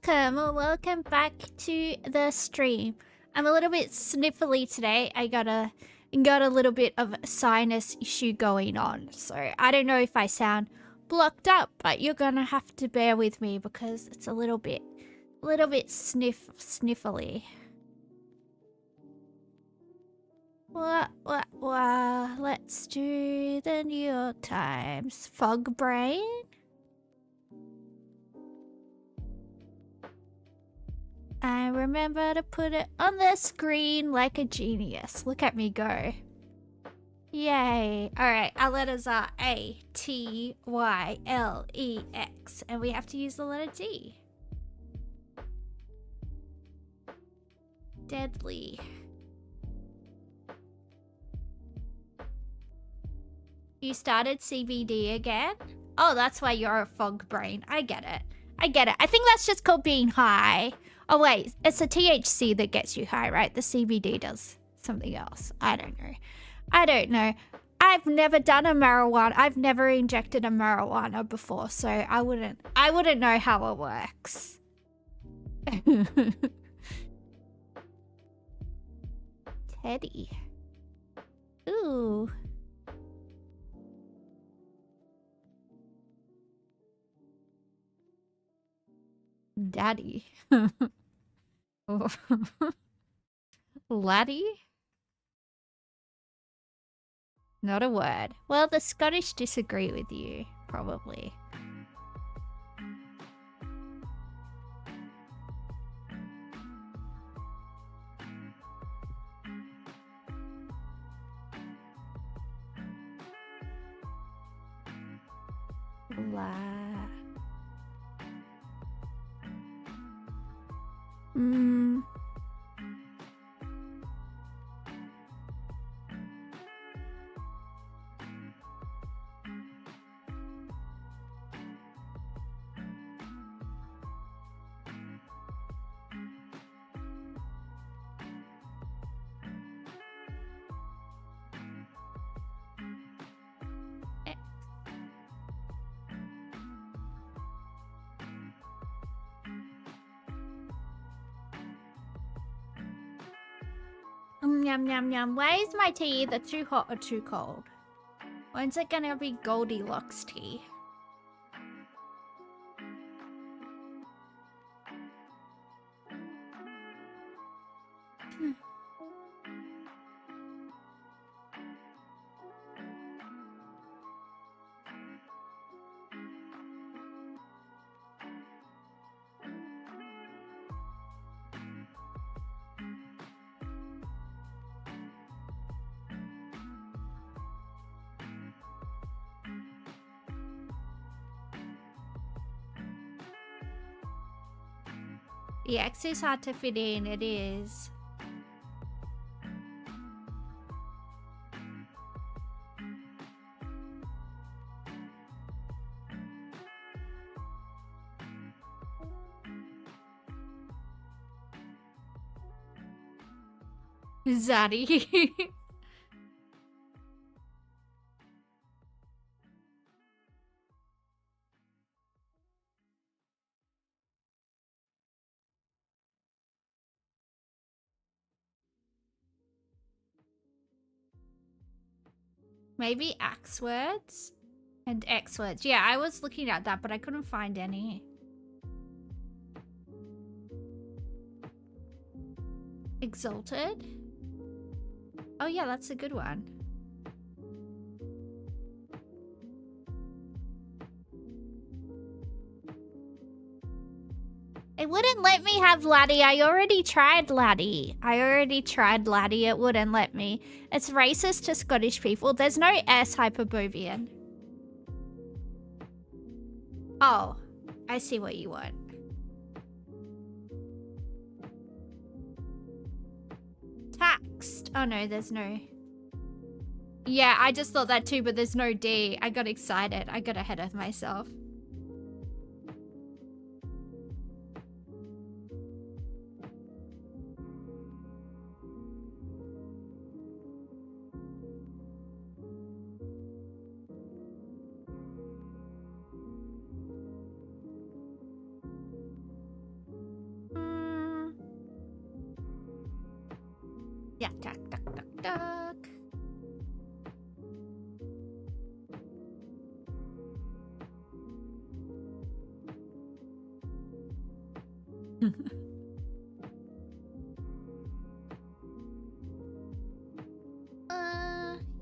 Welcome back to the stream. I'm a little bit sniffly today. I got a little bit of a sinus issue going on, so I don't know if I sound blocked up, but you're gonna have to bear with me because it's a little bit sniffly. What? Let's do the New York Times. Fog brain? I remember to put it on the screen like a genius. Look at me go. Yay. Alright, our letters are A, T, Y, L, E, X. And we have to use the letter D. Deadly. You started CBD again? Oh, that's why you're a fog brain. I get it. I think that's just called being high. Oh wait, it's the THC that gets you high, right? The CBD does something else. I don't know. I've never done a marijuana. I've never injected a marijuana before, so I wouldn't know how it works. Teddy. Ooh. Daddy. Laddie? Not a word. Well, the Scottish disagree with you, probably. Yum, yum, yum. Why is my tea either too hot or too cold? When's it gonna be Goldilocks tea? The X is hard to fit in, it is. Zaddy. Maybe axe words and X words. Yeah, I was looking at that, but I couldn't find any. Exalted? Oh yeah, that's a good one. It wouldn't let me have laddie. I already tried laddie. It wouldn't let me. It's racist to Scottish people. There's no S hyperborean. Oh, I see what you want. Taxed. Oh no, there's no. Yeah, I just thought that too, but there's no D. I got excited. I got ahead of myself.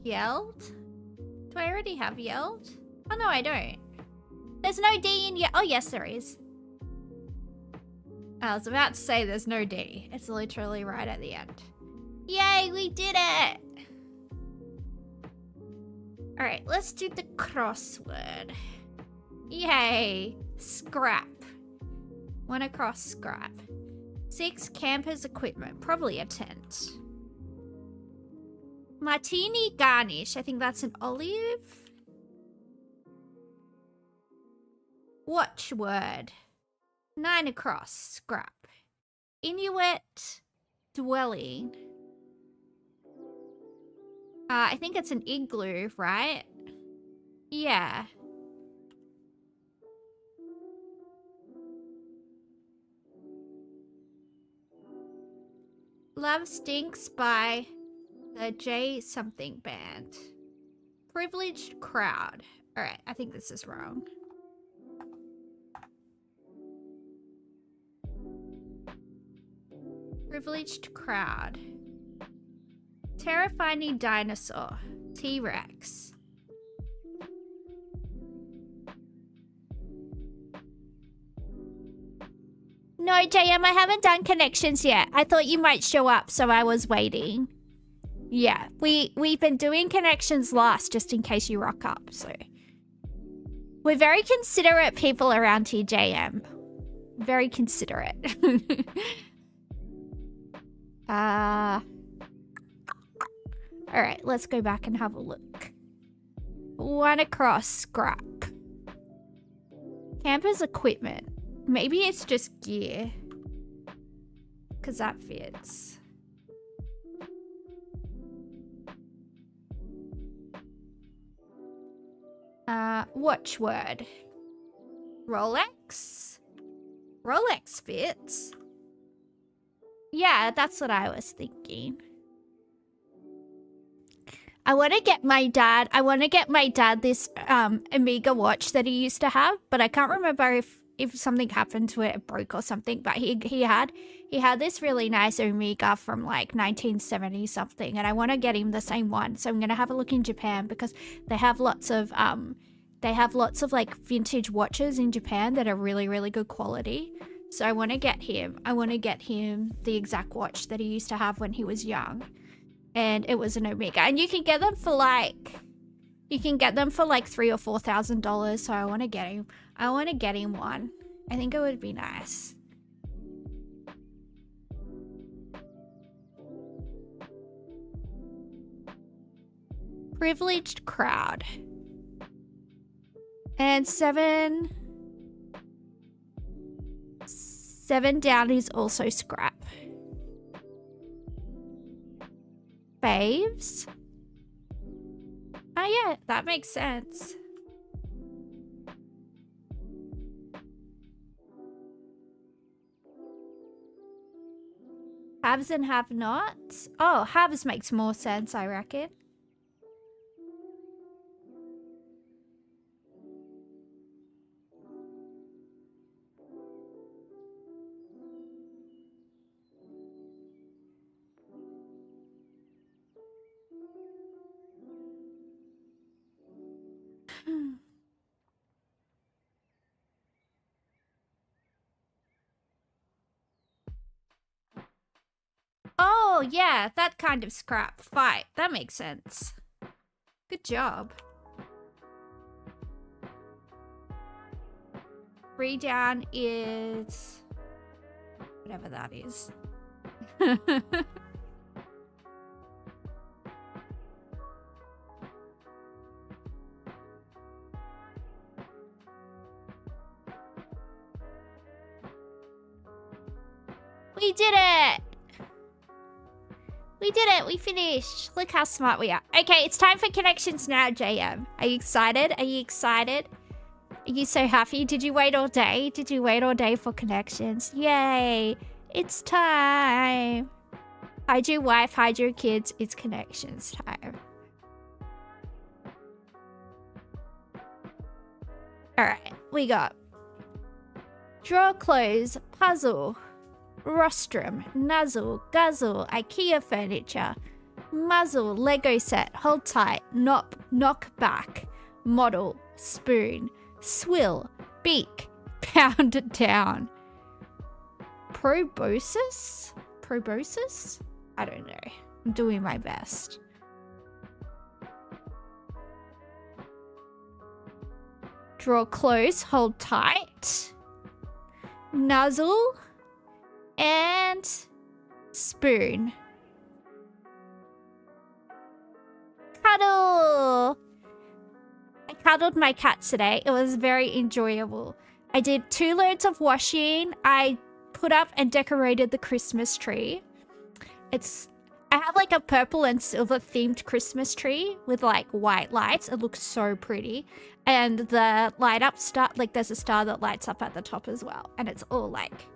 Yelled? Do I already have yelled? Oh no, I don't. There's no D in oh yes there is. I was about to say there's no D. It's literally right at the end. Yay, we did it! Alright, let's do the crossword. Yay! Scrap. 1 across scrap. 6 campers equipment. Probably a tent. Martini garnish. I think that's an olive. Watchword. 9 across scrap. Inuit dwelling. I think it's an igloo, right? Yeah. Love Stinks by the J something band. Privileged crowd. Alright, I think this is wrong. Privileged crowd. Terrifying dinosaur. T-Rex. No, JM, I haven't done connections yet. I thought you might show up, so I was waiting. Yeah, we've been doing connections last, just in case you rock up, so. We're very considerate people around here, JM. Very considerate. Alright, let's go back and have a look. 1 across scrap. Camper's equipment. Maybe it's just gear. Because that fits. Watchword. Rolex? Rolex fits. Yeah, that's what I was thinking. I want to get my dad this Amiga watch that he used to have, but I can't remember if something happened to it, it broke or something, but he had this really nice Amiga from like 1970 something, and I want to get him the same one. So I'm going to have a look in Japan because they have lots of like vintage watches in Japan that are really, really good quality. So I want to get him the exact watch that he used to have when he was young. And it was an Omega, and you can get them for like $3,000 or $4,000. So I want to get him one. I think it would be nice. Privileged crowd. And 7 down is also scrap. Faves? Oh yeah, that makes sense. Haves and have-nots? Oh, haves makes more sense, I reckon. Oh, yeah, that kind of scrap. Fight. That makes sense. Good job. 3 down is... whatever that is. We did it! We did it! We finished! Look how smart we are. Okay, it's time for connections now, JM. Are you excited? Are you excited? Are you so happy? Did you wait all day? Did you wait all day for connections? Yay! It's time! Hide your wife, hide your kids. It's connections time. Alright, we got Draw clothes, puzzle. Rostrum, nuzzle, guzzle, IKEA furniture. Muzzle, Lego set, hold tight, knock back. Model, spoon. Swill, beak, pound it down. Proboscis? Proboscis? I don't know. I'm doing my best. Draw close, hold tight. Nuzzle and spoon. Cuddle. I cuddled my cat today. It was very enjoyable. I did 2 loads of washing. I put up and decorated the Christmas tree. I have like a purple and silver themed Christmas tree with like white lights. It looks so pretty. And the light up star, like there's a star that lights up at the top as well. And it's all like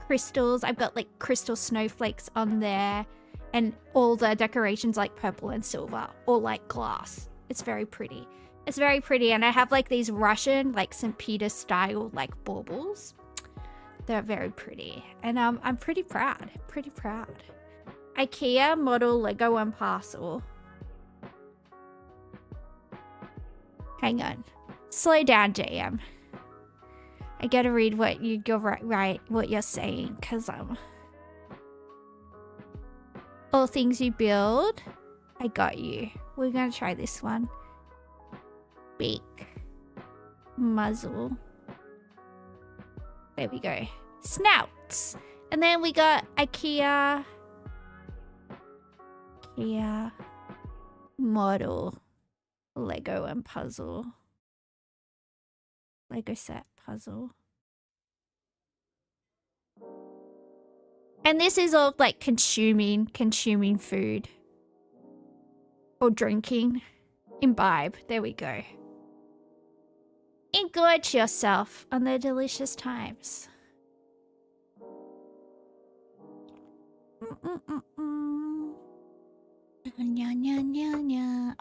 crystals. I've got like crystal snowflakes on there. And all the decorations like purple and silver, all like glass. It's very pretty. It's very pretty. And I have like these Russian, like St. Peter style, like baubles. They're very pretty. And I'm pretty proud. Pretty proud. IKEA model Lego and parcel. Hang on. Slow down, JM. I gotta read what you're right what you're saying, because all things you build. I got you. We're gonna try this one. Beak. Muzzle. There we go. Snouts. And then we got IKEA model Lego and puzzle. Lego set puzzle. And this is all like consuming food. Or drinking. Imbibe. There we go. Engorge yourself on the delicious times.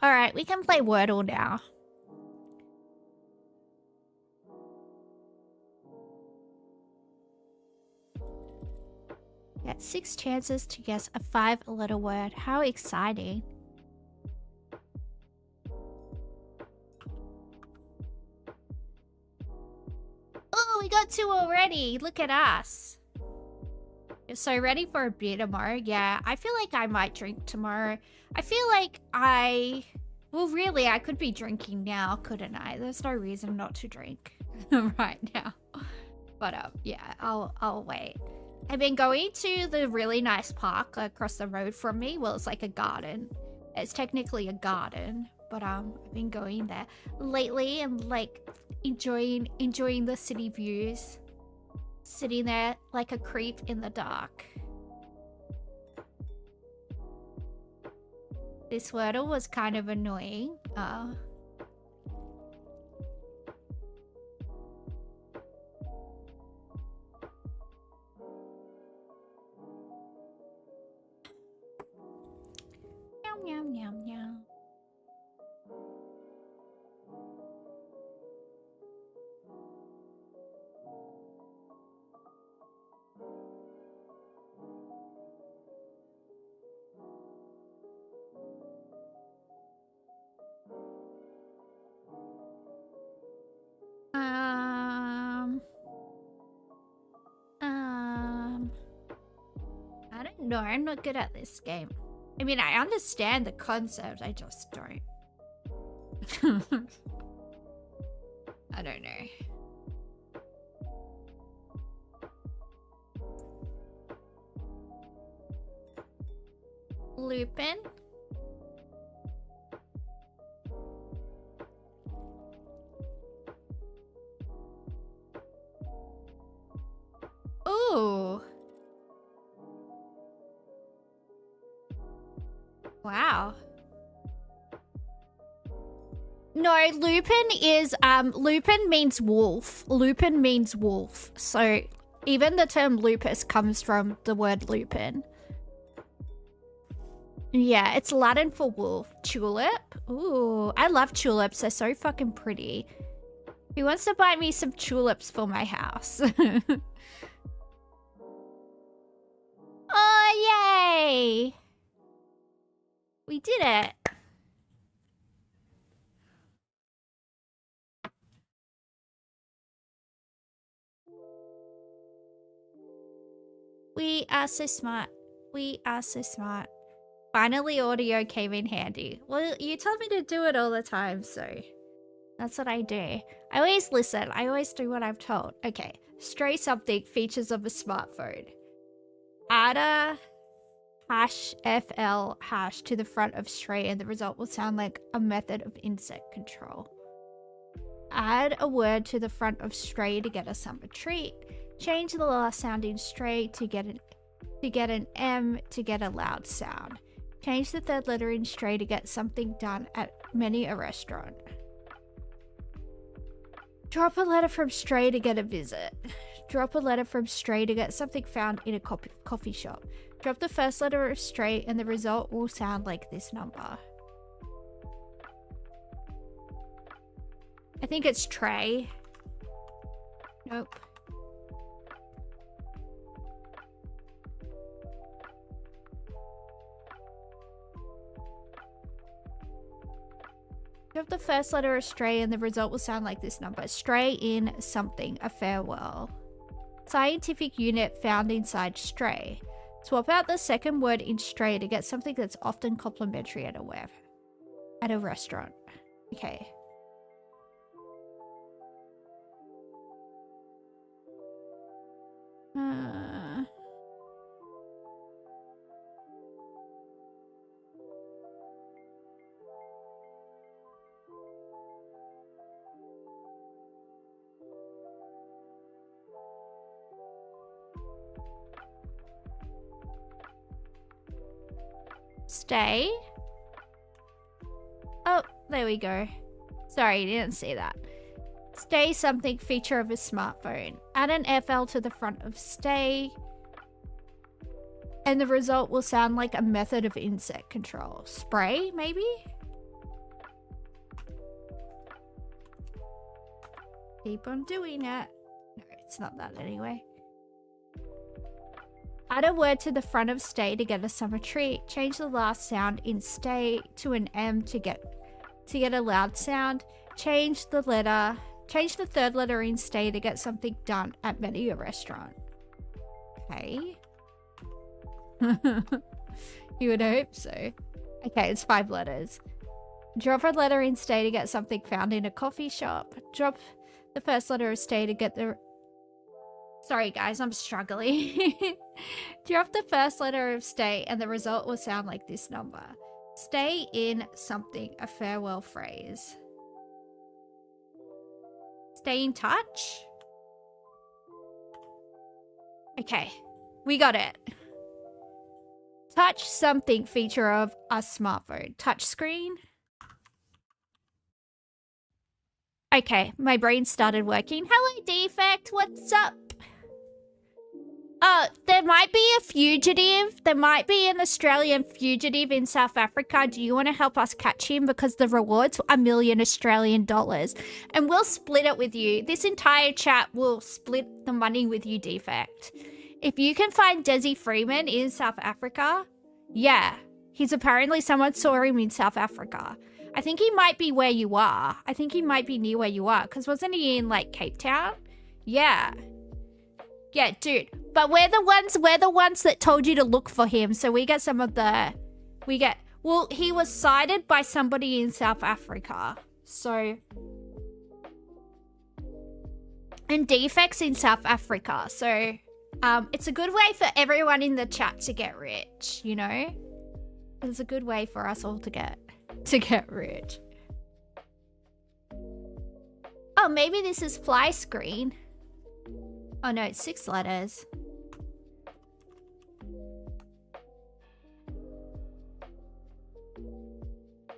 Alright, we can play Wordle now. Get 6 chances to guess a 5-letter word. How exciting. Oh, we got 2 already. Look at us. You're so ready for a beer tomorrow? Yeah, I feel like I might drink tomorrow. I feel like well, really, I could be drinking now, couldn't I? There's no reason not to drink right now. But yeah, I'll wait. I've been going to the really nice park across the road from me. Well, it's like a garden. It's technically a garden, but I've been going there lately and like enjoying the city views. Sitting there like a creep in the dark. This Wordle was kind of annoying. Meow, meow, meow. I don't know. I'm not good at this game. I mean, I understand the concept. I just don't. I don't know. Lupin. Ooh. Wow. No, Lupin is Lupin means wolf. Lupin means wolf. So even the term lupus comes from the word lupin. Yeah, it's Latin for wolf. Tulip. Ooh, I love tulips. They're so fucking pretty. He wants to buy me some tulips for my house. Oh, yay! We did it. We are so smart. We are so smart. Finally, audio came in handy. Well, you tell me to do it all the time, so that's what I do. I always listen. I always do what I'm told. Okay. Stray something, features of a smartphone. Add a #FL hash to the front of stray and the result will sound like a method of insect control. Add a word to the front of stray to get a summer treat. Change the last sound in stray to get an M to get a loud sound. Change the third letter in stray to get something done at many a restaurant. Drop a letter from stray to get a visit. Drop a letter from stray to get something found in a coffee shop. Drop the first letter of stray and the result will sound like this number. I think it's tray. Nope. Drop the first letter of stray and the result will sound like this number. Stray in something, a farewell. Scientific unit found inside stray. Swap out the second word in stray to get something that's often complimentary at a restaurant. Okay. Stay. Oh, there we go. Sorry, you didn't see that. Stay something, feature of a smartphone. Add an FL to the front of stay. And the result will sound like a method of insect control. Spray, maybe? Keep on doing it. No, it's not that anyway. Add a word to the front of stay to get a summer treat. Change the last sound in stay to an M to get a loud sound. Change the third letter in stay to get something done at many a restaurant. Okay. You would hope so. Okay, it's 5 letters. Drop a letter in stay to get something found in a coffee shop. Drop the first letter of stay to get the... Sorry guys, I'm struggling. Drop the first letter of stay and the result will sound like this number. Stay in something, a farewell phrase. Stay in touch? Okay, we got it. Touch something, feature of a smartphone. Touch screen. Okay, my brain started working. Hello, Defect, what's up? There might be a fugitive. There might be an Australian fugitive in South Africa. Do you want to help us catch him? Because the reward's $1 million Australian dollars. And we'll split it with you. This entire chat will split the money with you, Defect. If you can find Desi Freeman in South Africa, yeah. He's apparently, someone saw him in South Africa. I think he might be where you are. I think he might be near where you are. Because wasn't he in, like, Cape Town? Yeah. Yeah, dude. But we're the ones that told you to look for him. So we get some of the... Well, he was sighted by somebody in South Africa. So... And Defect's in South Africa. So, it's a good way for everyone in the chat to get rich, you know? It's a good way for us all to get rich. Oh, maybe this is fly screen. Oh no, it's 6 letters.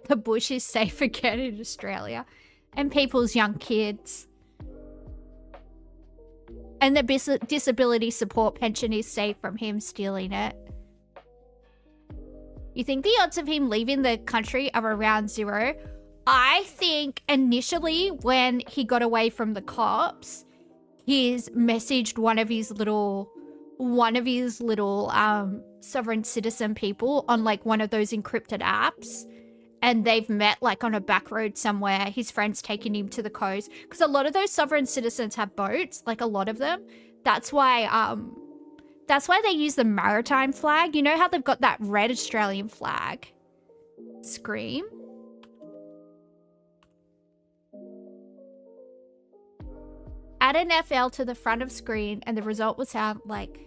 The bush is safe again in Australia. And people's young kids. And the disability support pension is safe from him stealing it. You think the odds of him leaving the country are around 0? I think initially when he got away from the cops, he's messaged one of his little sovereign citizen people on like one of those encrypted apps, and they've met like on a back road somewhere. His friend's taking him to the coast because a lot of those sovereign citizens have boats, like a lot of them. That's why they use the maritime flag. You know how they've got that red Australian flag? Scream. Add an FL to the front of screen and the result will sound like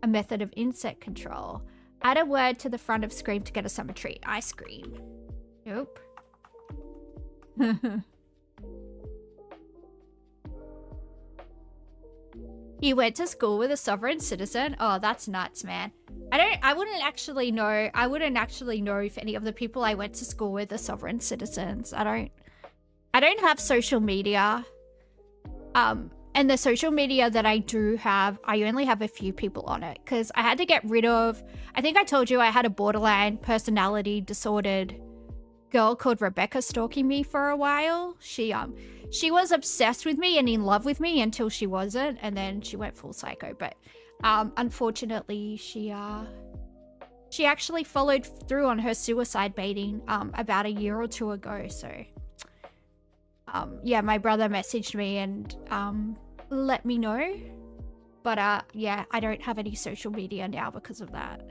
a method of insect control. Add a word to the front of screen to get a summer treat. Ice cream. Nope. You went to school with a sovereign citizen? Oh, that's nuts, man. I wouldn't actually know if any of the people I went to school with are sovereign citizens. I don't have social media. And the social media that I do have, I only have a few people on it because I had to get rid of, I think I told you I had a borderline personality disordered girl called Rebecca stalking me for a while. She was obsessed with me and in love with me until she wasn't, and then she went full psycho. But unfortunately, she actually followed through on her suicide baiting about a year or two ago. So yeah, my brother messaged me and let me know. But yeah, I don't have any social media now because of that.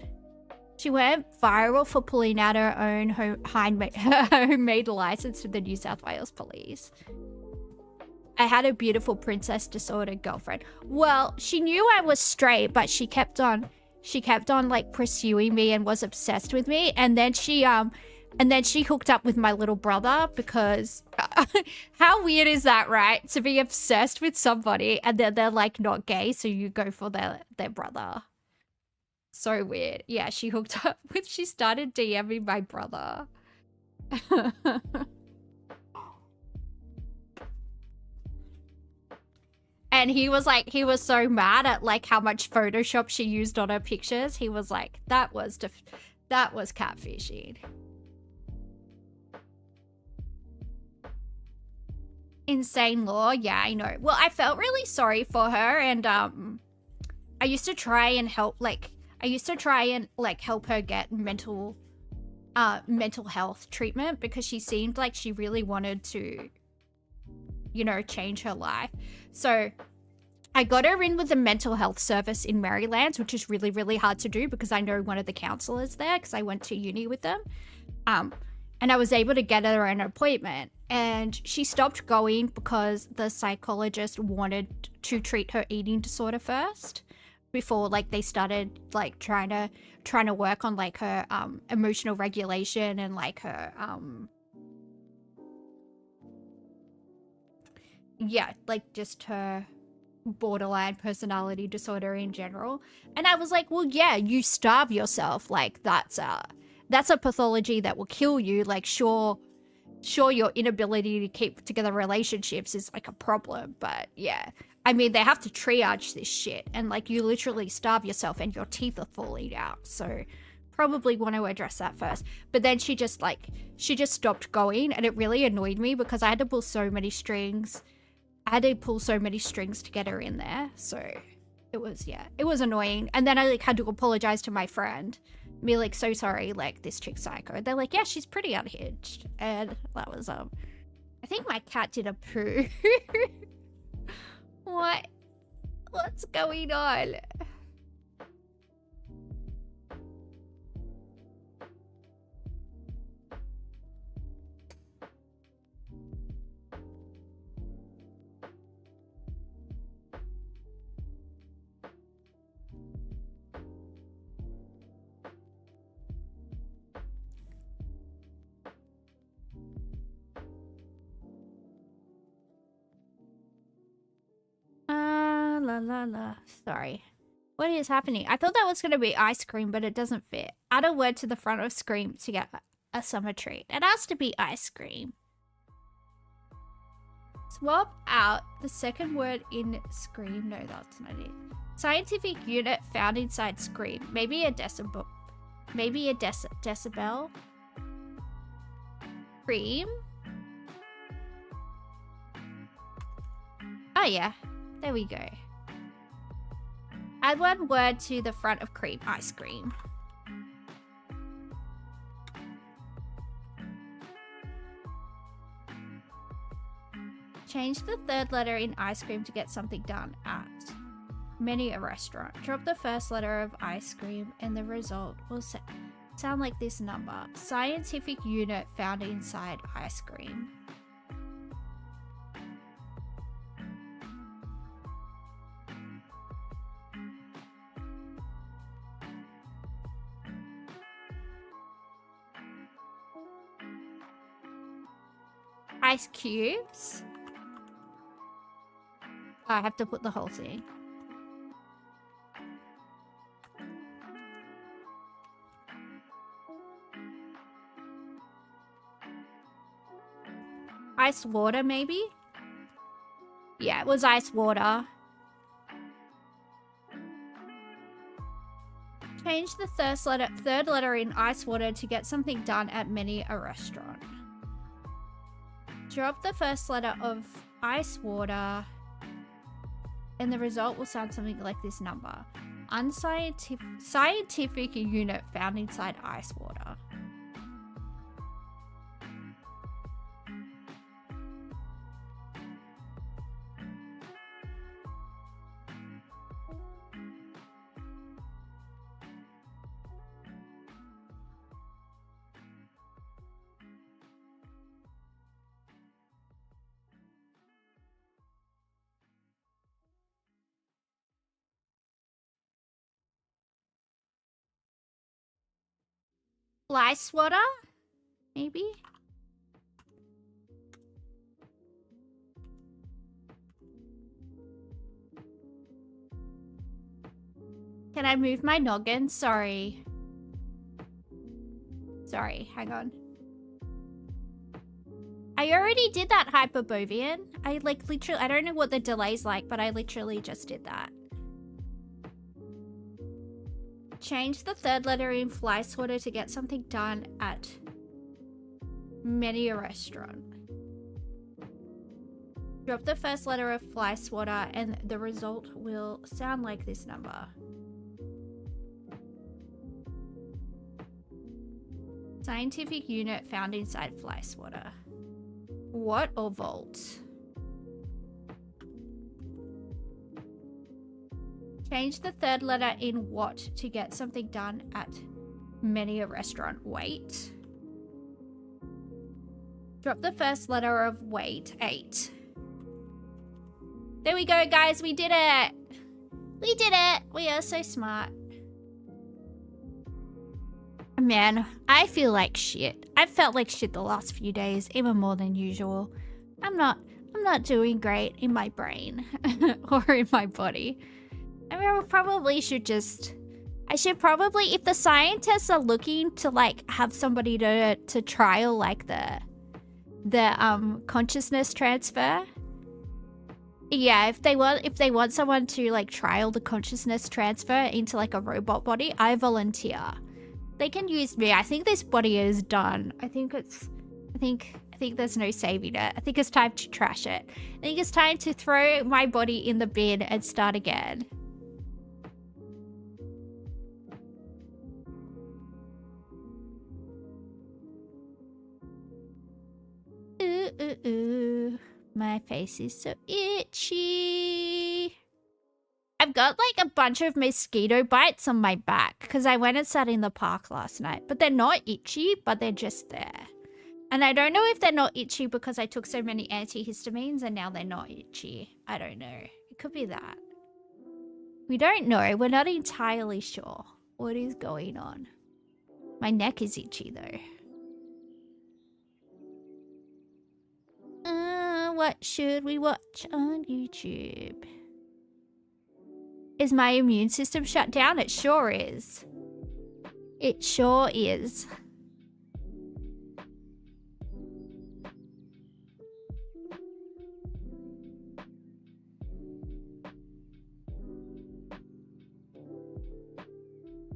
She went viral for pulling out her own homemade license with the New South Wales police. I had a beautiful princess disordered girlfriend. Well, she knew I was straight, but she kept on like pursuing me and was obsessed with me. And then she hooked up with my little brother because how weird is that, right? To be obsessed with somebody and then they're like not gay, so you go for their brother. So weird. Yeah, she started DMing my brother. And he was so mad at like how much Photoshop she used on her pictures. He was like, that was catfishing. Insane law. Yeah, I know. Well, I felt really sorry for her, and I used to try and help her get mental health treatment because she seemed like she really wanted to, you know, change her life. So I got her in with the mental health service in Maryland, which is really, really hard to do because I know one of the counselors there because I went to uni with them. And I was able to get her an appointment, and she stopped going because the psychologist wanted to treat her eating disorder first before like they started like trying to work on like her emotional regulation and like her yeah, like just her borderline personality disorder in general. And I was like, well, yeah, you starve yourself, like that's a pathology that will kill you. Like sure your inability to keep together relationships is like a problem, but yeah, I mean, they have to triage this shit, and like you literally starve yourself and your teeth are falling out, so probably want to address that first. But then she just stopped going, and it really annoyed me because I had to pull so many strings to get her in there. So it was annoying. And then I like had to apologize to my friend, be like, so sorry, like this chick's psycho. They're like, yeah, she's pretty unhinged. And that was I think my cat did a poo. What's going on? Sorry. What is happening? I thought that was going to be ice cream, but it doesn't fit. Add a word to the front of scream to get a summer treat. It has to be ice cream. Swap out the second word in scream. No, that's not it. Scientific unit found inside scream. Maybe a decibel. Maybe a decibel. Cream. Oh yeah, there we go. Add one word to the front of cream ice cream. Change the third letter in ice cream to get something done at many a restaurant. Drop the first letter of ice cream and the result will sound like this number. Scientific unit found inside ice cream. Ice cubes. Oh, I have to put the whole thing. Ice water, maybe? Yeah, it was ice water. Change the third letter in ice water to get something done at many a restaurant. Drop the first letter of ice water and the result will sound something like this number. Scientific unit found inside ice water. Ice water? Maybe? Can I move my noggin? Sorry. Sorry, hang on. I already did that hyperbovian. I literally, I don't know what the delay's like, but I literally just did that. Change the third letter in fly swatter to get something done at many a restaurant. Drop the first letter of fly swatter and the result will sound like this number. Scientific unit found inside fly swatter. What or volt? Change the third letter in what to get something done at many a restaurant. Wait. Drop the first letter of wait. 8. There we go, guys. We did it. We did it. We are so smart. Man, I feel like shit. I've felt like shit the last few days, even more than usual. I'm not doing great in my brain or in my body. I mean, I probably should just... I should probably... If the scientists are looking to, like, have somebody to trial, like, the consciousness transfer... Yeah, if they want someone to, like, trial the consciousness transfer into, like, a robot body, I volunteer. They can use me. I think this body is done. I think there's no saving it. I think it's time to trash it. I think it's time to throw my body in the bin and start again. Ooh, my face is so itchy. I've got like a bunch of mosquito bites on my back because I went and sat in the park last night. But they're not itchy, but they're just there. And I don't know if they're not itchy because I took so many antihistamines and now they're not itchy. I don't know. It could be that. We don't know. We're not entirely sure what is going on. My neck is itchy though. What should we watch on YouTube? Is my immune system shut down? It sure is. It sure is.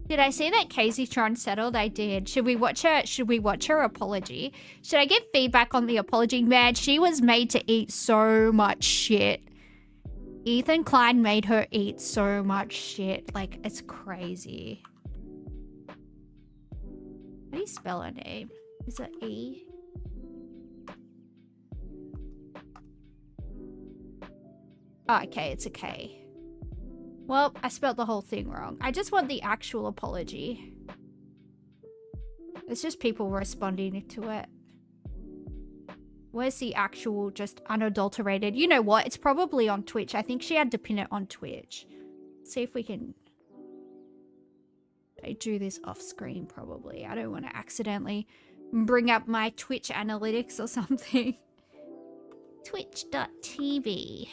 Did I see that Casey Tron settled? I did. Should we watch her apology? Should I give feedback on the apology? Man, she was made to eat so much shit. Ethan Klein made her eat so much shit. Like, it's crazy. How do you spell her name? Is it E? Oh, okay, it's a K. Well, I spelled the whole thing wrong. I just want the actual apology. It's just people responding to it. Where's the actual, just unadulterated? You know what? It's probably on Twitch. I think she had to pin it on Twitch. See if we can... I do this off screen probably. I don't want to accidentally bring up my Twitch analytics or something. Twitch.tv.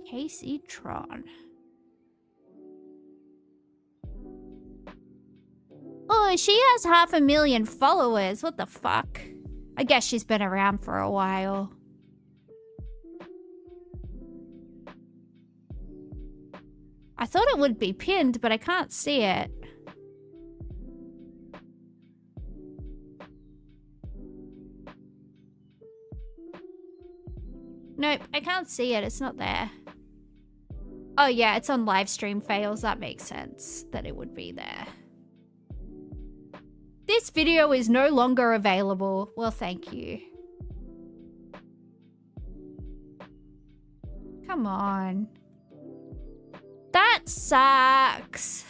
Casey Tron. Oh, she has 500,000 followers. What the fuck? I guess she's been around for a while. I thought it would be pinned, but I can't see it. Nope, I can't see it. It's not there. Oh yeah, it's on live stream fails. That makes sense that it would be there. This video is no longer available. Well, thank you. Come on. That sucks.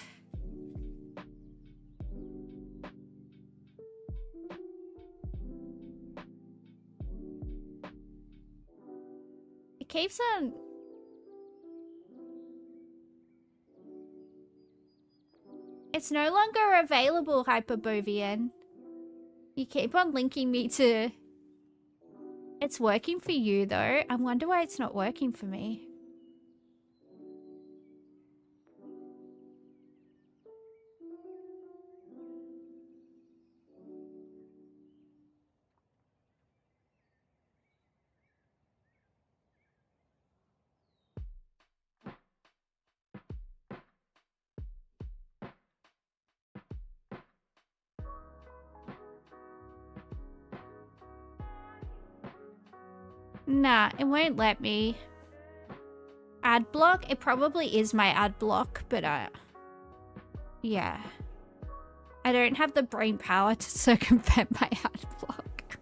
It keeps on... It's no longer available, Hyperbovian. You keep on linking me to... It's working for you, though. I wonder why it's not working for me. Nah, it won't let me. Ad block? It probably is my ad block, but yeah. I don't have the brain power to circumvent my ad block.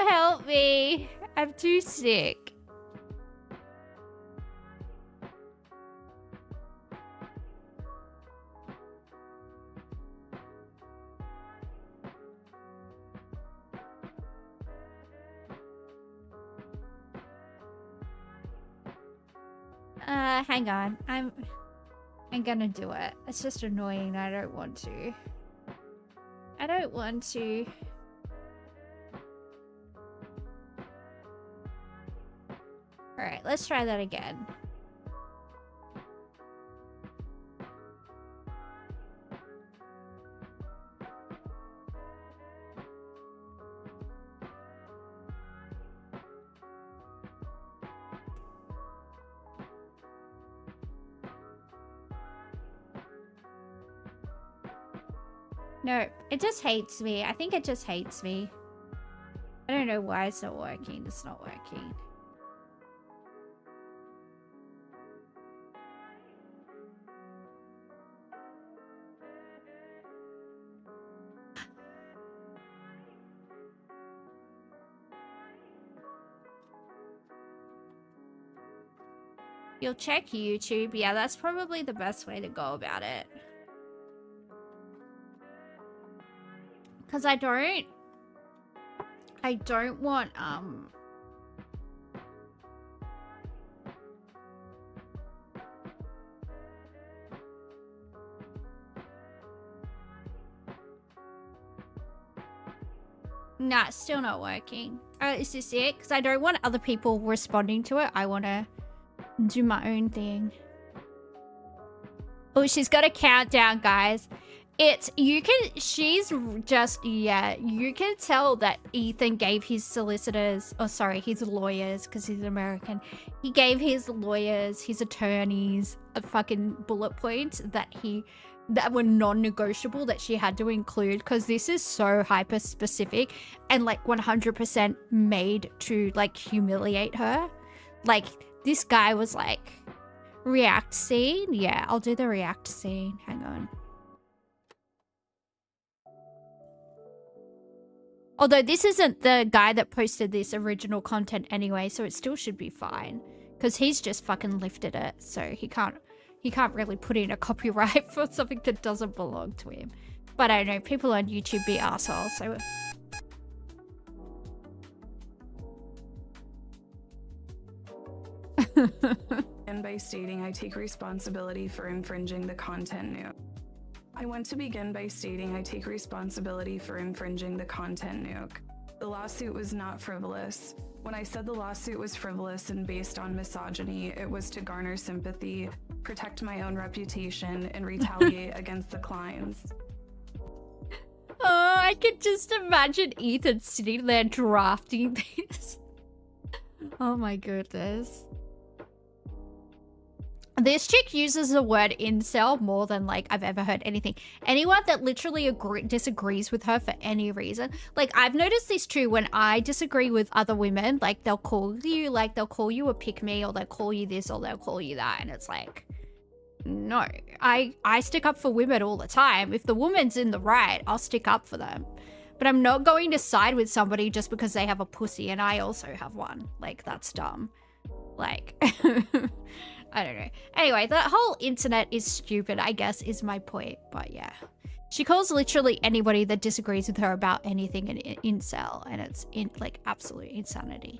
Help me. I'm too sick. Hang on. I'm gonna do it. It's just annoying. I don't want to. I don't want to. Alright, let's try that again. No, it just hates me. I think it just hates me. I don't know why it's not working. It's not working. You'll check YouTube. Yeah, that's probably the best way to go about it. Because I don't want, Nah, it's still not working. Is this it? Because I don't want other people responding to it. I want to do my own thing. Oh, she's got a countdown, guys. She's just, yeah, you can tell that Ethan gave his solicitors, oh sorry, his lawyers, because he's American. He gave his lawyers, his attorneys, a fucking bullet point that he that were non-negotiable that she had to include, because this is so hyper specific and like 100% made to like humiliate her. Like this guy was like, react scene. Yeah, I'll do the react scene. Hang on. Although this isn't the guy that posted this original content anyway, so it still should be fine. Because he's just fucking lifted it, so he can't really put in a copyright for something that doesn't belong to him. But I don't know, people on YouTube be assholes, so... And by stating I take responsibility for infringing the content new. I want to begin by stating I take responsibility for infringing the content nuke. The lawsuit was not frivolous. When I said the lawsuit was frivolous and based on misogyny, it was to garner sympathy, protect my own reputation, and retaliate against the clients. Oh, I could just imagine Ethan sitting there drafting this. Oh my goodness. This chick uses the word incel more than like I've ever heard anything. Anyone that literally disagrees with her for any reason. Like I've noticed this too when I disagree with other women. Like they'll call you a pick-me, or they'll call you this, or they'll call you that. And it's like, no, I stick up for women all the time. If the woman's in the right, I'll stick up for them. But I'm not going to side with somebody just because they have a pussy and I also have one. Like that's dumb. Like... I don't know. Anyway, the whole internet is stupid, I guess, is my point. But yeah. She calls literally anybody that disagrees with her about anything an incel. And it's like absolute insanity.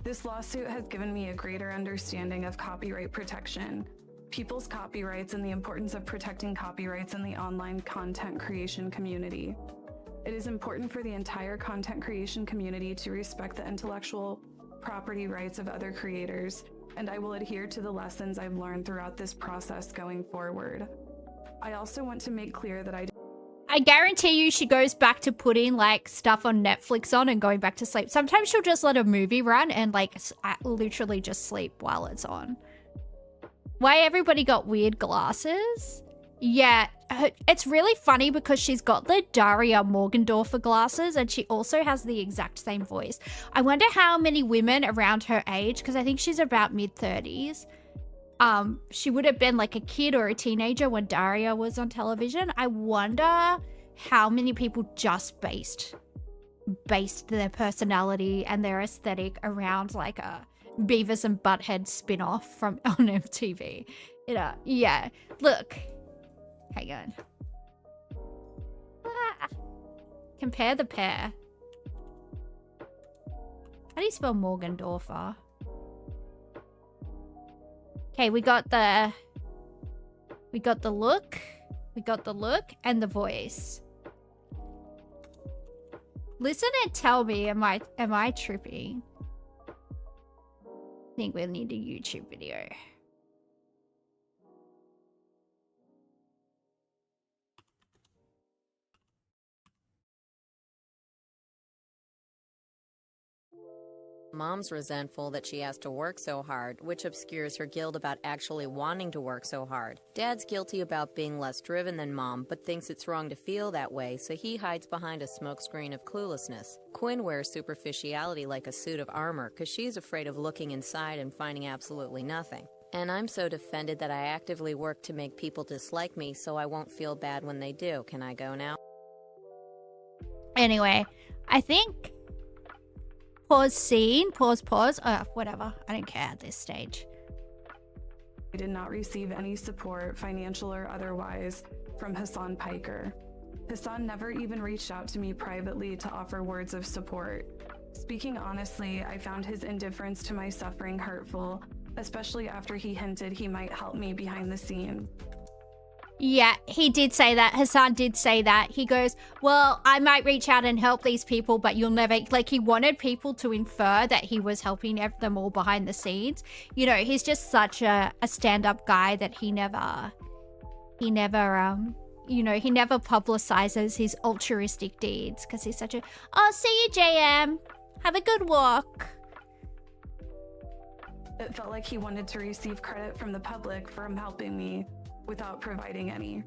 This lawsuit has given me a greater understanding of copyright protection, people's copyrights, and the importance of protecting copyrights in the online content creation community. It is important for the entire content creation community to respect the intellectual property rights of other creators, and I will adhere to the lessons I've learned throughout this process going forward. I also want to make clear that I guarantee you she goes back to putting like stuff on Netflix on and going back to sleep. Sometimes she'll just let a movie run and like literally just sleep while it's on. Why everybody got weird glasses? Yeah, it's really funny because she's got the Daria Morgendorfer glasses and she also has the exact same voice. I wonder how many women around her age, because I think she's about mid-30s, she would have been like a kid or a teenager when Daria was on television. I wonder how many people just based their personality and their aesthetic around like a Beavis and Butthead spin-off from on MTV. You know, yeah. Look. Hang on. Compare the pair. How do you spell Morgendorfer? Okay, we got the look. We got the look and the voice. Listen and tell me, am I tripping? I think we'll need a YouTube video. Mom's resentful that she has to work so hard, which obscures her guilt about actually wanting to work so hard. Dad's guilty about being less driven than Mom, but thinks it's wrong to feel that way, so he hides behind a smokescreen of cluelessness. Quinn wears superficiality like a suit of armor, because she's afraid of looking inside and finding absolutely nothing. And I'm so defended that I actively work to make people dislike me so I won't feel bad when they do. Can I go now? Anyway, I think... Pause scene, pause. Whatever. I don't care at this stage. I did not receive any support, financial or otherwise, from Hassan Piker. Hassan never even reached out to me privately to offer words of support. Speaking honestly, I found his indifference to my suffering hurtful, especially after he hinted he might help me behind the scenes. Yeah, he did say that. Hassan did say that. He goes, well, I might reach out and help these people, but you'll never... Like, he wanted people to infer that he was helping them all behind the scenes. You know, he's just such a stand-up guy that he never, you know, he never publicizes his altruistic deeds because he's such a... Oh, see you, JM. Have a good walk. It felt like he wanted to receive credit from the public for him helping me, without providing any.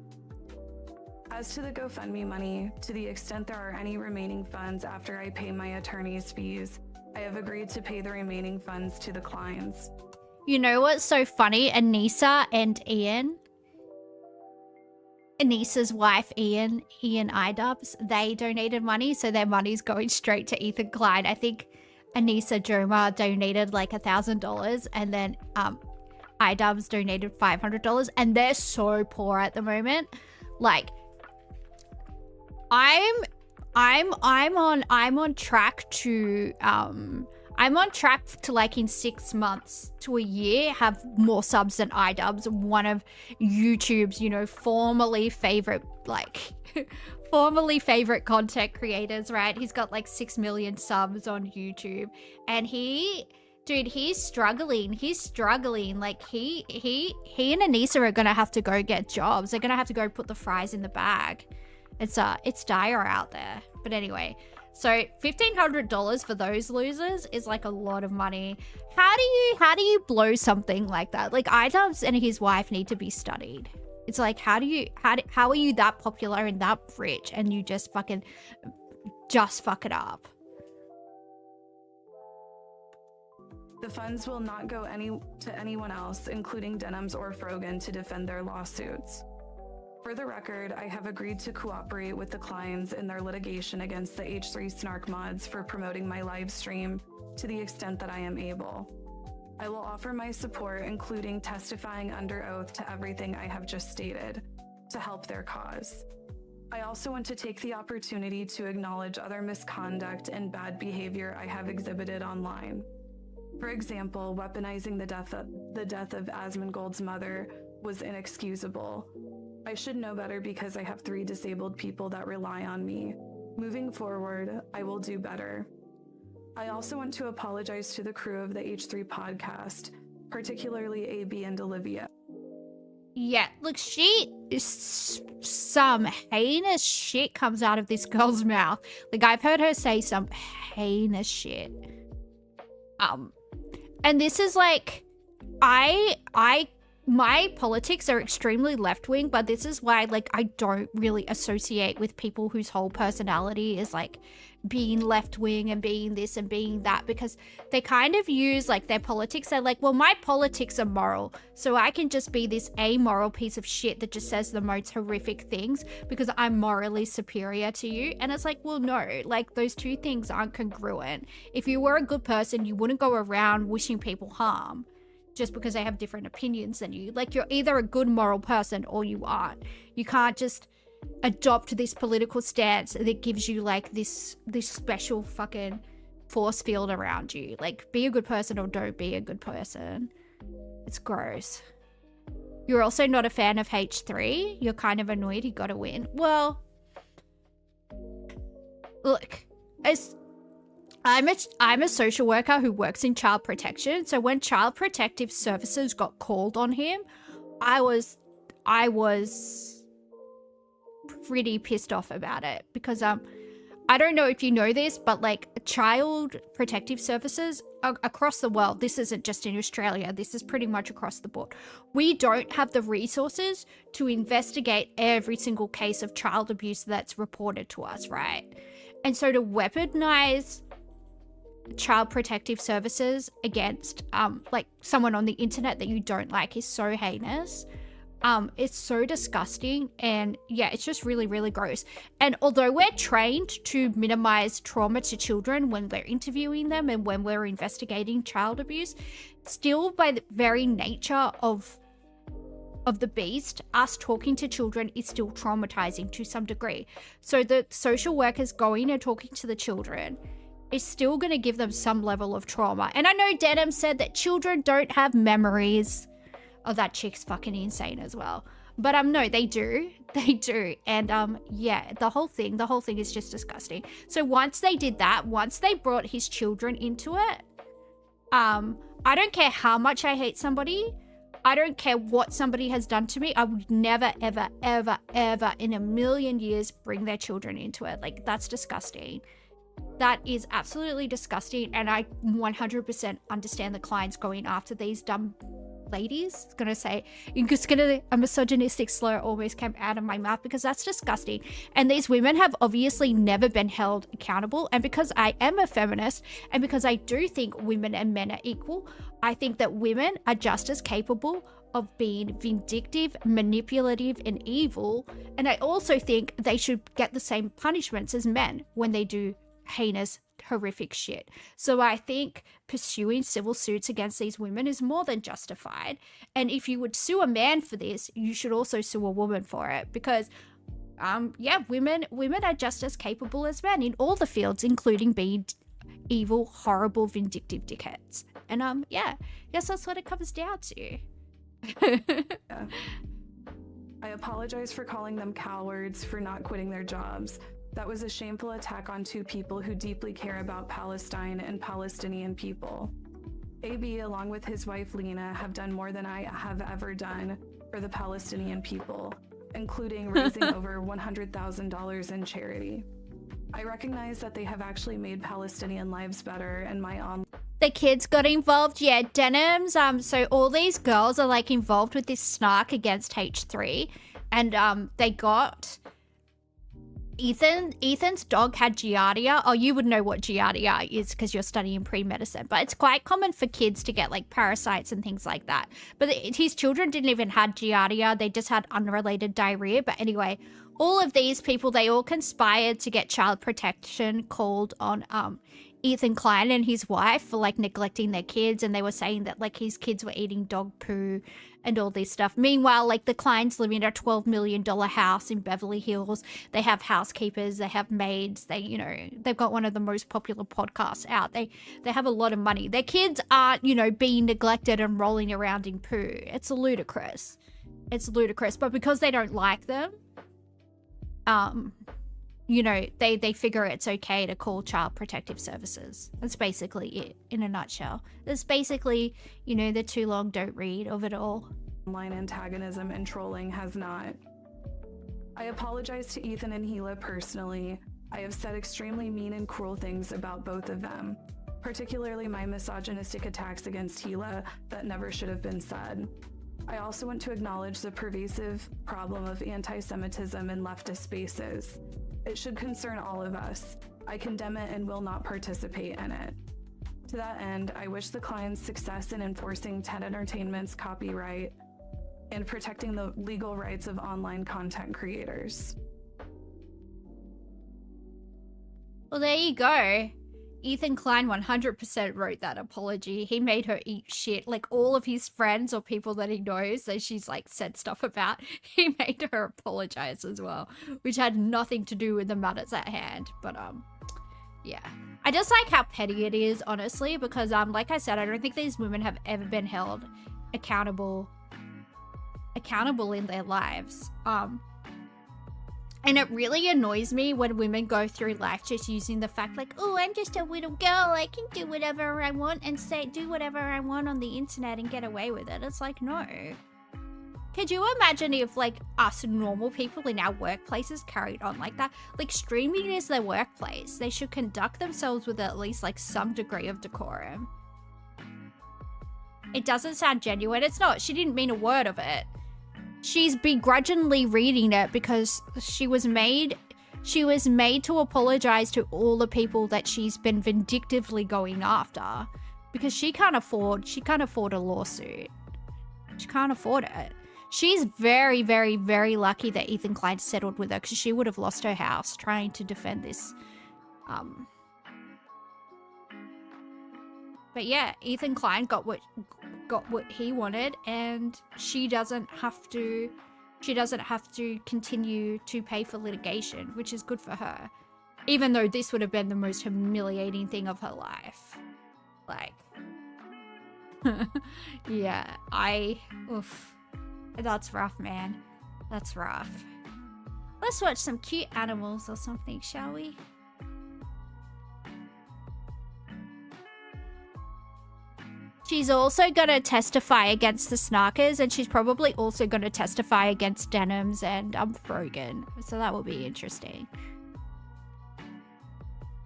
As to the GoFundMe money, to the extent there are any remaining funds after I pay my attorney's fees, I have agreed to pay the remaining funds to the clients. You know what's so funny? Anissa and Ian, Anissa's wife, Ian Idubs, they donated money, so their money's going straight to Ethan Klein. I think Anissa Joma donated like $1,000, and then Idubs donated $500, and they're so poor at the moment. Like, I'm on track to like in 6 months to a year have more subs than iDubbbz, one of YouTube's, you know, formerly favorite content creators, right? He's got like 6 million subs on YouTube, and he's struggling. Like he and Anissa are gonna have to go get jobs. They're gonna have to go put the fries in the bag. It's dire out there. But anyway, so $1,500 for those losers is like a lot of money. How do you blow something like that? Like, iDubbbz and his wife need to be studied. It's like, how are you that popular and that rich and you just fuck it up? The funds will not go to anyone else, including Denims or Frogan, to defend their lawsuits. For the record, I have agreed to cooperate with the clients in their litigation against the H3 Snark mods for promoting my live stream to the extent that I am able. I will offer my support, including testifying under oath to everything I have just stated, to help their cause. I also want to take the opportunity to acknowledge other misconduct and bad behavior I have exhibited online. For example, weaponizing the death of Asmongold's mother was inexcusable. I should know better because I have 3 disabled people that rely on me. Moving forward, I will do better. I also want to apologize to the crew of the H3 podcast, particularly AB and Olivia. Yeah, look, some heinous shit comes out of this girl's mouth. Like, I've heard her say some heinous shit. And this is like, my politics are extremely left-wing, but this is why, like, I don't really associate with people whose whole personality is, like, being left-wing and being this and being that, because they kind of use, like, their politics. They're like, well, my politics are moral, so I can just be this amoral piece of shit that just says the most horrific things because I'm morally superior to you. And it's like, well, no, like, those two things aren't congruent. If you were a good person, you wouldn't go around wishing people harm just because they have different opinions than you. Like, you're either a good moral person or you aren't. You can't just adopt this political stance that gives you, like, this special fucking force field around you. Like, be a good person or don't be a good person. It's gross. You're also not a fan of H3. You're kind of annoyed he got a win. Well, look, I'm a social worker who works in child protection. So when Child Protective Services got called on him, I was pretty pissed off about it because I don't know if you know this, but like Child Protective Services across the world, this isn't just in Australia, this is pretty much across the board. We don't have the resources to investigate every single case of child abuse that's reported to us, right? And so to weaponize Child Protective Services against like someone on the internet that you don't like is so heinous. It's so disgusting, and yeah, it's just really, really gross. And although we're trained to minimize trauma to children when we're interviewing them and when we're investigating child abuse, still by the very nature of the beast, us talking to children is still traumatizing to some degree. So the social workers going and talking to the children is still going to give them some level of trauma. And I know Denim said that children don't have memories. Oh, that chick's fucking insane as well. But no, they do. They do. And yeah, the whole thing is just disgusting. So once they did that, once they brought his children into it, I don't care how much I hate somebody. I don't care what somebody has done to me. I would never, ever, ever, ever in a million years bring their children into it. Like, that's disgusting. That is absolutely disgusting. And I 100% understand the clients going after these dumb ladies. It's gonna say, a misogynistic slur almost came out of my mouth because that's disgusting. And these women have obviously never been held accountable. And because I am a feminist, and because I do think women and men are equal, I think that women are just as capable of being vindictive, manipulative, and evil. And I also think they should get the same punishments as men when they do heinous, horrific shit. So I think pursuing civil suits against these women is more than justified. And if you would sue a man for this, you should also sue a woman for it, because women are just as capable as men in all the fields, including being evil, horrible, vindictive dickheads. And yeah, I guess that's what it comes down to. Yeah. I apologize for calling them cowards for not quitting their jobs. That was a shameful attack on two people who deeply care about Palestine and Palestinian people. AB, along with his wife Lena, have done more than I have ever done for the Palestinian people, including raising over $100,000 in charity. I recognize that they have actually made Palestinian lives better, and my the kids got involved. Yeah, Denims. So all these girls are like involved with this snark against H3, and they got Ethan's dog had Giardia. Oh, you would know what Giardia is because you're studying pre-medicine, but it's quite common for kids to get like parasites and things like that. But his children didn't even have Giardia. They just had unrelated diarrhea. But anyway, all of these people, they all conspired to get child protection called on Ethan Klein and his wife for like neglecting their kids, and they were saying that like his kids were eating dog poo and all this stuff. Meanwhile, like the Kleins live in a $12 million house in Beverly Hills. They have housekeepers, they have maids, they've got one of the most popular podcasts out. They have a lot of money. Their kids aren't, being neglected and rolling around in poo. It's ludicrous. It's ludicrous. But because they don't like them, they figure it's okay to call Child Protective Services. That's basically it in a nutshell. That's basically, the too long don't read of it all. Online antagonism and trolling has not. I apologize to Ethan and Gila personally. I have said extremely mean and cruel things about both of them, particularly my misogynistic attacks against Gila that never should have been said. I also want to acknowledge the pervasive problem of anti-Semitism in leftist spaces. It should concern all of us. I condemn it and will not participate in it. To that end, I wish the Kleins success in enforcing TED Entertainment's copyright and protecting the legal rights of online content creators. Well, there you go. Ethan Klein 100% wrote that apology. He made her eat shit. Like all of his friends or people that he knows that she's like said stuff about, he made her apologize as well, which had nothing to do with the matters at hand. But yeah. I just like how petty it is, honestly, because like I said, I don't think these women have ever been held accountable in their lives. And it really annoys me when women go through life just using the fact like, oh, I'm just a little girl, I can do whatever I want and do whatever I want on the internet and get away with it. It's like, no. Could you imagine if like us normal people in our workplaces carried on like that? Like streaming is their workplace. They should conduct themselves with at least like some degree of decorum. It doesn't sound genuine. It's not. She didn't mean a word of it. She's begrudgingly reading it because she was made to apologize to all the people that she's been vindictively going after, because she can't afford a lawsuit. She can't afford it. She's very, very, very lucky that Ethan Klein settled with her, because she would have lost her house trying to defend this. But yeah, Ethan Klein got what he wanted, and she doesn't have to continue to pay for litigation, which is good for her. Even though this would have been the most humiliating thing of her life. Like, yeah, oof. That's rough, man. That's rough. Let's watch some cute animals or something, shall we? She's also going to testify against the Snarkers, and she's probably also going to testify against Denims and Frogan. So that will be interesting.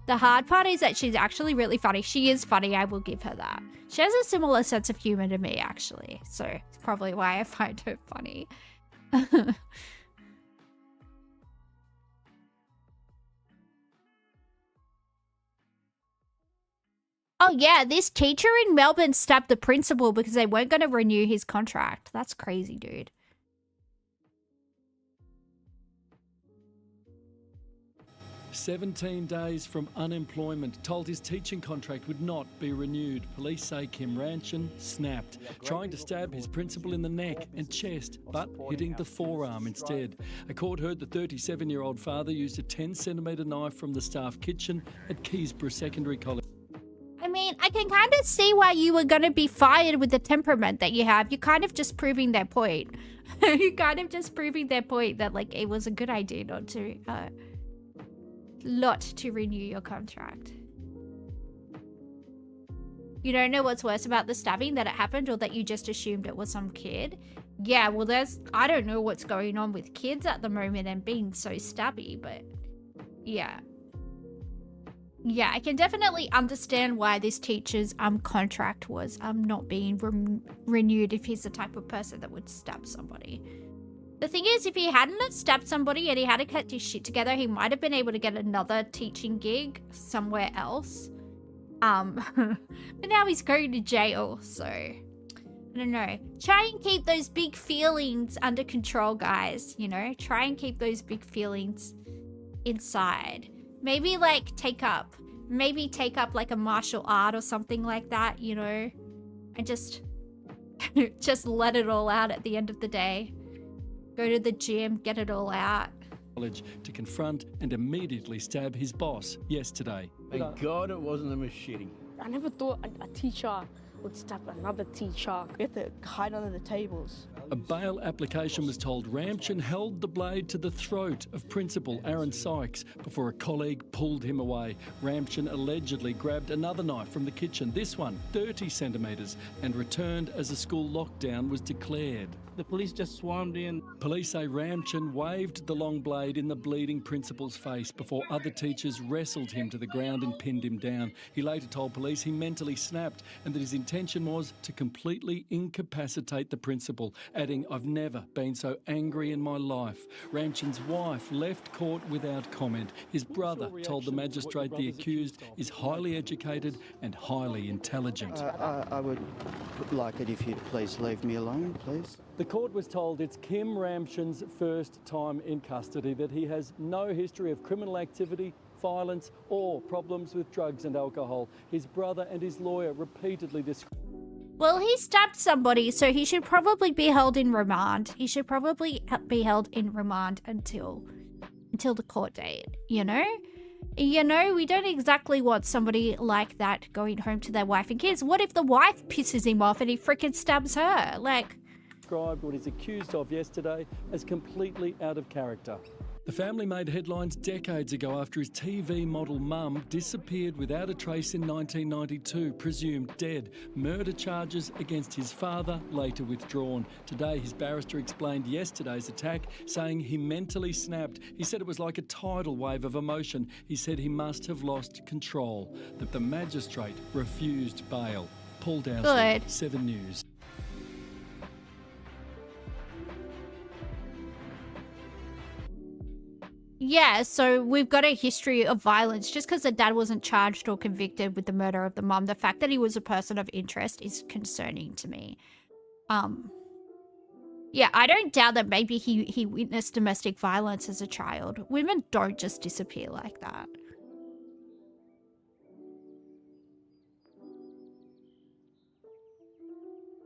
The hard part is that she's actually really funny. She is funny, I will give her that. She has a similar sense of humor to me, actually. So it's probably why I find her funny. Oh yeah, this teacher in Melbourne stabbed the principal because they weren't going to renew his contract. That's crazy, dude. 17 days from unemployment, told his teaching contract would not be renewed. Police say Kim Ranchin snapped, trying to stab his principal in the neck and chest, but hitting the forearm instead. A court heard the 37-year-old father used a 10-centimetre knife from the staff kitchen at Keysborough Secondary College. I mean, I can kind of see why you were going to be fired with the temperament that you have. You're kind of just proving their point. You're kind of just proving their point that, like, it was a good idea not to renew your contract. You don't know what's worse about the stabbing, that it happened or that you just assumed it was some kid? Yeah, well, I don't know what's going on with kids at the moment and being so stabby, but yeah. Yeah, I can definitely understand why this teacher's contract was not being renewed if he's the type of person that would stab somebody. The thing is, if he hadn't have stabbed somebody and he had to kept his shit together, he might have been able to get another teaching gig somewhere else. But now he's going to jail, so I don't know. Try and keep those big feelings under control, guys, you know? Try and keep those big feelings inside. Maybe like take up like a martial art or something like that, you know? And just let it all out at the end of the day. Go to the gym, get it all out. To confront and immediately stab his boss yesterday. Thank God it wasn't a machete. I never thought a teacher would stab another teacher. We have to hide under the tables. A bail application was told Rampton held the blade to the throat of Principal Aaron Sykes before a colleague pulled him away. Rampton allegedly grabbed another knife from the kitchen, this one 30 centimetres, and returned as a school lockdown was declared. The police just swarmed in. Police say Rampton waved the long blade in the bleeding principal's face before other teachers wrestled him to the ground and pinned him down. He later told police he mentally snapped and that his intention was to completely incapacitate the principal, adding, "I've never been so angry in my life." Rampton's wife left court without comment. His brother told the magistrate the accused is highly educated and highly intelligent. I would like it if you'd please leave me alone, please. The court was told it's Kim Rampton's first time in custody, that he has no history of criminal activity, violence or problems with drugs and alcohol. His brother and his lawyer repeatedly described... Well, he stabbed somebody, so he should probably be held in remand. He should probably be held in remand until the court date, you know? You know, we don't exactly want somebody like that going home to their wife and kids. What if the wife pisses him off and he frickin' stabs her? Like... described what he's accused of yesterday as completely out of character. The family made headlines decades ago after his TV model mum disappeared without a trace in 1992, presumed dead. Murder charges against his father later withdrawn. Today, his barrister explained yesterday's attack, saying he mentally snapped. He said it was like a tidal wave of emotion. He said he must have lost control. That the magistrate refused bail. Paul Dowsley, 7 News. Yeah, so we've got a history of violence. Just because the dad wasn't charged or convicted with the murder of the mum, the fact that he was a person of interest is concerning to me. Yeah, I don't doubt that maybe he witnessed domestic violence as a child. Women don't just disappear like that.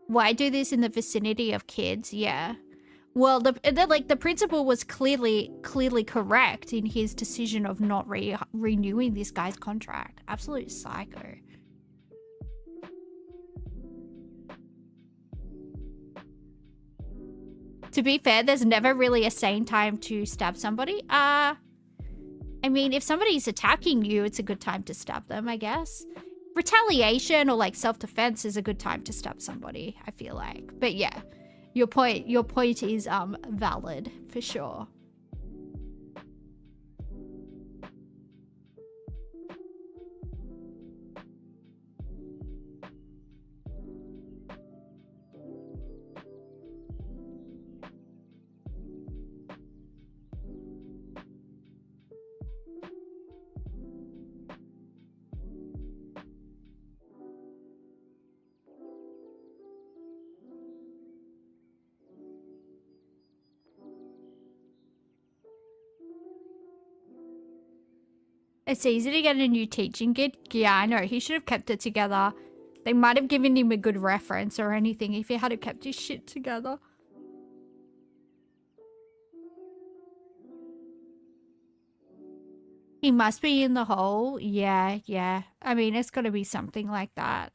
Why do this in the vicinity of kids? Yeah. Well, the principal was clearly correct in his decision of not renewing this guy's contract. Absolute psycho. To be fair, there's never really a sane time to stab somebody. I mean, if somebody's attacking you, it's a good time to stab them, I guess. Retaliation or like self-defense is a good time to stab somebody, I feel like. But yeah. Your point is valid for sure. It's easy to get a new teaching gig. Yeah, I know. He should have kept it together. They might have given him a good reference or anything if he had have kept his shit together. He must be in the hole. Yeah, yeah. I mean, it's got to be something like that.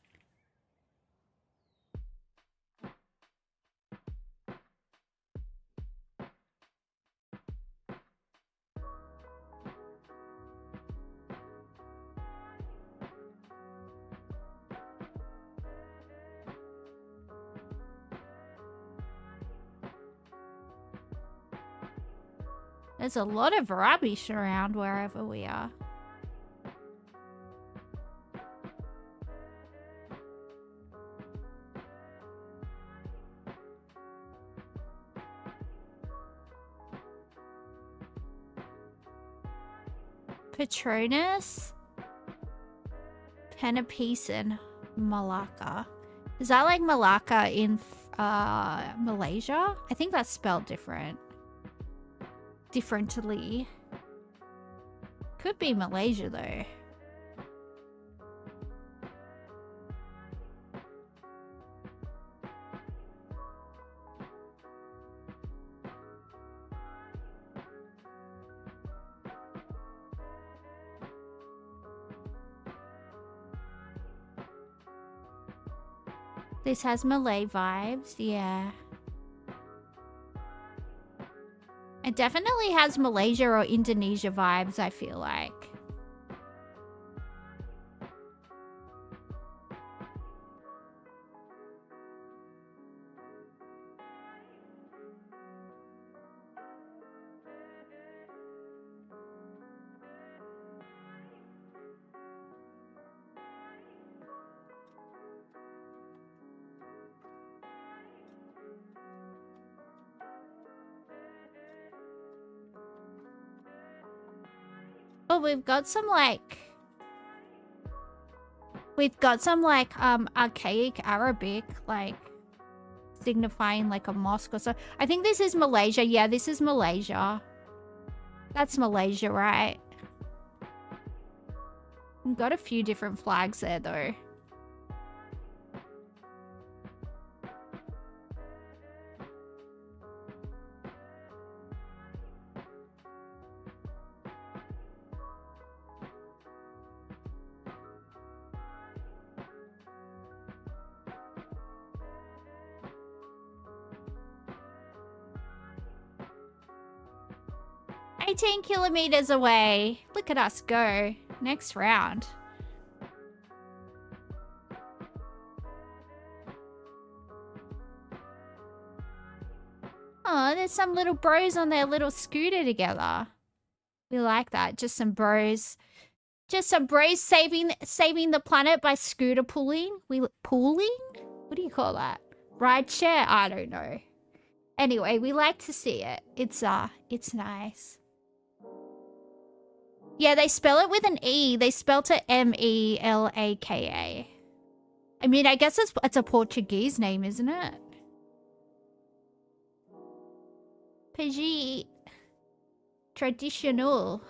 There's a lot of rubbish around wherever we are. Patronus, Penapisen, Malacca. Is that like Malacca in Malaysia? I think that's spelled differently. Could be Malaysia though. This has Malay vibes, yeah. It definitely has Malaysia or Indonesia vibes, I feel like. Oh, we've got some archaic Arabic, like signifying like a mosque or so. I think this is Malaysia. Yeah, this is Malaysia. That's Malaysia, right? We've got a few different flags there though. Kilometers away. Look at us go. Next round. Oh, there's some little bros on their little scooter together. We like that. Just some bros. Just some bros saving the planet by scooter pulling. Pooling? What do you call that? Ride share? I don't know. Anyway, we like to see it. It's nice. Yeah, they spell it with an E. They spelt it Melaka. I mean, I guess it's a Portuguese name, isn't it? Pagi. Traditional.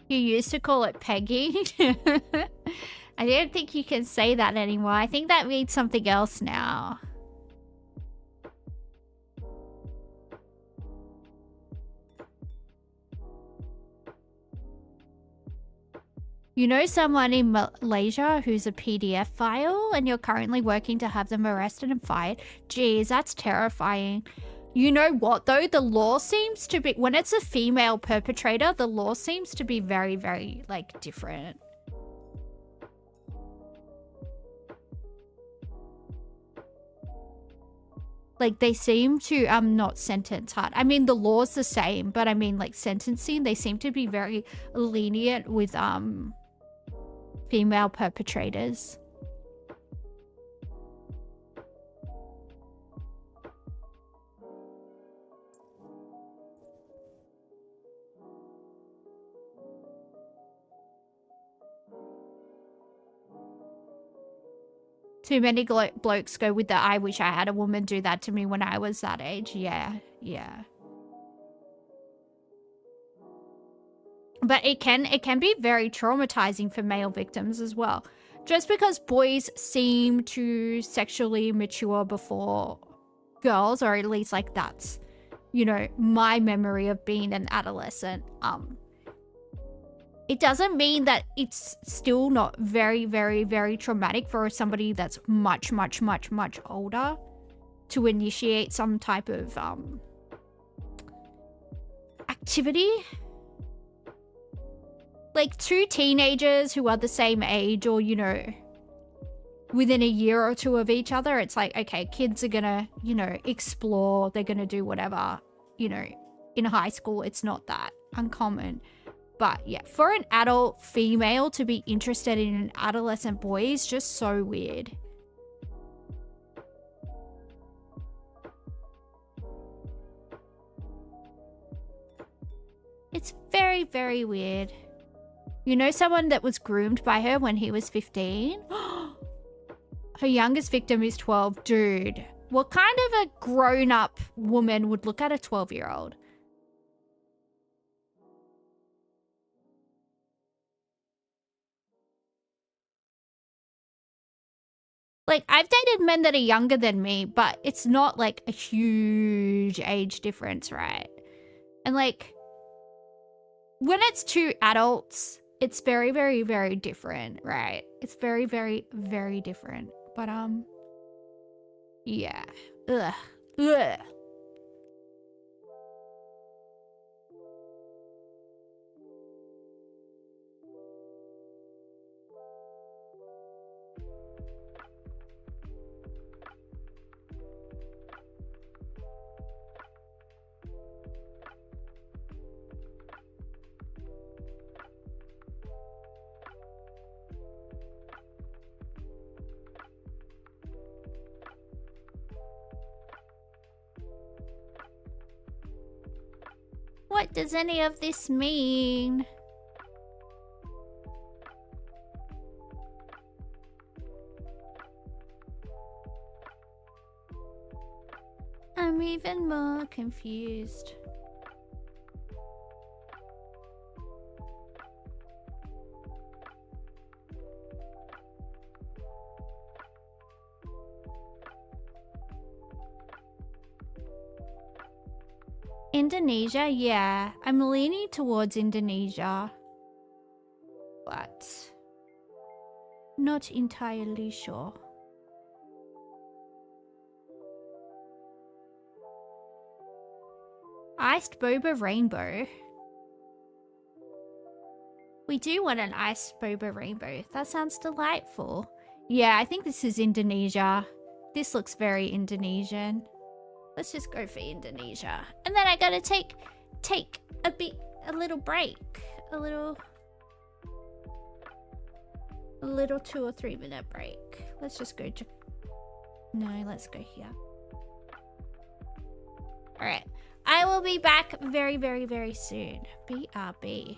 You used to call it Peggy. I don't think you can say that anymore. I think that means something else now. You know someone in Malaysia who's a PDF file and you're currently working to have them arrested and fired? Geez, that's terrifying. You know what though? The law seems to be, when it's a female perpetrator, the law seems to be very, very like different. Like they seem to not sentence hard. I mean the law's the same, but I mean like sentencing, they seem to be very lenient with female perpetrators. Too many blokes go with the I wish I had a woman do that to me when I was that age. Yeah, yeah. But it can be very traumatizing for male victims as well. Just because boys seem to sexually mature before girls, or at least like that's, you know, my memory of being an adolescent. It doesn't mean that it's still not very, very, very traumatic for somebody that's much, much, much, much older to initiate some type of activity. Like two teenagers who are the same age or, you know, within a year or two of each other, it's like, okay, kids are gonna, you know, explore, they're gonna do whatever, you know. In high school, it's not that uncommon. But yeah, for an adult female to be interested in an adolescent boy is just so weird. It's very, very weird. You know someone that was groomed by her when he was 15? Her youngest victim is 12. Dude, what kind of a grown-up woman would look at a 12-year-old? Like, I've dated men that are younger than me, but it's not like a huge age difference, right? And like, when it's two adults, it's very, very, very different, right? It's very, very, very different. But, yeah. Ugh. Ugh. What does any of this mean? I'm even more confused. Indonesia? Yeah, I'm leaning towards Indonesia. But not entirely sure. Iced boba rainbow. We do want an iced boba rainbow. That sounds delightful. Yeah, I think this is Indonesia. This looks very Indonesian. Let's just go for Indonesia. And then I gotta take a little break. A little 2 or 3 minute break. Let's just go to, no, let's go here. All right. I will be back very, very, very soon. BRB.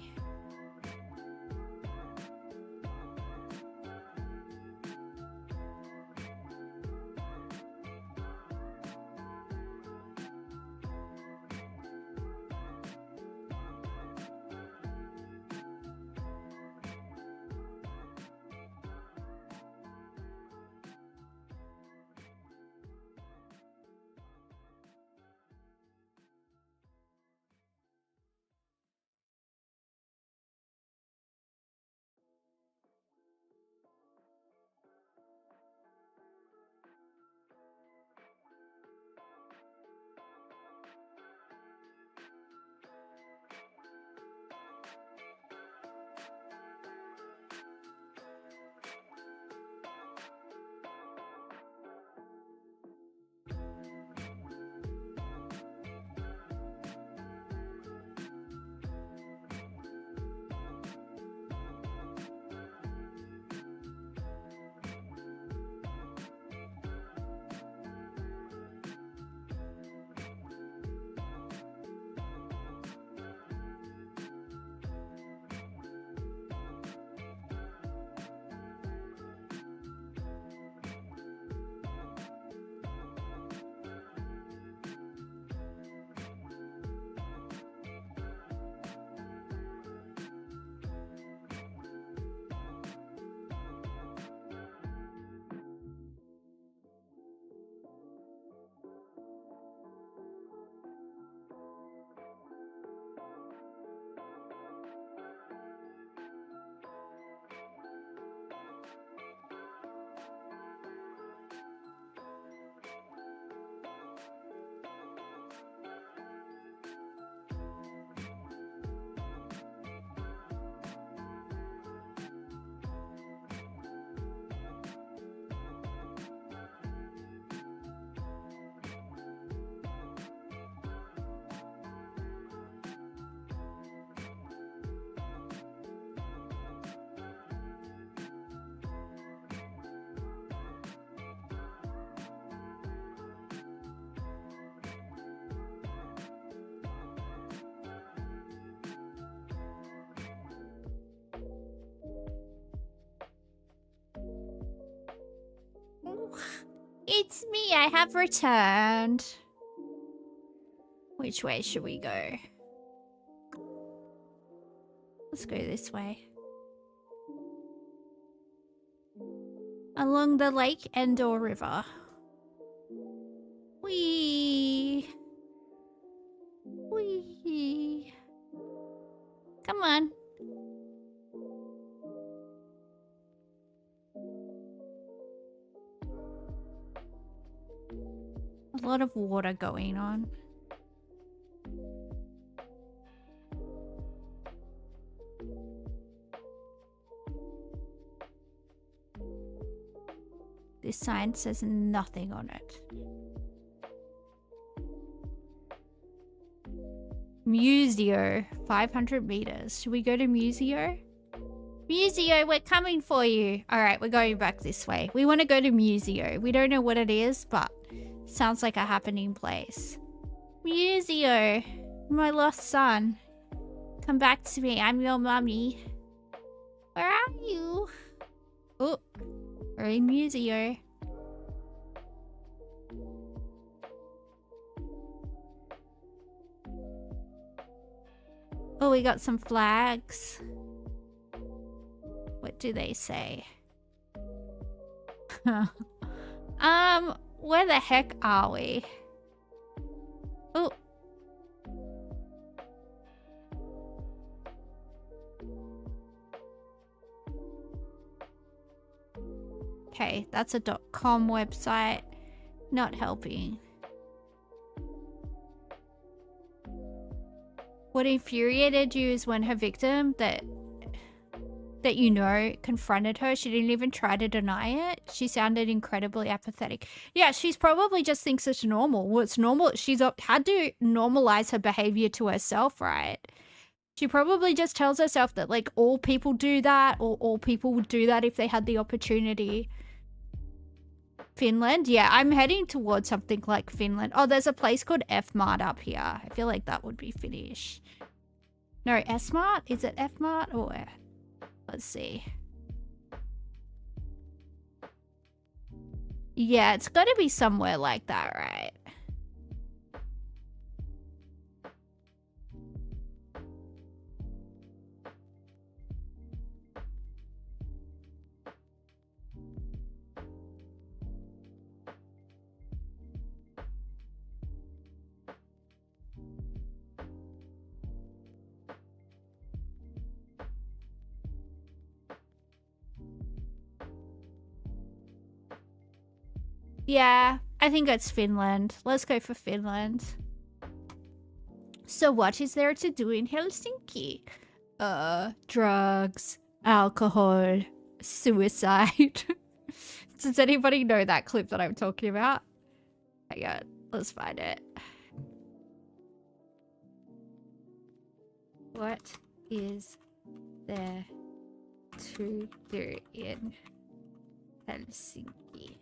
It's me, I have returned. Which way should we go? Let's go this way. Along the Lake Endor River. Whee! Whee! Come on. A lot of water going on. This sign says nothing on it. Museo, 500 meters. Should we go to Museo? Museo, we're coming for you. All right, we're going back this way. We want to go to Museo. We don't know what it is, but sounds like a happening place. Museo, my lost son. Come back to me. I'm your mummy. Where are you? Oh, we're in Museo. Oh, we got some flags. What do they say? Where the heck are we? Oh. Okay, that's a .com website. Not helping. What infuriated you is when her victim that you know confronted her. She didn't even try to deny it. She sounded incredibly apathetic. Yeah, she's probably just thinks it's normal. Well, it's normal. She's had to normalize her behavior to herself, right? She probably just tells herself that like all people do that, or all people would do that if they had the opportunity. Finland? Yeah, I'm heading towards something like Finland. Oh, there's a place called F-Mart up here. I feel like that would be Finnish. No, S-Mart? Is it F-Mart or... Let's see. Yeah, it's got to be somewhere like that, right? Yeah, I think it's Finland. Let's go for Finland. So what is there to do in Helsinki? Drugs, alcohol, suicide. Does anybody know that clip that I'm talking about? Hang on, let's find it. What is there to do in Helsinki?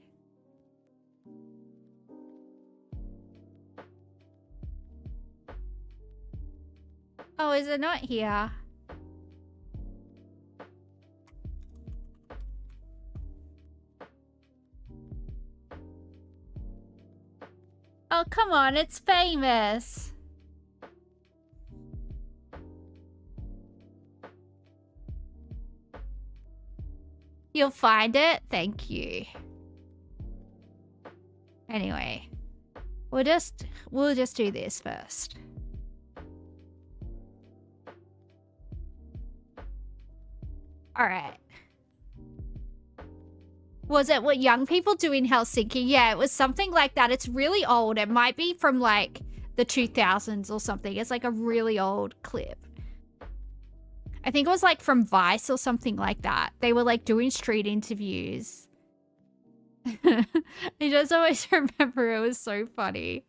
Oh, is it not here? Oh, come on, it's famous. You'll find it? Thank you. Anyway, we'll just do this first. All right. Was it what young people do in Helsinki? Yeah, it was something like that. It's really old. It might be from like the 2000s or something. It's like a really old clip. I think it was like from Vice or something like that. They were like doing street interviews. I just always remember it was so funny.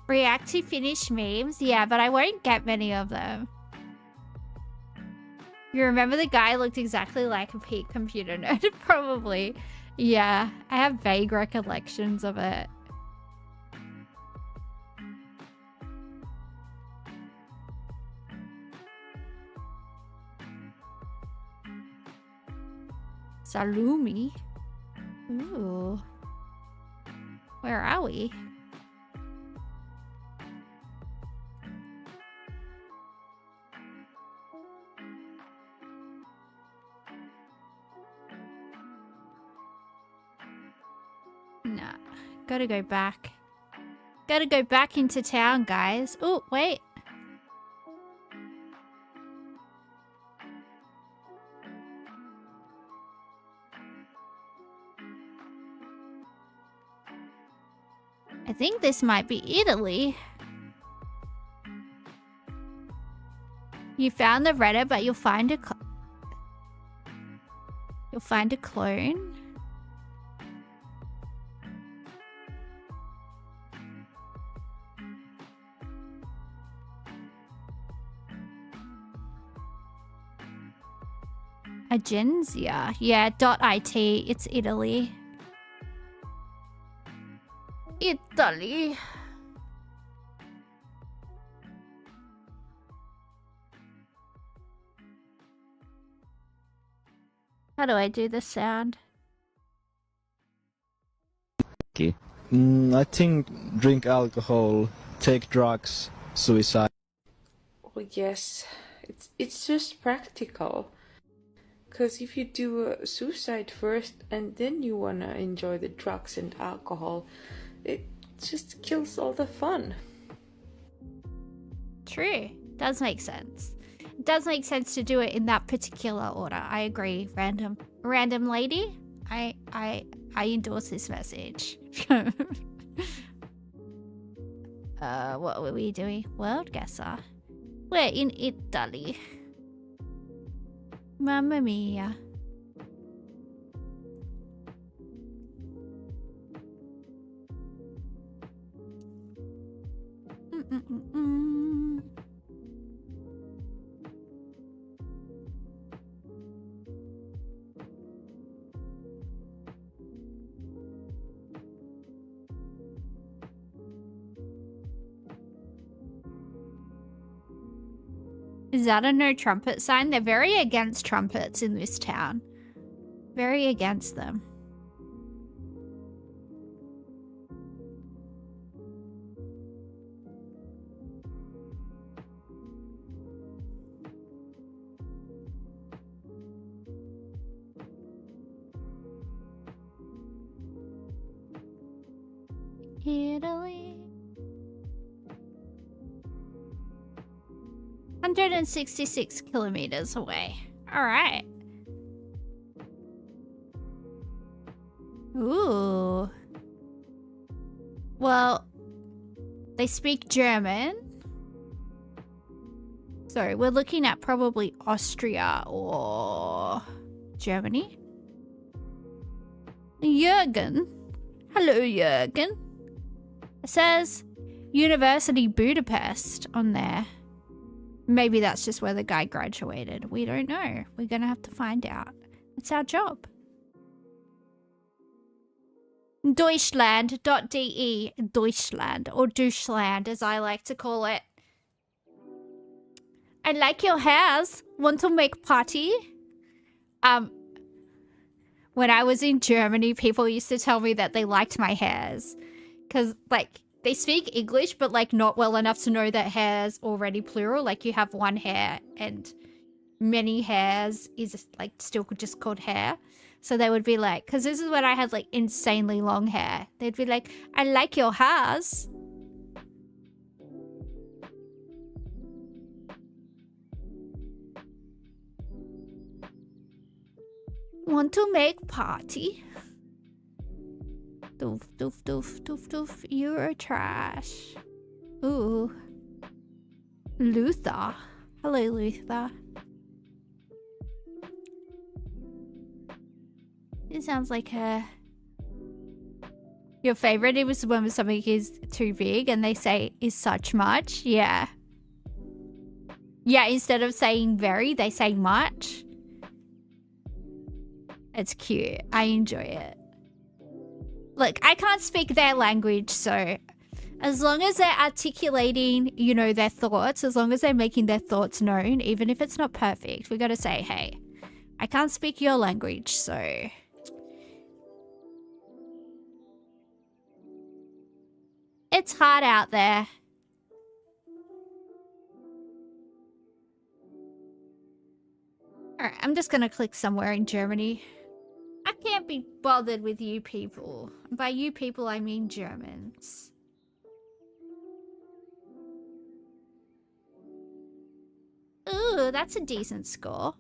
React to finished memes? Yeah, but I won't get many of them. You remember the guy looked exactly like a peak computer nerd? Probably. Yeah, I have vague recollections of it. Salumi? Ooh. Where are we? Nah. Gotta go back. Gotta go back into town, guys. Oh, wait. I think this might be Italy. You found the Reddit, but you'll find a clone. Agenzia. Yeah, .it. It's Italy. Italy. How do I do the sound? I think drink alcohol, take drugs, suicide. Well, yes, it's just practical. Because if you do suicide first and then you wanna enjoy the drugs and alcohol, it just kills all the fun. True. Does make sense. It does make sense to do it in that particular order. I agree. Random lady. I endorse this message. What were we doing? World Guessr. We're in Italy. Mamma mia. Is that a no trumpet sign? They're very against trumpets in this town. Very against them. Italy. 166 kilometers away. All right. Ooh. Well, they speak German. So we're looking at probably Austria or Germany. Jürgen. Hello, Jürgen. It says University Budapest on there. Maybe that's just where the guy graduated. We don't know. We're going to have to find out. It's our job. Deutschland.de. Deutschland. Or Deutschland, as I like to call it. I like your hairs. Want to make party? When I was in Germany, people used to tell me that they liked my hairs. Because, like, they speak English, but, like, not well enough to know that hair's already plural. Like, you have one hair and many hairs is, like, still just called hair. So they would be like, because this is when I had, like, insanely long hair. They'd be like, I like your hairs. Want to make party? Doof, doof, doof, doof, doof. You're trash. Ooh. Luther. Hello, Luther. It sounds like a... Your favorite is when something is too big and they say is such much. Yeah. Yeah, instead of saying very, they say much. It's cute. I enjoy it. Look, I can't speak their language, so as long as they're articulating, you know, their thoughts, as long as they're making their thoughts known, even if it's not perfect, we gotta say, hey, I can't speak your language, so... It's hard out there. Alright, I'm just gonna click somewhere in Germany. I can't be bothered with you people. By you people, I mean Germans. Ooh, that's a decent score.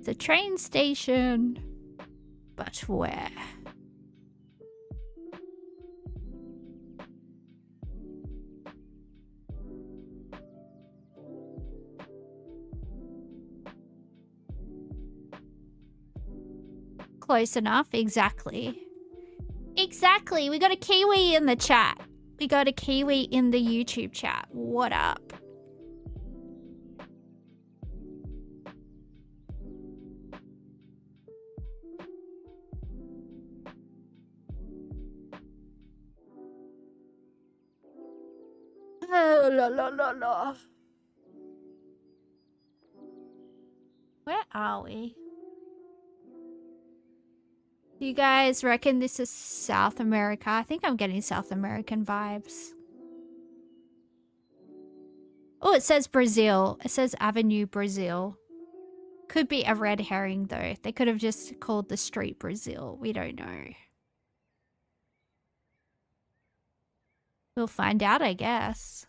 The train station. But where? Close enough, exactly. Exactly, we got a Kiwi in the chat. We got a Kiwi in the YouTube chat. What up? Oh, la la la la. Where are we? Do you guys reckon this is South America? I think I'm getting South American vibes. Oh, it says Brazil. It says Avenue Brazil. Could be a red herring though. They could have just called the street Brazil. We don't know. We'll find out, I guess.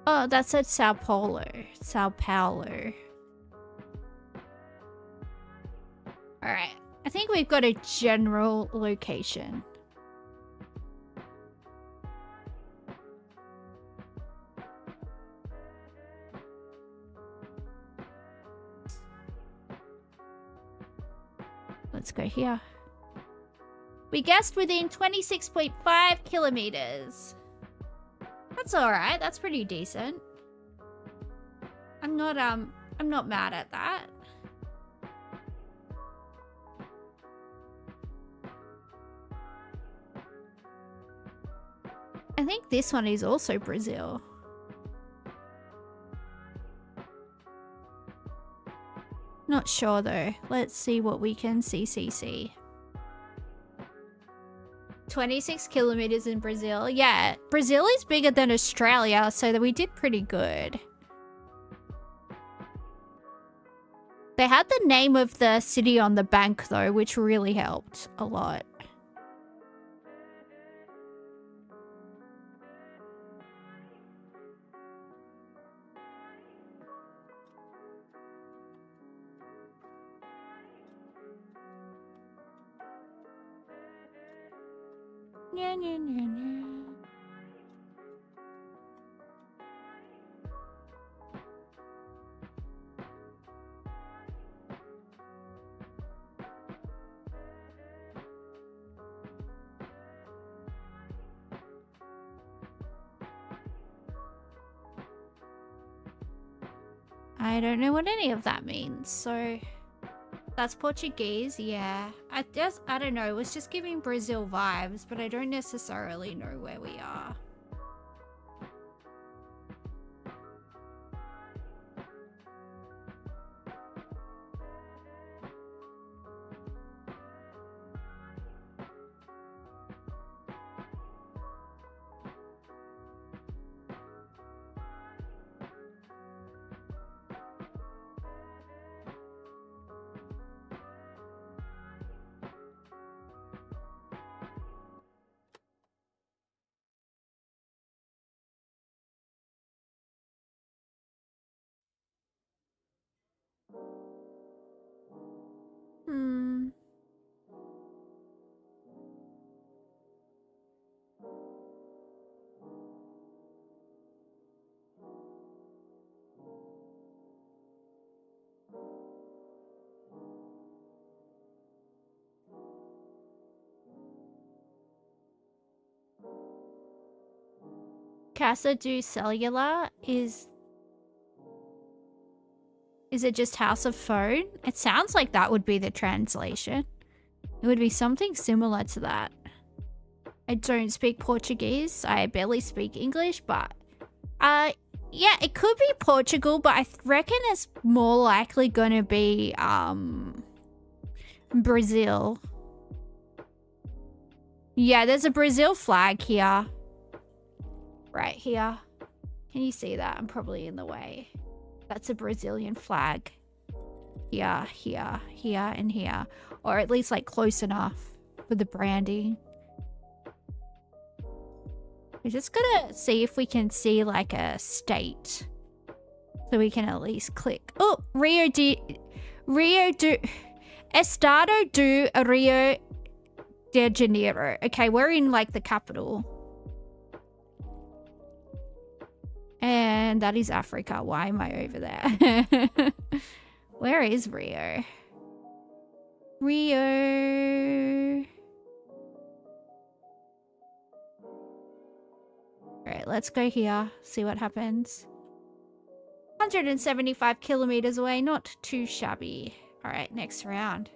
Oh, that said Sao Paulo. Sao Paulo. Alright. I think we've got a general location. Let's go here. We guessed within 26.5 kilometers. That's alright, that's pretty decent. I'm not mad at that. I think this one is also Brazil. Not sure though. Let's see what we can see. 26 kilometers in Brazil. Yeah, Brazil is bigger than Australia, so that we did pretty good. They had the name of the city on the bank though, which really helped a lot. Nya, nya, nya, nya. I don't know what any of that means, so... That's Portuguese, yeah. I don't know, it was just giving Brazil vibes, but I don't necessarily know where we are. Casa do Cellular is it just House of Phone? It sounds like that would be the translation. It would be something similar to that. I don't speak Portuguese. I barely speak English, but yeah, it could be Portugal, but I reckon it's more likely gonna be Brazil. Yeah, there's a Brazil flag here. Right here. Can you see that? I'm probably in the way. That's a Brazilian flag. Here, here, here, and here. Or at least like close enough for the branding. We're just gonna see if we can see like a state. So we can at least click. Oh, Estado do Rio de Janeiro. Okay, we're in like the capital. And that is Africa. Why am I over there? Where is Rio? Rio. Alright, let's go here. See what happens. 175 kilometers away. Not too shabby. Alright, next round.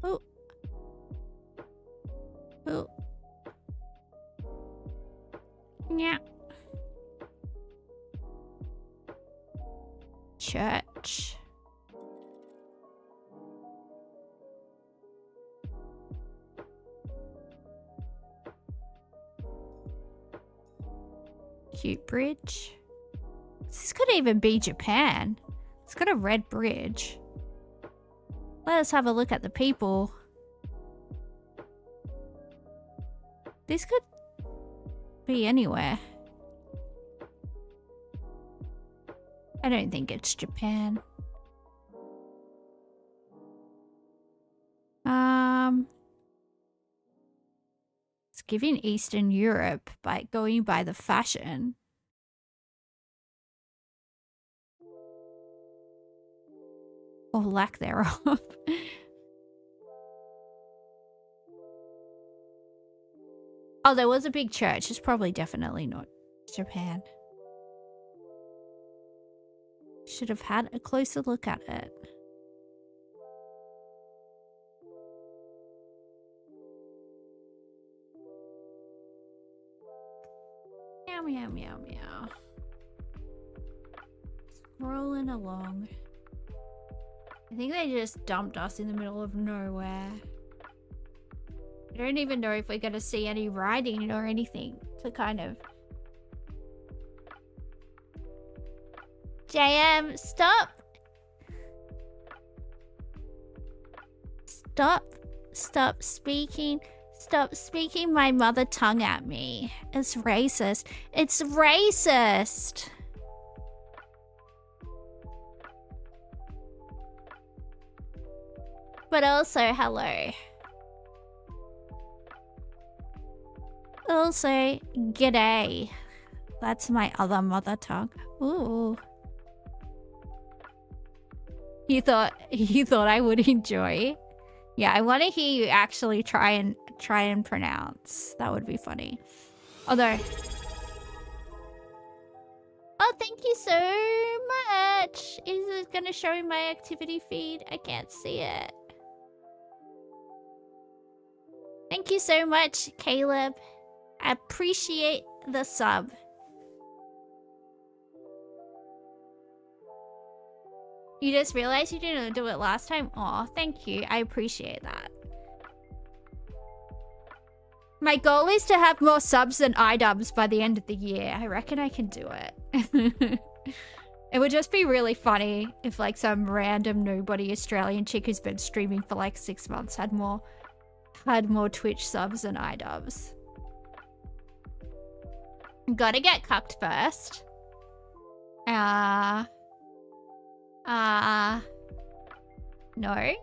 Oh. Oh. Yeah. Church. Cute bridge. This could even be Japan. It's got a red bridge. Let us have a look at the people. This could be anywhere. I don't think it's Japan. It's giving Eastern Europe by going by the fashion. Or lack thereof. Oh, there was a big church. It's probably definitely not Japan. Should have had a closer look at it. Meow, meow, meow, meow. Scrolling along. I think they just dumped us in the middle of nowhere. I don't even know if we're gonna see any writing or anything to kind of... JM, stop! Stop speaking. Stop speaking my mother tongue at me. It's racist. It's racist! But also, hello. Also, g'day. That's my other mother tongue. Ooh. You thought I would enjoy? Yeah, I want to hear you actually try and pronounce. That would be funny. Although, oh, thank you so much. Is it gonna show in my activity feed? I can't see it. Thank you so much, Caleb. I appreciate the sub. You just realized you didn't do it last time? Aw, thank you. I appreciate that. My goal is to have more subs than iDubbbz by the end of the year. I reckon I can do it. It would just be really funny if like some random nobody Australian chick who's been streaming for like 6 months had more Twitch subs than iDubbbz. Gotta get cucked first. No.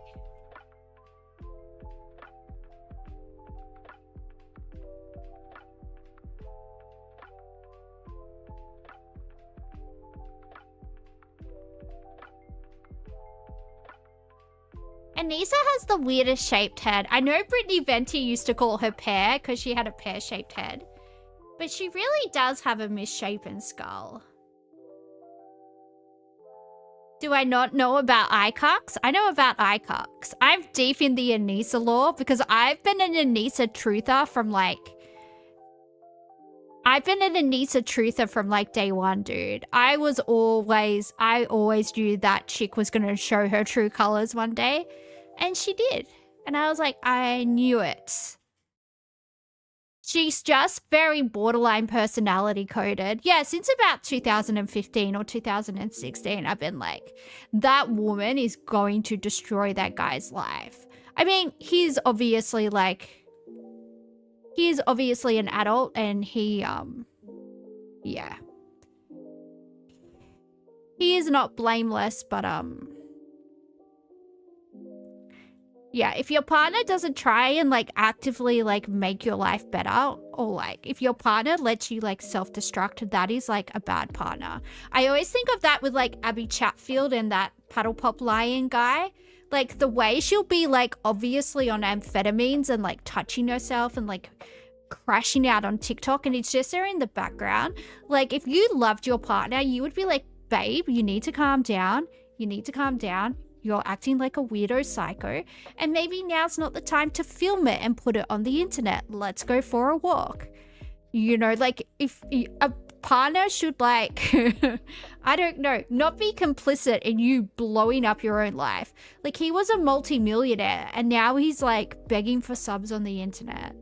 Anissa has the weirdest shaped head. I know Brittany Venti used to call her pear because she had a pear-shaped head. But she really does have a misshapen skull. Do I not know about iCucks? I know about iCucks. I'm deep in the Anissa lore because I've been an Anissa truther from like... day one, dude. I always knew that chick was going to show her true colors one day. And she did. And I was like, I knew it. She's just very borderline personality coded. Yeah, since about 2015 or 2016, I've been like, that woman is going to destroy that guy's life. I mean, he's obviously an adult and he, yeah. He is not blameless, but, yeah, if your partner doesn't try and, like, actively, like, make your life better, or, like, if your partner lets you, like, self-destruct, that is, like, a bad partner. I always think of that with, like, Abby Chatfield and that Paddle Pop Lion guy. Like, the way she'll be, like, obviously on amphetamines and, like, touching herself and, like, crashing out on TikTok, and it's just there in the background. Like, if you loved your partner, you would be like, babe, you need to calm down. You need to calm down. You're acting like a weirdo psycho, and maybe now's not the time to film it and put it on the internet. Let's go for a walk. You know, like, if a partner should, like, I don't know, not be complicit in you blowing up your own life. Like, he was a multi-millionaire, and now he's, like, begging for subs on the internet.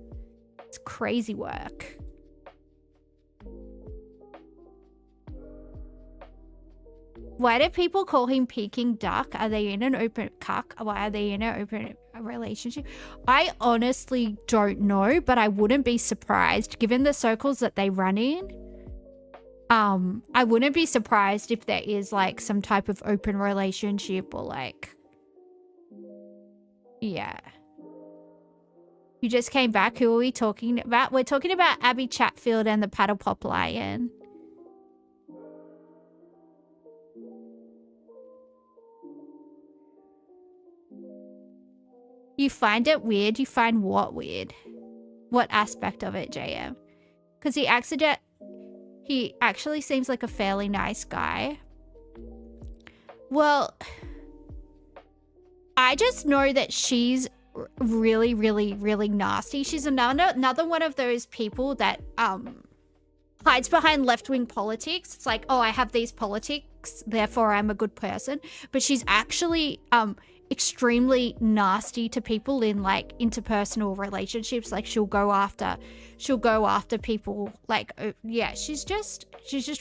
It's crazy work. Why do people call him Peking Duck? Are they in an open cuck? Why are they in an open relationship? I honestly don't know, but I wouldn't be surprised given the circles that they run in. I wouldn't be surprised if there is like some type of open relationship or like, yeah. You just came back. Who are we talking about? We're talking about Abby Chatfield and the Paddle Pop Lion. You find it weird? You find what weird? What aspect of it, JM? Because he actually seems like a fairly nice guy. Well, I just know that she's really, really, really nasty. She's another one of those people that hides behind left-wing politics. It's like, oh, I have these politics, therefore I'm a good person. But she's actually extremely nasty to people in like interpersonal relationships. Like she'll go after people. Like, yeah, she's just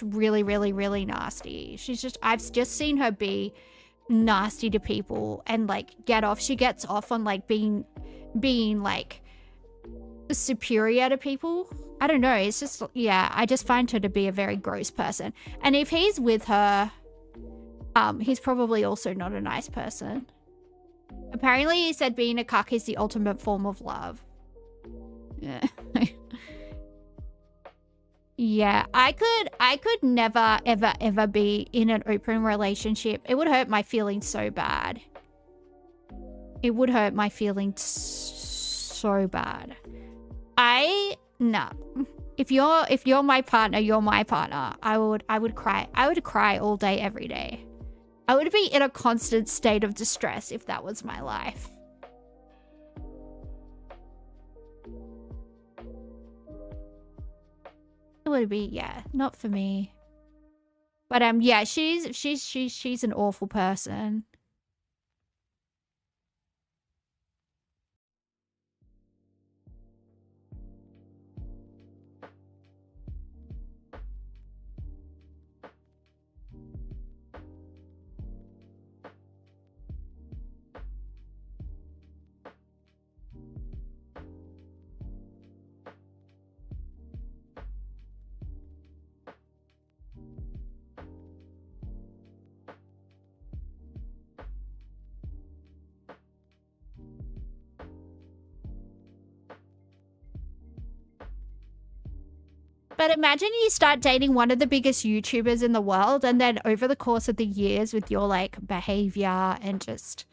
really, really, really nasty. I've just seen her be nasty to people and like she gets off on like being like superior to people. I don't know, it's just, yeah, I just find her to be a very gross person. And if he's with her, he's probably also not a nice person. Apparently he said being a cuck is the ultimate form of love. Yeah. Yeah, I could never, ever, ever be in an open relationship. It would hurt my feelings so bad. It would hurt my feelings so bad. No. If you're my partner, you're my partner. I would cry. I would cry all day, every day. I would be in a constant state of distress if that was my life. It would be, yeah, not for me. But yeah, she's an awful person. But imagine you start dating one of the biggest YouTubers in the world, and then over the course of the years with your like behavior and just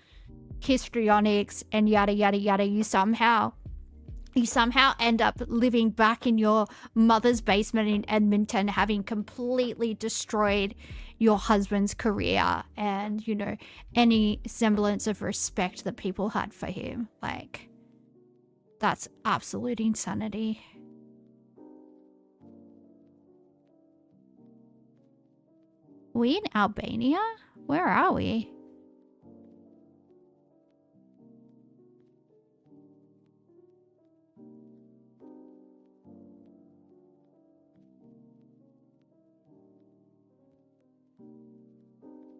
histrionics and yada yada yada, you somehow end up living back in your mother's basement in Edmonton, having completely destroyed your husband's career and, you know, any semblance of respect that people had for him. Like, that's absolute insanity. We in Albania? Where are we?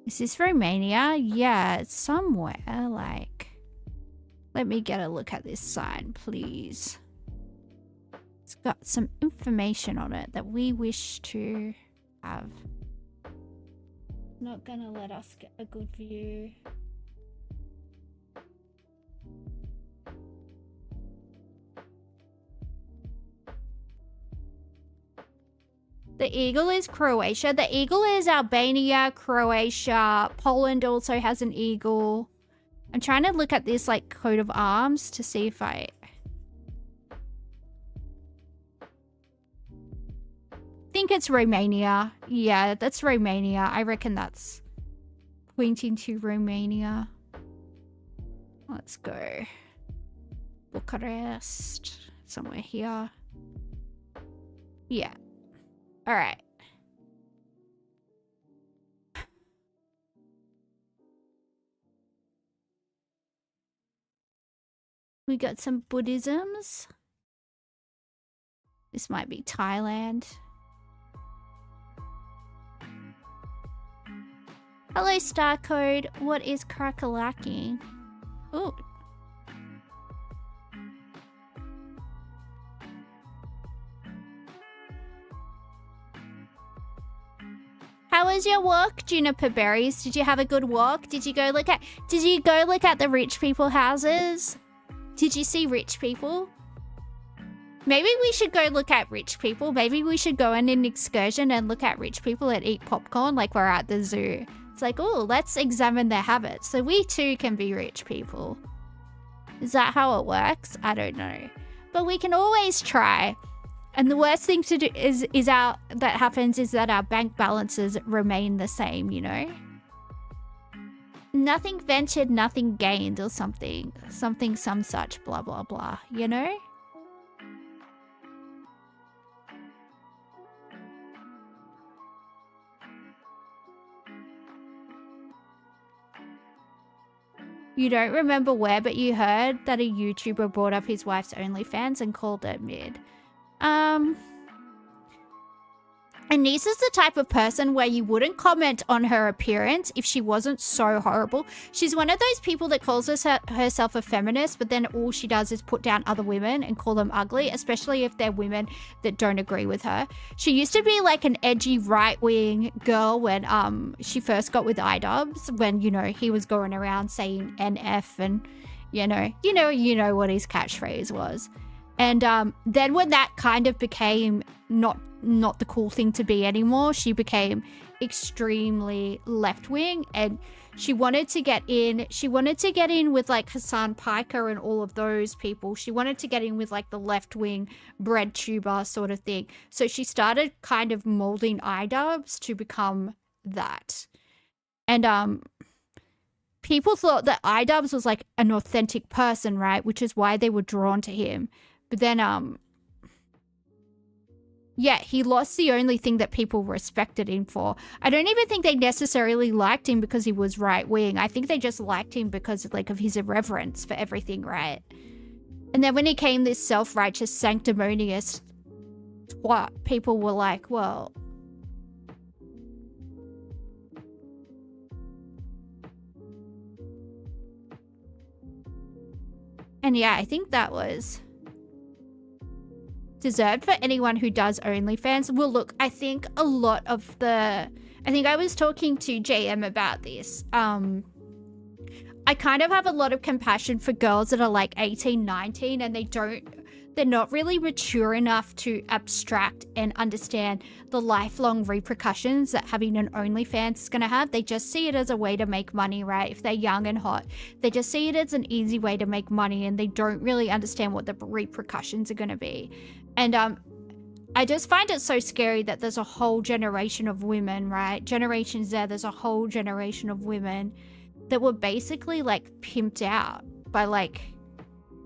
Is this Romania? Yeah, it's somewhere, like... Let me get a look at this sign, please. It's got some information on it that we wish to have. Not gonna let us get a good view. The eagle is Croatia. The eagle is Albania, Croatia. Poland also has an eagle. I'm trying to look at this like coat of arms to see if I... think it's Romania. Yeah, that's Romania. I reckon that's pointing to Romania. Let's go. Bucharest. Somewhere here. Yeah. All right. We got some Buddhisms. This might be Thailand. Hello, Star Code. What is crack-a-lacking? Ooh. How was your walk, Juniper Berries? Did you have a good walk? Did you go look at the rich people houses? Did you see rich people? Maybe we should go look at rich people. Maybe we should go on an excursion and look at rich people and eat popcorn like we're at the zoo. It's like, oh, let's examine their habits so we too can be rich people. Is that how it works? I don't know. But we can always try. And the worst thing to do that happens is that our bank balances remain the same, you know? Nothing ventured, nothing gained or something. Some such, blah, blah, blah, you know? You don't remember where, but you heard that a YouTuber brought up his wife's OnlyFans and called it mid. Anise is the type of person where you wouldn't comment on her appearance if she wasn't so horrible. She's one of those people that calls herself a feminist, but then all she does is put down other women and call them ugly, especially if they're women that don't agree with her. She used to be like an edgy right-wing girl when she first got with iDubbbz, when, you know, he was going around saying NF and, you know what his catchphrase was. And then when that kind of became not the cool thing to be anymore, she became extremely left-wing, and she wanted to get in. She wanted to get in with like Hassan Piker and all of those people. She wanted to get in with like the left-wing bread tuber sort of thing. So she started kind of molding iDubbbz to become that. And people thought that iDubbbz was like an authentic person, right? Which is why they were drawn to him. But then, yeah, he lost the only thing that people respected him for. I don't even think they necessarily liked him because he was right-wing. I think they just liked him because, like, of his irreverence for everything, right? And then when he came this self-righteous, sanctimonious twat, people were like, well... And yeah, I think that was... deserved for anyone who does OnlyFans. Well, look, I think a lot of the... I think I was talking to JM about this. I kind of have a lot of compassion for girls that are like 18, 19 and they they're not really mature enough to abstract and understand the lifelong repercussions that having an OnlyFans is going to have. They just see it as a way to make money, right? If they're young and hot, they just see it as an easy way to make money, and they don't really understand what the repercussions are going to be. And I just find it so scary that there's a whole generation of women, right? Generation Z, there's a whole generation of women that were basically like pimped out by like,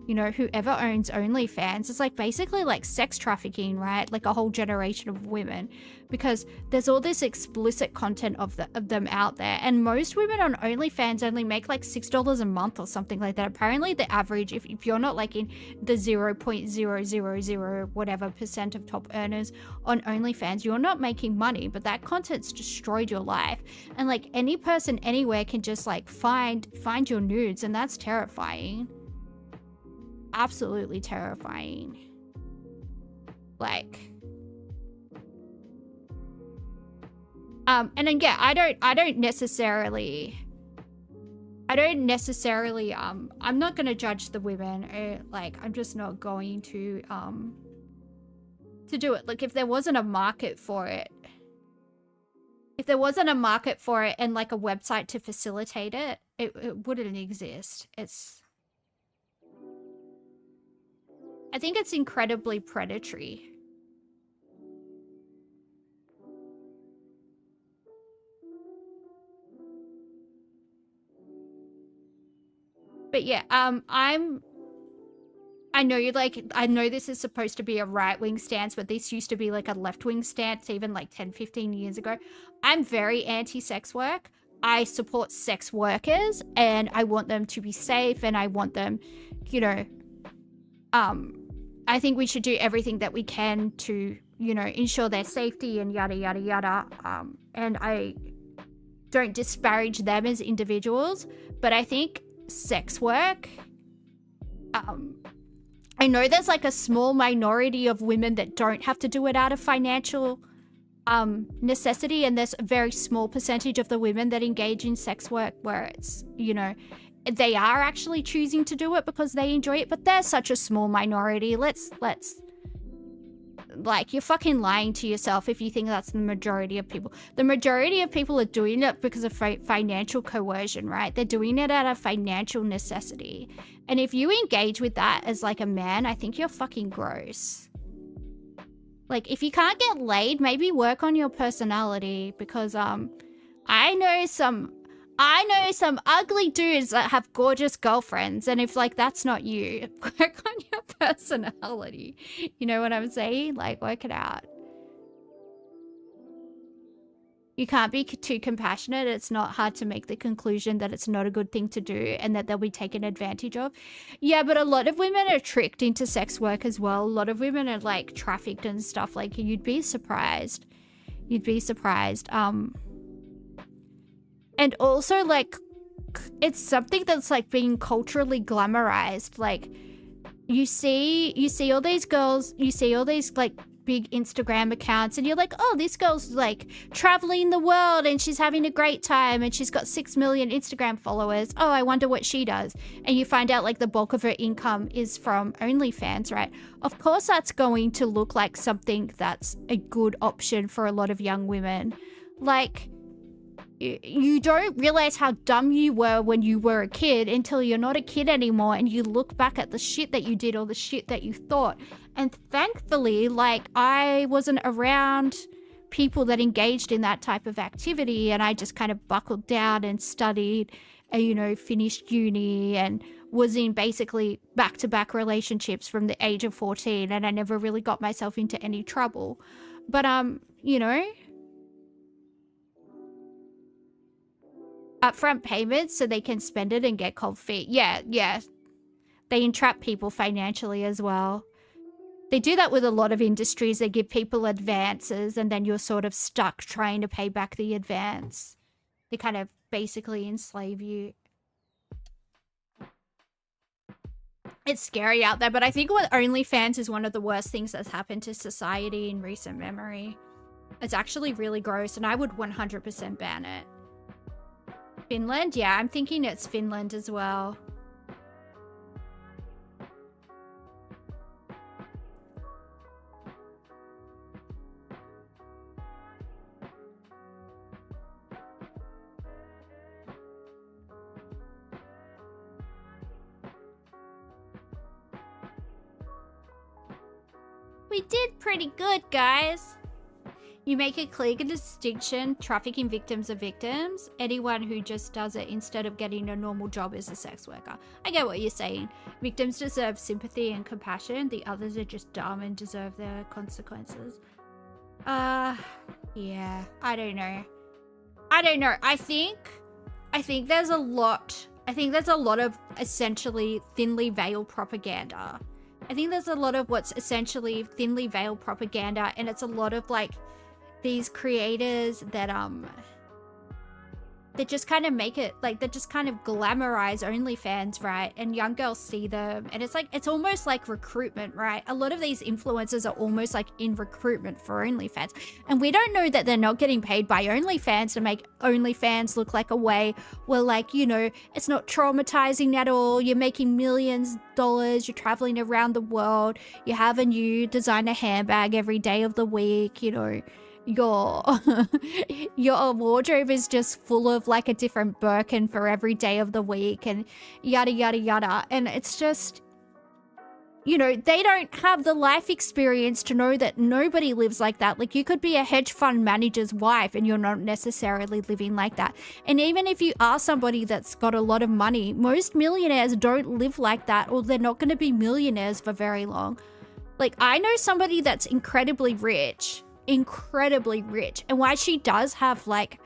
you know, whoever owns OnlyFans. It's like basically like sex trafficking, right? Like a whole generation of women, because there's all this explicit content of them out there. And most women on OnlyFans only make like $6 a month or something like that. Apparently the average, if you're not like in the 0.000 whatever % of top earners on OnlyFans, you're not making money, but that content's destroyed your life. And like any person anywhere can just like find your nudes, and that's terrifying. Absolutely terrifying. Like, and then yeah, I don't necessarily I'm not gonna judge the women. Like, I'm just not going to do it. Like, if there wasn't a market for it, and like a website to facilitate it, it wouldn't exist. I think it's incredibly predatory. But yeah, I know I know this is supposed to be a right-wing stance, but this used to be like a left-wing stance even like 10, 15 years ago. I'm very anti-sex work. I support sex workers, and I want them to be safe, and I want them, you know, I think we should do everything that we can to, you know, ensure their safety and yada, yada, yada. And I don't disparage them as individuals, but I think sex work, I know there's like a small minority of women that don't have to do it out of financial necessity, and there's a very small percentage of the women that engage in sex work where it's, you know, they are actually choosing to do it because they enjoy it, but they're such a small minority. Let's like, you're fucking lying to yourself if you think that's the majority of people. The majority of people are doing it because of financial coercion, right? They're doing it out of financial necessity. And if you engage with that as like a man, I think you're fucking gross. Like, if you can't get laid, maybe work on your personality, because I know some ugly dudes that have gorgeous girlfriends, and if like that's not you, work on your personality. You know what I'm saying? Like, work it out. You can't be too compassionate. It's not hard to make the conclusion that it's not a good thing to do and that they'll be taken advantage of. Yeah, but a lot of women are tricked into sex work as well. A lot of women are like trafficked and stuff. Like, you'd be surprised. You'd be surprised. And also, like, it's something that's like being culturally glamorized. Like, you see all these girls, you see all these like big Instagram accounts, and you're like, oh, this girl's like traveling the world and she's having a great time and she's got 6 million Instagram followers. Oh, I wonder what she does. And you find out like the bulk of her income is from OnlyFans, right? Of course, that's going to look like something that's a good option for a lot of young women. Like, you don't realize how dumb you were when you were a kid until you're not a kid anymore, and you look back at the shit that you did or the shit that you thought. And thankfully, like, I wasn't around people that engaged in that type of activity, and I just kind of buckled down and studied and, you know, finished uni and was in basically back-to-back relationships from the age of 14, and I never really got myself into any trouble. But, you know, upfront payments so they can spend it and get cold feet. Yeah. They entrap people financially as well. They do that with a lot of industries. They give people advances, and then you're sort of stuck trying to pay back the advance. They kind of basically enslave you. It's scary out there, but I think what OnlyFans is one of the worst things that's happened to society in recent memory. It's actually really gross, and I would 100% ban it. Finland? Yeah, I'm thinking it's Finland as well. We did pretty good, guys. You make a clear distinction. Trafficking victims are victims. Anyone who just does it instead of getting a normal job is a sex worker. I get what you're saying. Victims deserve sympathy and compassion. The others are just dumb and deserve their consequences. Yeah, I don't know. I think there's a lot. I think there's a lot of essentially thinly veiled propaganda. I think there's a lot of what's essentially thinly veiled propaganda, and it's a lot of like these creators that they just kind of make it like they just kind of glamorize OnlyFans, right? And young girls see them, and it's like it's almost like recruitment, right? A lot of these influencers are almost like in recruitment for OnlyFans, and we don't know that they're not getting paid by OnlyFans to make OnlyFans look like a way where, like, you know, it's not traumatizing at all. You're making millions of dollars, you're traveling around the world, you have a new designer handbag every day of the week, you know. Your wardrobe is just full of like a different Birkin for every day of the week and yada yada yada, and it's just, you know, they don't have the life experience to know that nobody lives like that. Like, you could be a hedge fund manager's wife and you're not necessarily living like that. And even if you are somebody that's got a lot of money, most millionaires don't live like that, or they're not going to be millionaires for very long. Like, I know somebody that's incredibly rich, and while she does have like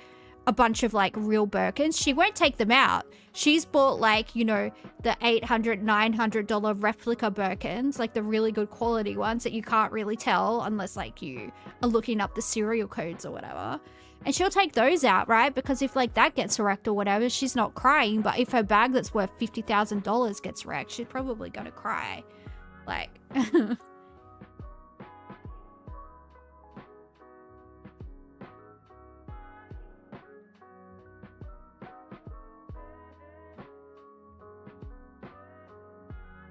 a bunch of like real Birkins, she won't take them out. She's bought like, you know, the $800, $900 replica Birkins, like the really good quality ones that you can't really tell unless like you are looking up the serial codes or whatever. And she'll take those out, right? Because if like that gets wrecked or whatever, she's not crying. But if her bag that's worth $50,000 gets wrecked, she's probably gonna cry. Like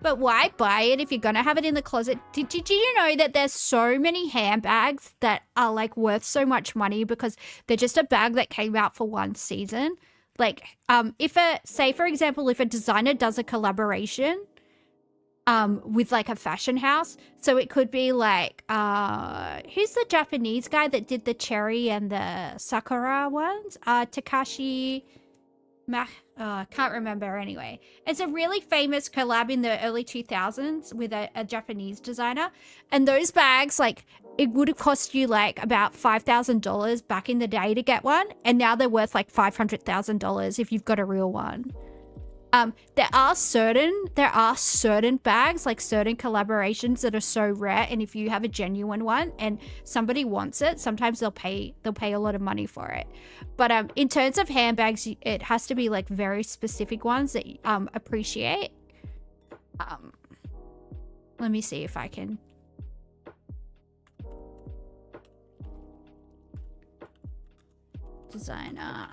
but why buy it if you're gonna have it in the closet? Did you know that there's so many handbags that are like worth so much money because they're just a bag that came out for one season? Like, if say for example, if a designer does a collaboration with like a fashion house, so it could be like who's the Japanese guy that did the cherry and the sakura ones? Takashi can't remember anyway. It's a really famous collab in the early 2000s with a Japanese designer. And those bags, like, it would have cost you like about $5,000 back in the day to get one. And now they're worth like $500,000 if you've got a real one. There are certain bags, like certain collaborations that are so rare, and if you have a genuine one and somebody wants it, sometimes they'll pay a lot of money for it. But in terms of handbags, it has to be like very specific ones that appreciate. Let me see if I can. Designer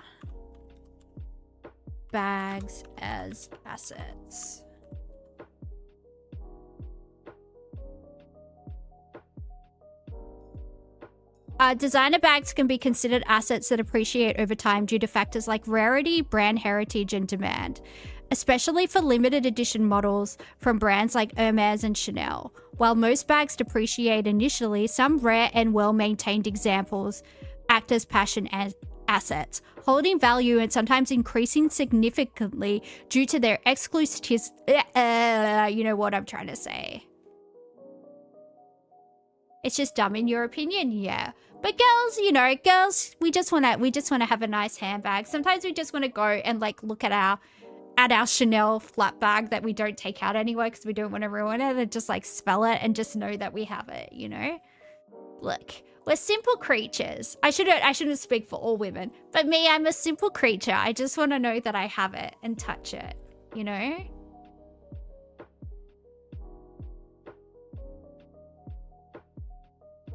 bags as assets. Designer bags can be considered assets that appreciate over time due to factors like rarity, brand heritage, and demand, especially for limited edition models from brands like Hermes and Chanel. While most bags depreciate initially, some rare and well-maintained examples act as passion assets, holding value and sometimes increasing significantly due to their exclusivity. You know what I'm trying to say. It's just dumb in your opinion, yeah. But girls, you know, we just wanna have a nice handbag. Sometimes we just wanna go and like look at our Chanel flat bag that we don't take out anyway because we don't want to ruin it, and just like smell it and just know that we have it, you know? Look. We're simple creatures. I shouldn't speak for all women, but me, I'm a simple creature. I just want to know that I have it and touch it, you know?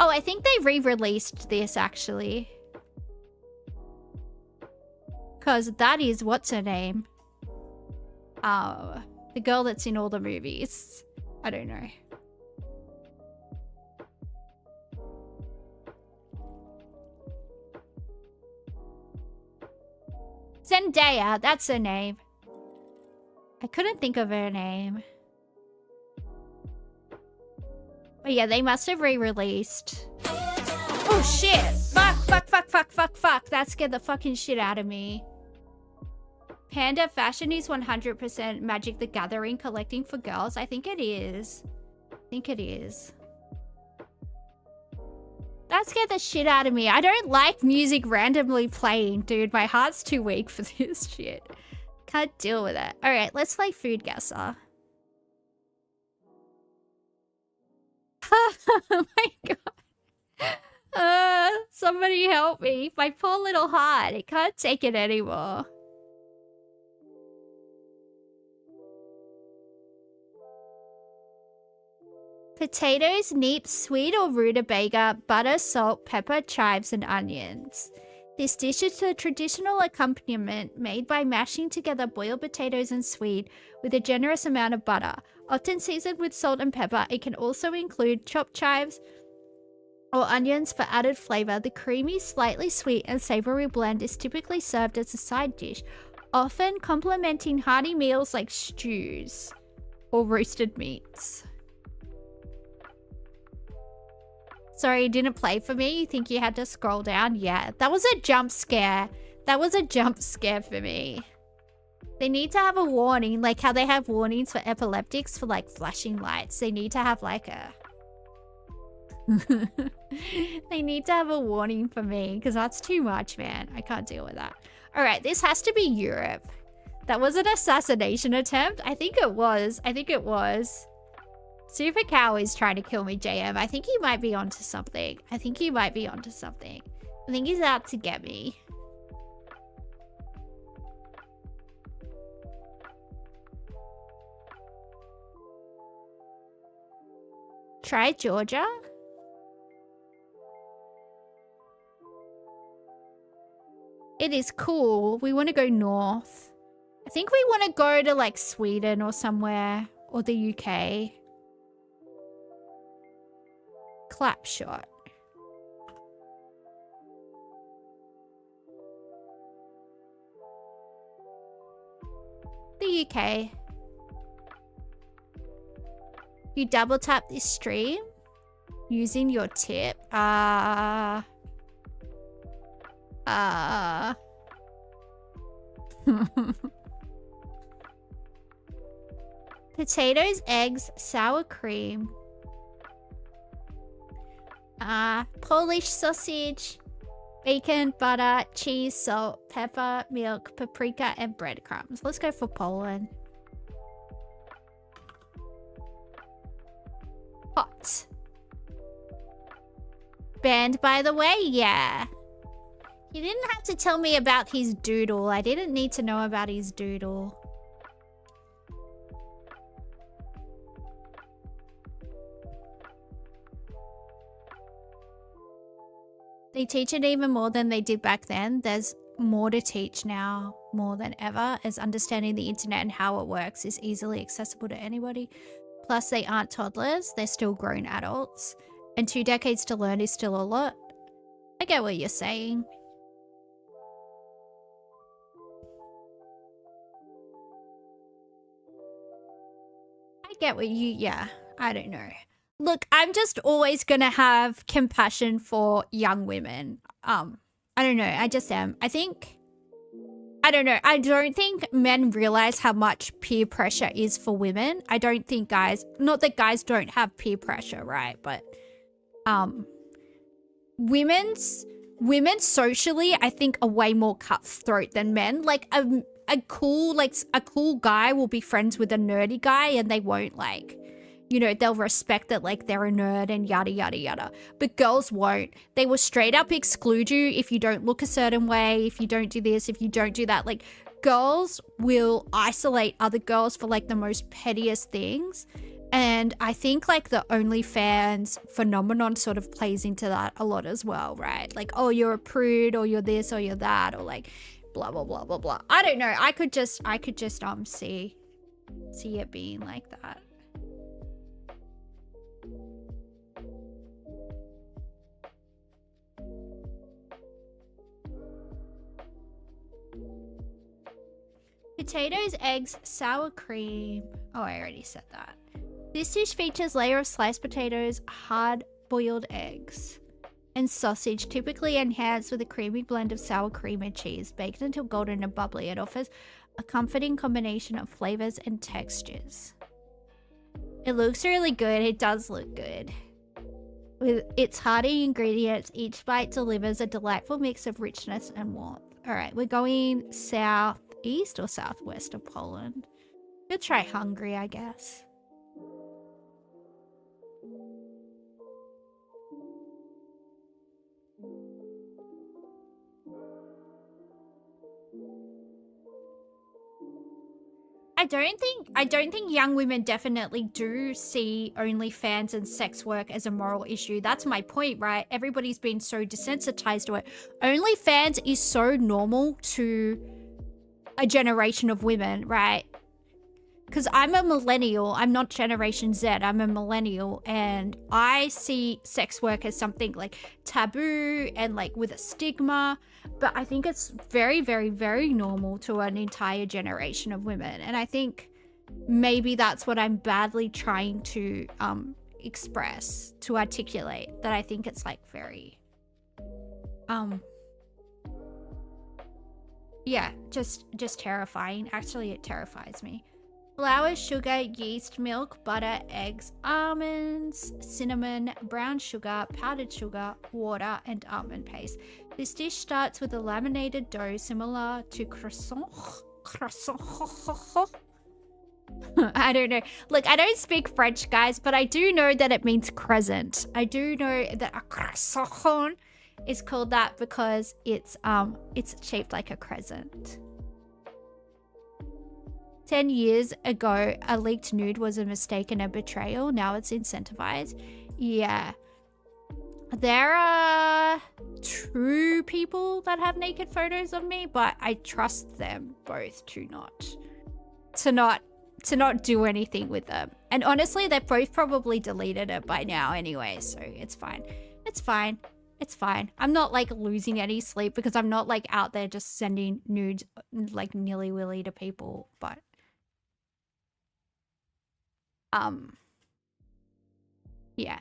Oh, I think they re-released this actually. Because that is, what's her name? The girl that's in all the movies. I don't know. Zendaya, that's her name. I couldn't think of her name. But yeah, they must have re-released. Oh shit! Fuck, fuck, fuck, fuck, fuck, fuck. That scared the fucking shit out of me. Panda fashion is 100% Magic the Gathering collecting for girls. I think it is. I think it is. That scared the shit out of me. I don't like music randomly playing, dude. My heart's too weak for this shit. Can't deal with it. Alright, let's play Food Guesser. Oh my god. Somebody help me. My poor little heart. It can't take it anymore. Potatoes, neat, sweet or rutabaga, butter, salt, pepper, chives, and onions. This dish is a traditional accompaniment made by mashing together boiled potatoes and sweet with a generous amount of butter. Often seasoned with salt and pepper, it can also include chopped chives or onions for added flavor. The creamy, slightly sweet and savory blend is typically served as a side dish, often complementing hearty meals like stews or roasted meats. Sorry, it didn't play for me. You think you had to scroll down? Yeah, that was a jump scare. That was a jump scare for me. They need to have a warning, like how they have warnings for epileptics for like flashing lights. They need to have like a... They need to have a warning for me because that's too much, man. I can't deal with that. All right, this has to be Europe. That was an assassination attempt. I think it was. I think it was. Super Cow is trying to kill me, JM. I think he might be onto something. I think he might be onto something. I think he's out to get me. Try Georgia? It is cool. We want to go north. I think we want to go to like Sweden or somewhere. Or the UK. Clapshot. The UK. You double tap this stream using your tip. Potatoes, eggs, sour cream. Polish sausage, bacon, butter, cheese, salt, pepper, milk, paprika, and breadcrumbs. Let's go for Poland. Hot. Banned, by the way? Yeah. You didn't have to tell me about his doodle. I didn't need to know about his doodle. They teach it even more than they did back then. There's more to teach now, more than ever, as understanding the internet and how it works is easily accessible to anybody. Plus, they aren't toddlers, they're still grown adults. And 2 decades to learn is still a lot. I get what you're saying. I get what you, yeah, I don't know. Look, I'm just always gonna have compassion for young women. I don't know, I just am. I don't know, I don't think men realize how much peer pressure is for women. I don't think guys, not that guys don't have peer pressure, right? But, women socially, I think, are way more cutthroat than men. Like, a cool guy will be friends with a nerdy guy and they won't, like, you know, they'll respect that, like, they're a nerd and yada, yada, yada. But girls won't. They will straight up exclude you if you don't look a certain way, if you don't do this, if you don't do that. Like, girls will isolate other girls for, like, the most pettiest things. And I think, like, the OnlyFans phenomenon sort of plays into that a lot as well, right? Like, oh, you're a prude, or you're this, or you're that, or, like, blah, blah, blah, blah, blah. I don't know. I could just see it being like that. Potatoes, eggs, sour cream. Oh, I already said that. This dish features layer of sliced potatoes, hard-boiled eggs, and sausage, typically enhanced with a creamy blend of sour cream and cheese. Baked until golden and bubbly, it offers a comforting combination of flavors and textures. It looks really good. It does look good. With its hearty ingredients, each bite delivers a delightful mix of richness and warmth. All right, we're going southeast or southwest of Poland. We'll try Hungary, I guess. I don't think young women definitely do see OnlyFans and sex work as a moral issue. That's my point, right? Everybody's been so desensitized to it. OnlyFans is so normal to a generation of women, right? Because I'm a millennial. I'm not Generation Z. I'm a millennial. And I see sex work as something like taboo and like with a stigma. But I think it's very, very, very normal to an entire generation of women. And I think maybe that's what I'm badly trying to express, to articulate. That I think it's like very... yeah, just terrifying. Actually, it terrifies me. Flour, sugar, yeast, milk, butter, eggs, almonds, cinnamon, brown sugar, powdered sugar, water, and almond paste. This dish starts with a laminated dough similar to croissant. I don't know. Look, I don't speak French, guys, but I do know that it means crescent. I do know that a croissant is called that because it's shaped like a crescent. 10 years ago, a leaked nude was a mistake and a betrayal. Now it's incentivized. Yeah. There are 2 people that have naked photos of me, but I trust them both to not do anything with them. And honestly, they've both probably deleted it by now anyway, so it's fine. It's fine. It's fine. I'm not like losing any sleep because I'm not like out there just sending nudes like nilly-willy to people, but yeah.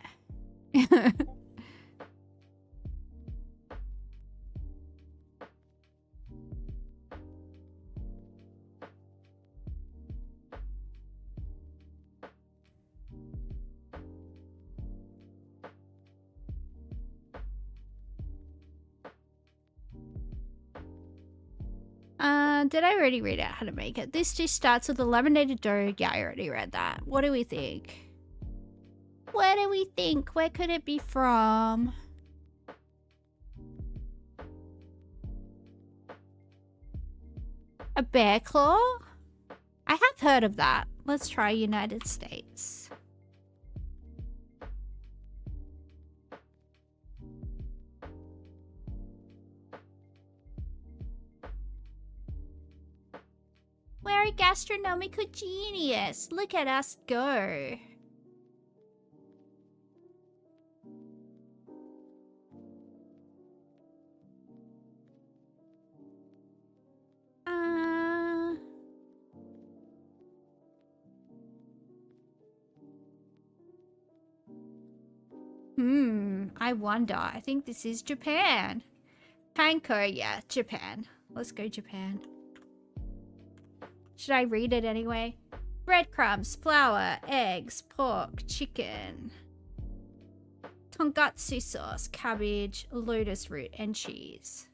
Did I already read out how to make it? This dish starts with a laminated dough. Yeah, I already read that. What do we think? What do we think? Where could it be from? A bear claw? I have heard of that. Let's try United States. We're a gastronomical genius. Look at us go. I wonder. I think this is Japan. Panko, yeah, Japan. Let's go Japan. Should I read it anyway? Breadcrumbs, flour, eggs, pork, chicken, tonkatsu sauce, cabbage, lotus root, and cheese.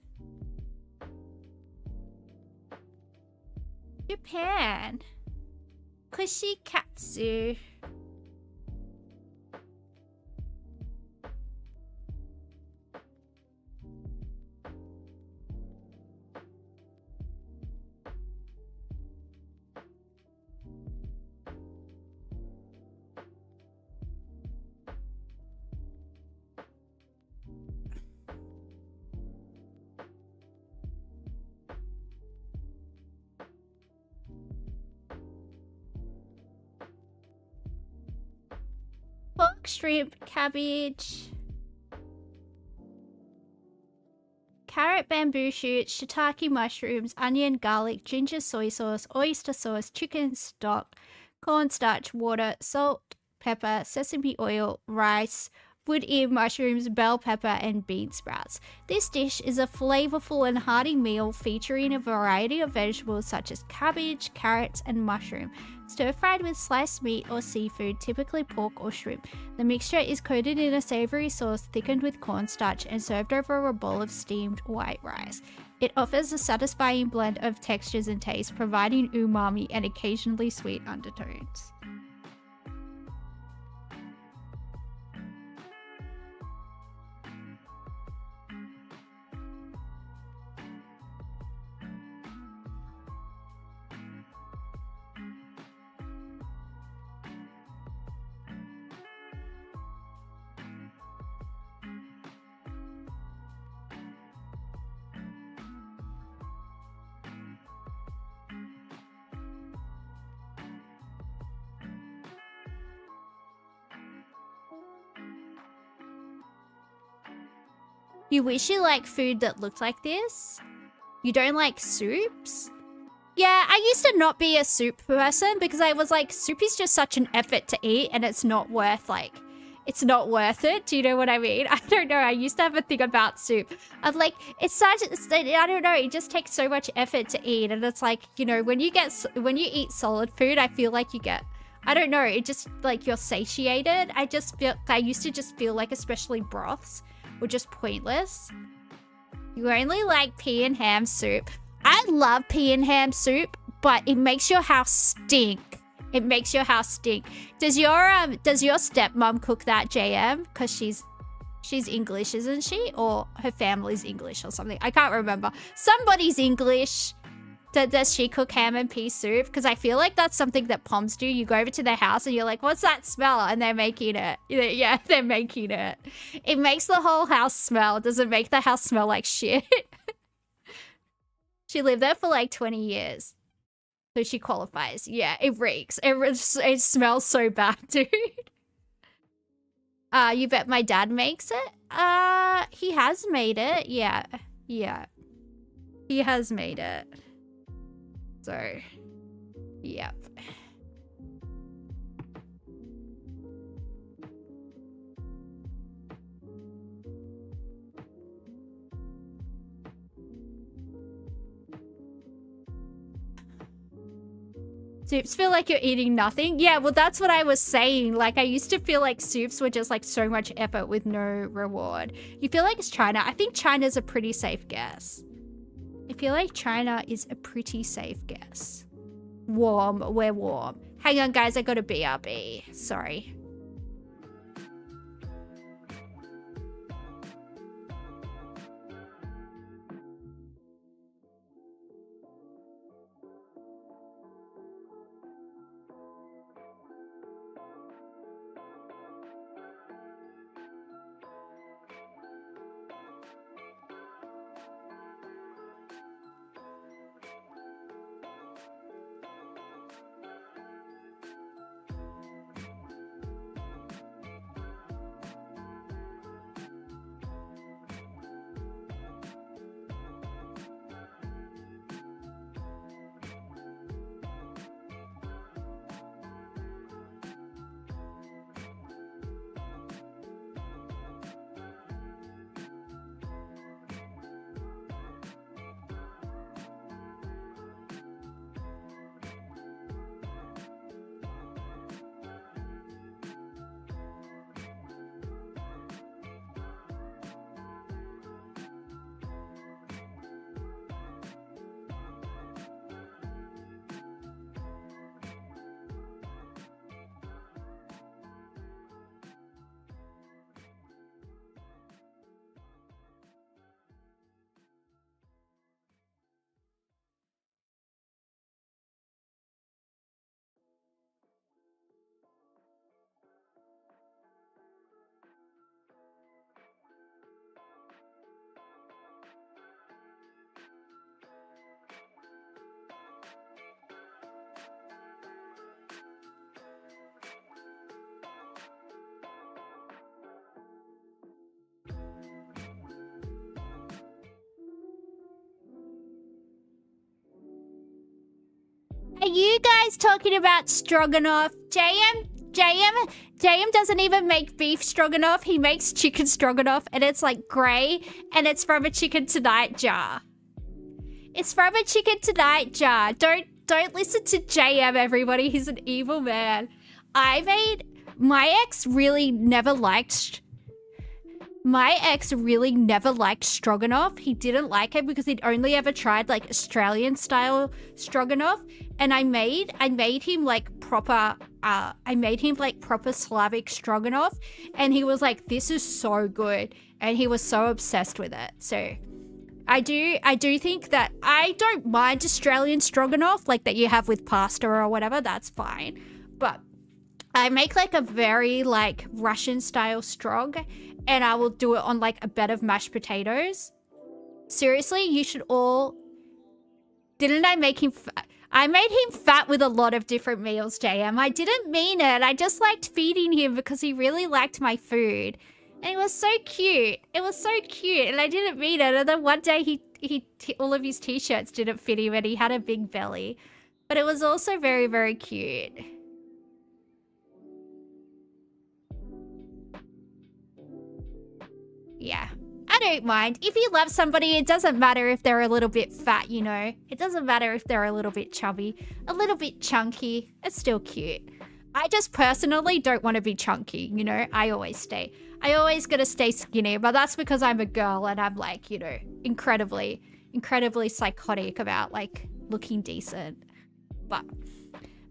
Japan. Kushikatsu. Pork, shrimp, cabbage, carrot, bamboo shoots, shiitake mushrooms, onion, garlic, ginger, soy sauce, oyster sauce, chicken stock, cornstarch, water, salt, pepper, sesame oil, rice, wood ear mushrooms, bell pepper, and bean sprouts. This dish is a flavorful and hearty meal featuring a variety of vegetables such as cabbage, carrots, and mushroom, stir-fried with sliced meat or seafood, typically pork or shrimp. The mixture is coated in a savory sauce thickened with cornstarch and served over a bowl of steamed white rice. It offers a satisfying blend of textures and tastes, providing umami and occasionally sweet undertones. You wish you liked food that looked like this? You don't like soups? Yeah, I used to not be a soup person because I was like, soup is just such an effort to eat and it's not worth it's not worth it. Do you know what I mean? I don't know. I used to have a thing about soup. I'm like, I don't know. It just takes so much effort to eat. And it's like, you know, when you eat solid food, I feel like you get, I don't know. It just like you're satiated. I used to just feel like, especially broths, were just pointless. You only like pea and ham soup. I love pea and ham soup, but it makes your house stink. It makes your house stink. Does your stepmom cook that, JM? Because she's English, isn't she? Or her family's English or something. I can't remember. Somebody's English. Does she cook ham and pea soup? Because I feel like that's something that Poms do. You go over to their house and you're like, what's that smell? And they're making it. Yeah, they're making it. It makes the whole house smell. Does it make the house smell like shit? She lived there for like 20 years. So she qualifies. Yeah, it reeks. It smells so bad, dude. You bet my dad makes it? He has made it. Yeah. Yeah. He has made it. So, yep. Soups feel like you're eating nothing? Yeah, well, that's what I was saying. Like, I used to feel like soups were just like so much effort with no reward. You feel like it's China? I think China's a pretty safe guess. I feel like China is a pretty safe guess. Warm. We're warm. Hang on, guys. I got a BRB. Sorry. Are you guys talking about stroganoff? JM JM doesn't even make beef stroganoff. He makes chicken stroganoff, and it's like grey, and it's from a Chicken Tonight jar. It's from a Chicken Tonight jar. Don't listen to JM, everybody. He's an evil man. My ex really never liked stroganoff. He didn't like it because he'd only ever tried like Australian style stroganoff, and I made him like proper Slavic stroganoff, and he was like, this is so good, and he was so obsessed with it. So I do think that I don't mind Australian stroganoff like that you have with pasta or whatever. That's fine, but I make like a very like Russian style strog, and I will do it on like a bed of mashed potatoes. Seriously, you should all... Didn't I make him fat? I made him fat with a lot of different meals, JM. I didn't mean it. I just liked feeding him because he really liked my food. And it was so cute. It was so cute, and I didn't mean it. And then one day he all of his t-shirts didn't fit him, and he had a big belly. But it was also very, very cute. Yeah, I don't mind. If you love somebody, it doesn't matter if they're a little bit fat, you know. It doesn't matter if they're a little bit chubby, a little bit chunky. It's still cute. I just personally don't want to be chunky, you know. I always gotta stay skinny, but that's because I'm a girl and I'm like, you know, incredibly psychotic about like looking decent. But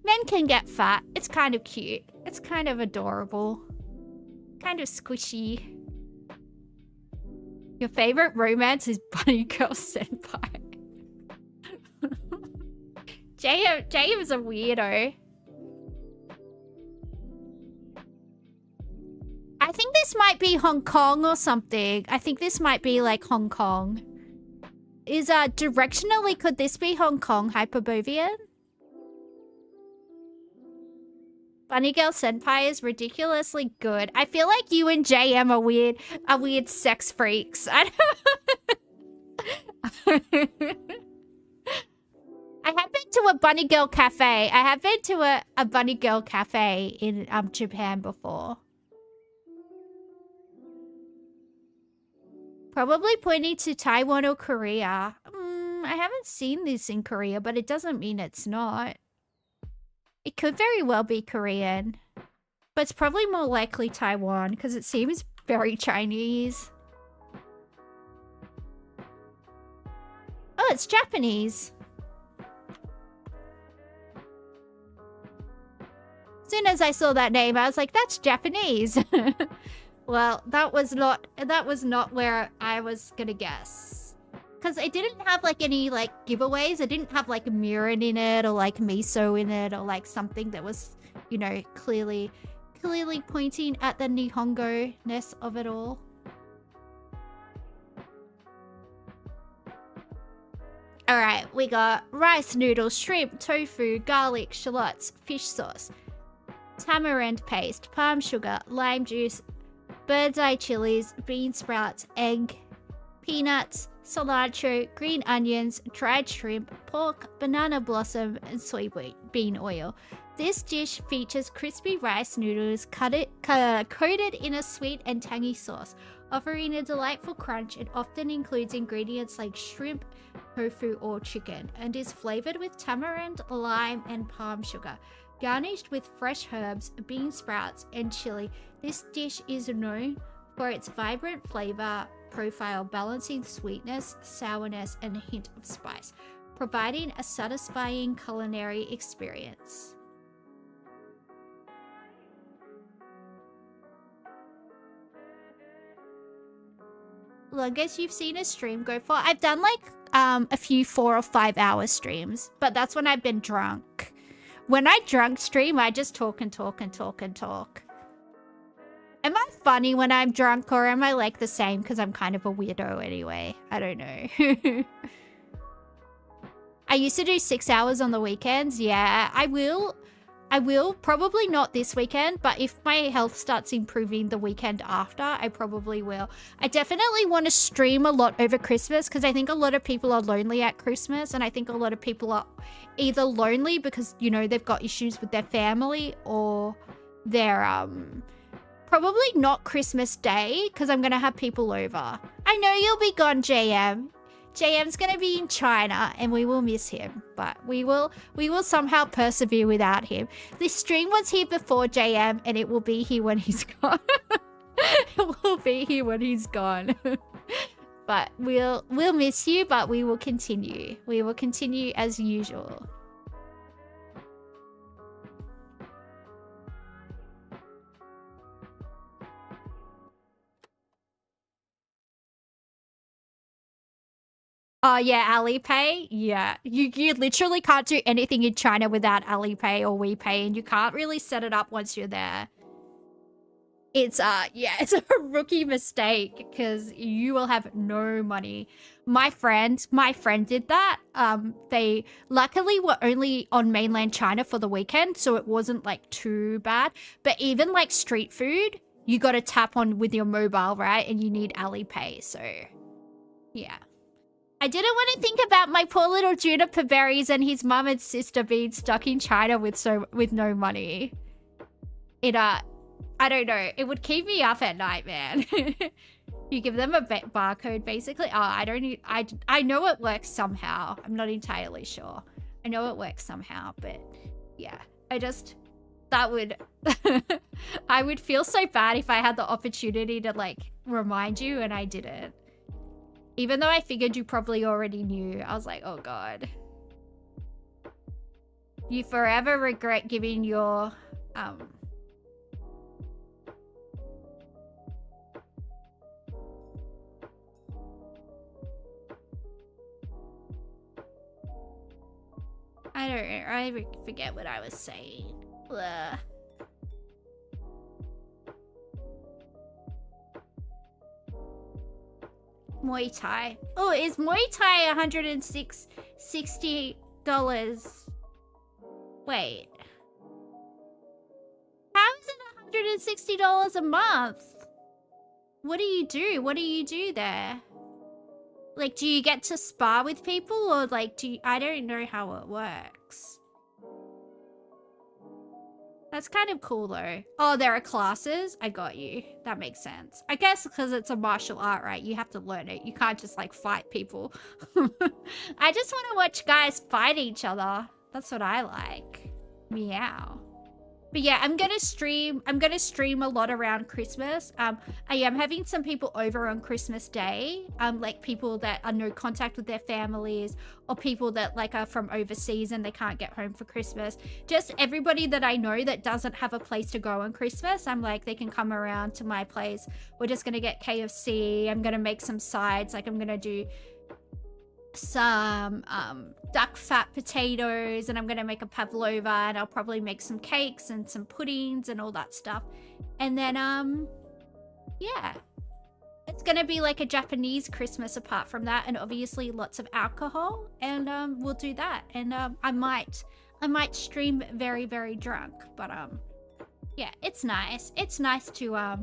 men can get fat. It's kind of cute. It's kind of adorable. Kind of squishy. Your favorite romance is Bunny Girl Senpai. JM's a weirdo. I think this might be Hong Kong or something. I think this might be like Hong Kong. Directionally, could this be Hong Kong, Hyperborean? Bunny Girl Senpai is ridiculously good. I feel like you and JM are weird sex freaks. I have been to a Bunny Girl cafe. I have been to a Bunny Girl cafe in Japan before. Probably pointing to Taiwan or Korea. I haven't seen this in Korea, but it doesn't mean it's not. It could very well be Korean, but it's probably more likely Taiwan because it seems very Chinese. Oh, it's Japanese. As soon as I saw that name, I was like, that's Japanese. Well, that was not where I was gonna guess. Because it didn't have like any like giveaways. It didn't have like mirin in it or like miso in it or like something that was, you know, clearly pointing at the Nihongo-ness of it all. Alright, we got rice noodles, shrimp, tofu, garlic, shallots, fish sauce, tamarind paste, palm sugar, lime juice, bird's eye chilies, bean sprouts, egg, peanuts, cilantro, green onions, dried shrimp, pork, banana blossom, and soybean oil. This dish features crispy rice noodles coated in a sweet and tangy sauce, offering a delightful crunch. It often includes ingredients like shrimp, tofu, or chicken, and is flavored with tamarind, lime, and palm sugar. Garnished with fresh herbs, bean sprouts, and chili, this dish is known for its vibrant flavor profile, balancing sweetness, sourness, and a hint of spice, providing a satisfying culinary experience. Longest you've seen a stream go for? I've done like a few 4 or 5 hour streams, but that's when I've been drunk. When I drunk stream, I just talk and talk and talk and talk. Am I funny when I'm drunk, or am I like the same because I'm kind of a weirdo anyway? I don't know. I used to do 6 hours on the weekends. Yeah, I will. Probably not this weekend, but if my health starts improving the weekend after, I probably will. I definitely want to stream a lot over Christmas because I think a lot of people are lonely at Christmas, and I think a lot of people are either lonely because, you know, they've got issues with their family, or probably not Christmas Day, because I'm going to have people over. I know you'll be gone, JM. JM's going to be in China, and we will miss him. But we will somehow persevere without him. This stream was here before JM, and it will be here when he's gone. It will be here when he's gone. But we'll miss you, but we will continue. We will continue as usual. Oh, yeah, Alipay. Yeah. You literally can't do anything in China without Alipay or WePay, and you can't really set it up once you're there. It's it's a rookie mistake because you will have no money. My friend did that. They luckily were only on mainland China for the weekend, so it wasn't like too bad. But even like street food, you got to tap on with your mobile, right? And you need Alipay, so yeah. I didn't want to think about my poor little juniper berries and his mum and sister being stuck in China with no money. I don't know. It would keep me up at night, man. You give them a barcode, basically. Oh, I know it works somehow. I'm not entirely sure. I know it works somehow, but yeah. That would... I would feel so bad if I had the opportunity to, like, remind you and I didn't. Even though I figured you probably already knew. I was like, oh god. You forever regret giving your, I don't know. I forget what I was saying. Blah. Muay Thai. Oh, is Muay Thai $160? Wait. How is it $160 a month? What do you do? What do you do there? Like, do you get to spar with people, or like, I don't know how it works. That's kind of cool though. Oh, there are classes? I got you. That makes sense. I guess because it's a martial art, right? You have to learn it. You can't just like fight people. I just want to watch guys fight each other. That's what I like. Meow. But yeah, I'm gonna stream a lot around Christmas. I am having some people over on Christmas Day. Like people that are no contact with their families, or people that like are from overseas and they can't get home for Christmas. Just everybody that I know that doesn't have a place to go on Christmas. I'm like, they can come around to my place. We're just gonna get KFC. I'm gonna make some sides. Like I'm gonna do some duck fat potatoes, and I'm gonna make a pavlova, and I'll probably make some cakes and some puddings and all that stuff. And then yeah, it's gonna be like a Japanese Christmas apart from that, and obviously lots of alcohol, and we'll do that. And I might stream very, very drunk, but yeah, it's nice to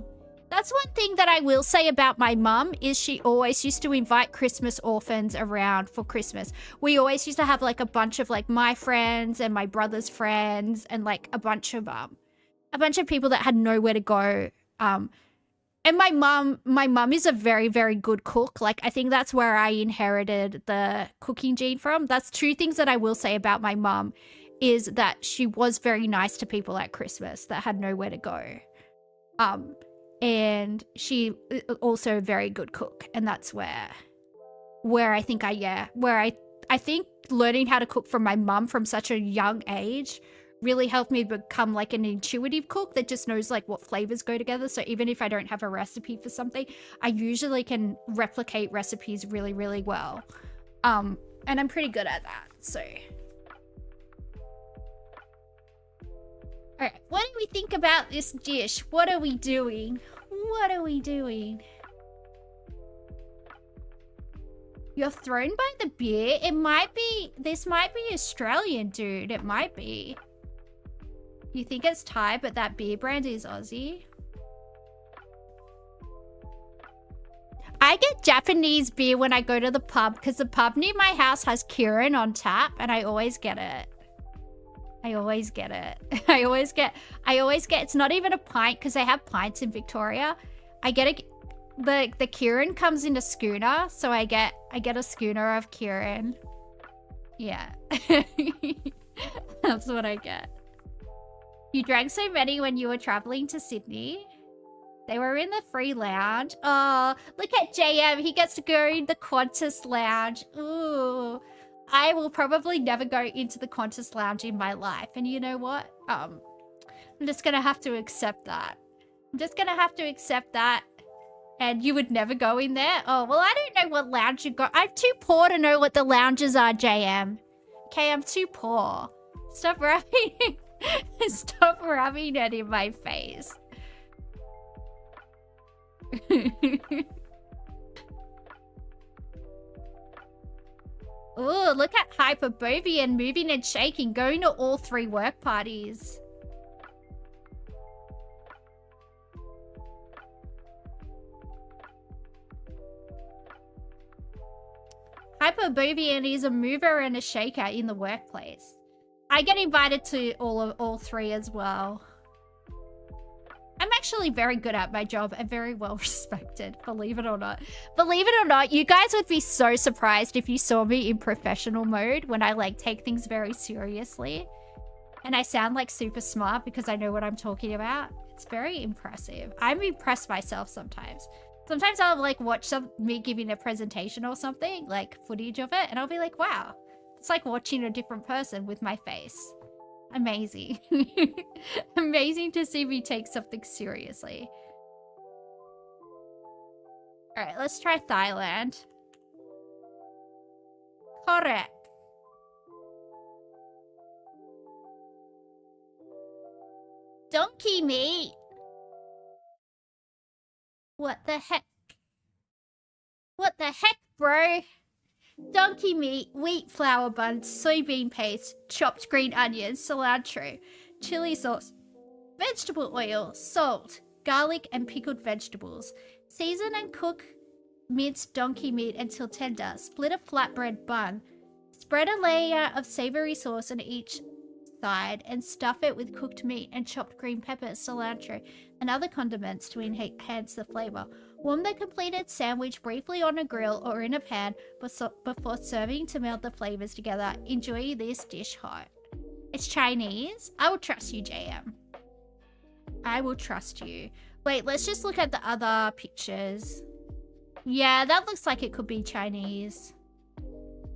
that's one thing that I will say about my mum, is she always used to invite Christmas orphans around for Christmas. We always used to have like a bunch of like my friends and my brother's friends, and like a bunch of people that had nowhere to go. And my mum is a very, very good cook. Like I think that's where I inherited the cooking gene from. That's two things that I will say about my mum, is that she was very nice to people at Christmas that had nowhere to go. And she also a very good cook, and that's where I think I think learning how to cook from my mum from such a young age really helped me become like an intuitive cook that just knows like what flavors go together. So even if I don't have a recipe for something, I usually can replicate recipes really, really well. And I'm pretty good at that. So alright, what do we think about this dish? What are we doing? What are we doing? You're thrown by the beer? This might be Australian, dude. It might be. You think it's Thai, but that beer brand is Aussie? I get Japanese beer when I go to the pub, because the pub near my house has Kirin on tap, and I always get it. I always get it. I always get, it's not even a pint because they have pints in Victoria. I get the Kieran comes in a schooner, so I get a schooner of Kieran. Yeah. That's what I get. You drank so many when you were traveling to Sydney. They were in the free lounge. Oh, look at JM. He gets to go in the Qantas lounge. Ooh. I will probably never go into the Qantas lounge in my life. And you know what? I'm just going to have to accept that. I'm just going to have to accept that. And you would never go in there? Oh, well, I don't know what lounge you go. I'm too poor to know what the lounges are, JM. Okay, I'm too poor. Stop rubbing. Stop rubbing it in my face. Ooh, look at Hyperbovian moving and shaking, going to all 3 work parties. Hyperbovian is a mover and a shaker in the workplace. I get invited to all 3 as well. I'm actually very good at my job and very well respected, believe it or not. Believe it or not, you guys would be so surprised if you saw me in professional mode when I like take things very seriously. And I sound like super smart because I know what I'm talking about. It's very impressive. I'm impressed myself sometimes. Sometimes I'll like watch me giving a presentation or something, like footage of it, and I'll be like, wow, it's like watching a different person with my face. Amazing. Amazing to see me take something seriously. Alright, let's try Thailand. Correct. Donkey meat. What the heck? What the heck, bro? Donkey meat, wheat flour buns, soybean paste, chopped green onions, cilantro, chili sauce, vegetable oil, salt, garlic, and pickled vegetables. Season and cook minced donkey meat until tender. Split a flatbread bun. Spread a layer of savory sauce on each side and stuff it with cooked meat and chopped green peppers, cilantro, and other condiments to enhance the flavor. Warm the completed sandwich briefly on a grill or in a pan before serving to melt the flavors together. Enjoy this dish hot. It's Chinese. I will trust you, JM. I will trust you. Wait, let's just look at the other pictures. Yeah, that looks like it could be Chinese.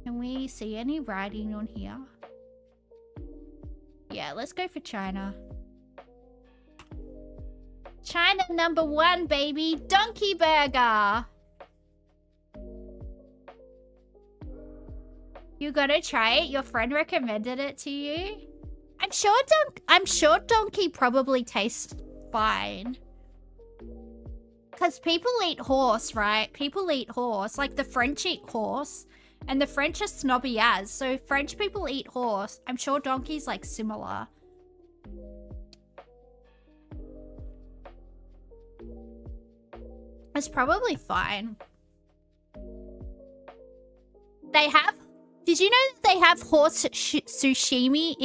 Can we see any writing on here? Yeah, let's go for China. China #1, baby. Donkey burger. You gotta try it? Your friend recommended it to you? I'm sure donkey probably tastes fine. Because people eat horse, right? People eat horse. Like the French eat horse. And the French are snobby as. So French people eat horse. I'm sure donkey's like similar. It's probably fine. They have... Did you know that they have horse sushimi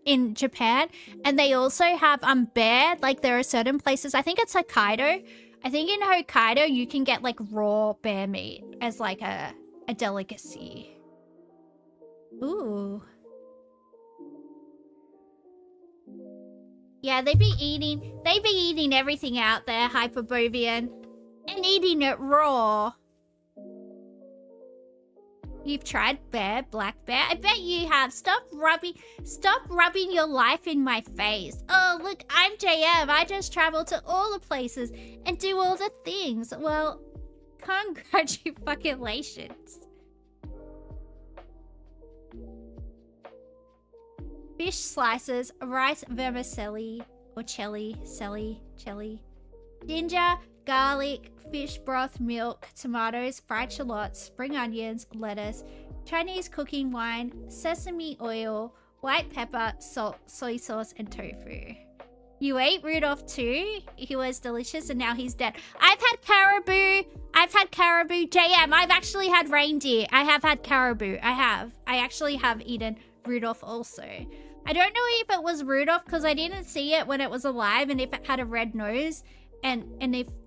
in Japan? And they also have bear. Like there are certain places... I think it's Hokkaido. I think in Hokkaido you can get like raw bear meat as like a delicacy. Ooh. Yeah, they be eating everything out there, Hyperbovian. And eating it raw. You've tried bear, black bear? I bet you have. Stop rubbing your life in my face. Oh, look, I'm JM. I just travel to all the places and do all the things. Well, congratulations. Fish slices, rice vermicelli, or celli, ginger, garlic, fish broth, milk, tomatoes, fried shallots, spring onions, lettuce, Chinese cooking wine, sesame oil, white pepper, salt, soy sauce, and tofu. You ate Rudolph too? He was delicious and now he's dead. I've had caribou. JM, I've actually had reindeer. I have had caribou. I actually have eaten Rudolph also. I don't know if it was Rudolph because I didn't see it when it was alive and if it had a red nose and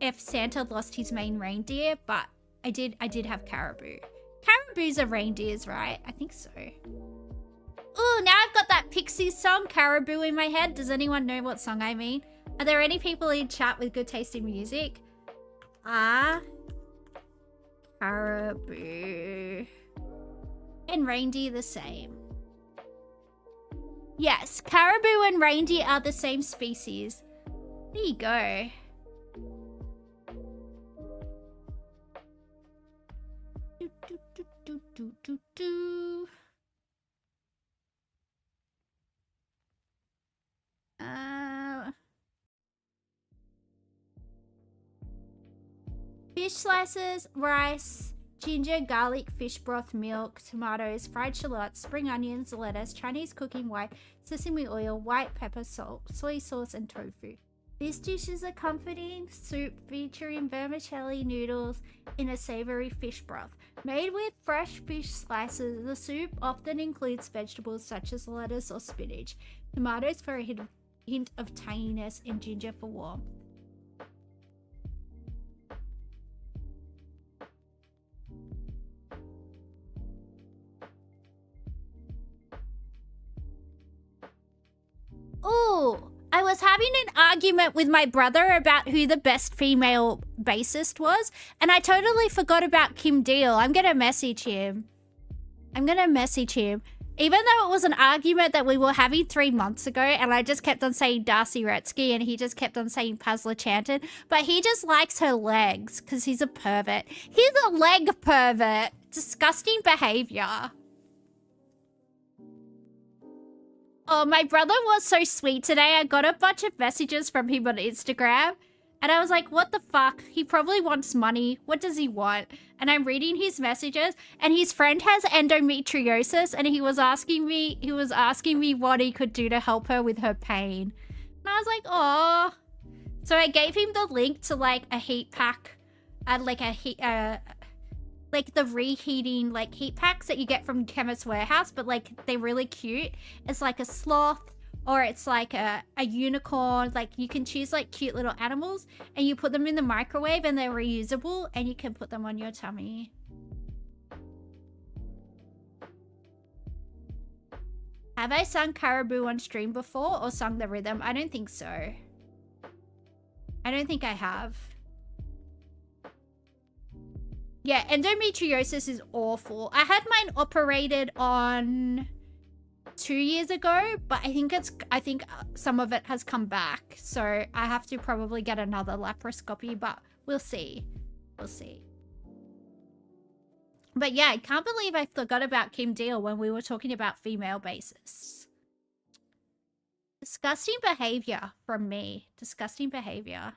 if Santa lost his main reindeer, but I did have caribou. Caribous are reindeers, right? I think so. Ooh, now I've got that Pixies song, Caribou, in my head. Does anyone know what song I mean? Are there any people in chat with good taste in music? Caribou. And reindeer the same. Yes, caribou and reindeer are the same species. There you go. Fish slices, rice, ginger, garlic, fish broth, milk, tomatoes, fried shallots, spring onions, lettuce, Chinese cooking white, sesame oil, white pepper, salt, soy sauce, and tofu. This dish is a comforting soup featuring vermicelli noodles in a savory fish broth. Made with fresh fish slices, the soup often includes vegetables such as lettuce or spinach, tomatoes for a hint of tanginess, and ginger for warmth. Ooh, I was having an argument with my brother about who the best female bassist was, and I totally forgot about Kim Deal. I'm gonna message him. Even though it was an argument that we were having 3 months ago, and I just kept on saying Darcy Retsky, and he just kept on saying Pazla Chanton, but he just likes her legs, because he's a pervert. He's a leg pervert. Disgusting behavior. Oh, my brother was so sweet today. I got a bunch of messages from him on Instagram. And I was like, what the fuck? He probably wants money. What does he want? And I'm reading his messages. And his friend has endometriosis. And he was asking me what he could do to help her with her pain. And I was like, oh. So I gave him the link to like a heat pack. Like the reheating like heat packs that you get from Chemist Warehouse, but like they're really cute. It's like a sloth or it's like a unicorn. Like you can choose like cute little animals and you put them in the microwave and they're reusable and you can put them on your tummy. Have I sung Caribou on stream before or sung the rhythm? I don't think so. I don't think I have. Yeah, endometriosis is awful. I had mine operated on 2 years ago, but I think some of it has come back. So I have to probably get another laparoscopy, but we'll see. We'll see. But yeah, I can't believe I forgot about Kim Deal when we were talking about female bassists. Disgusting behavior from me. Disgusting behavior.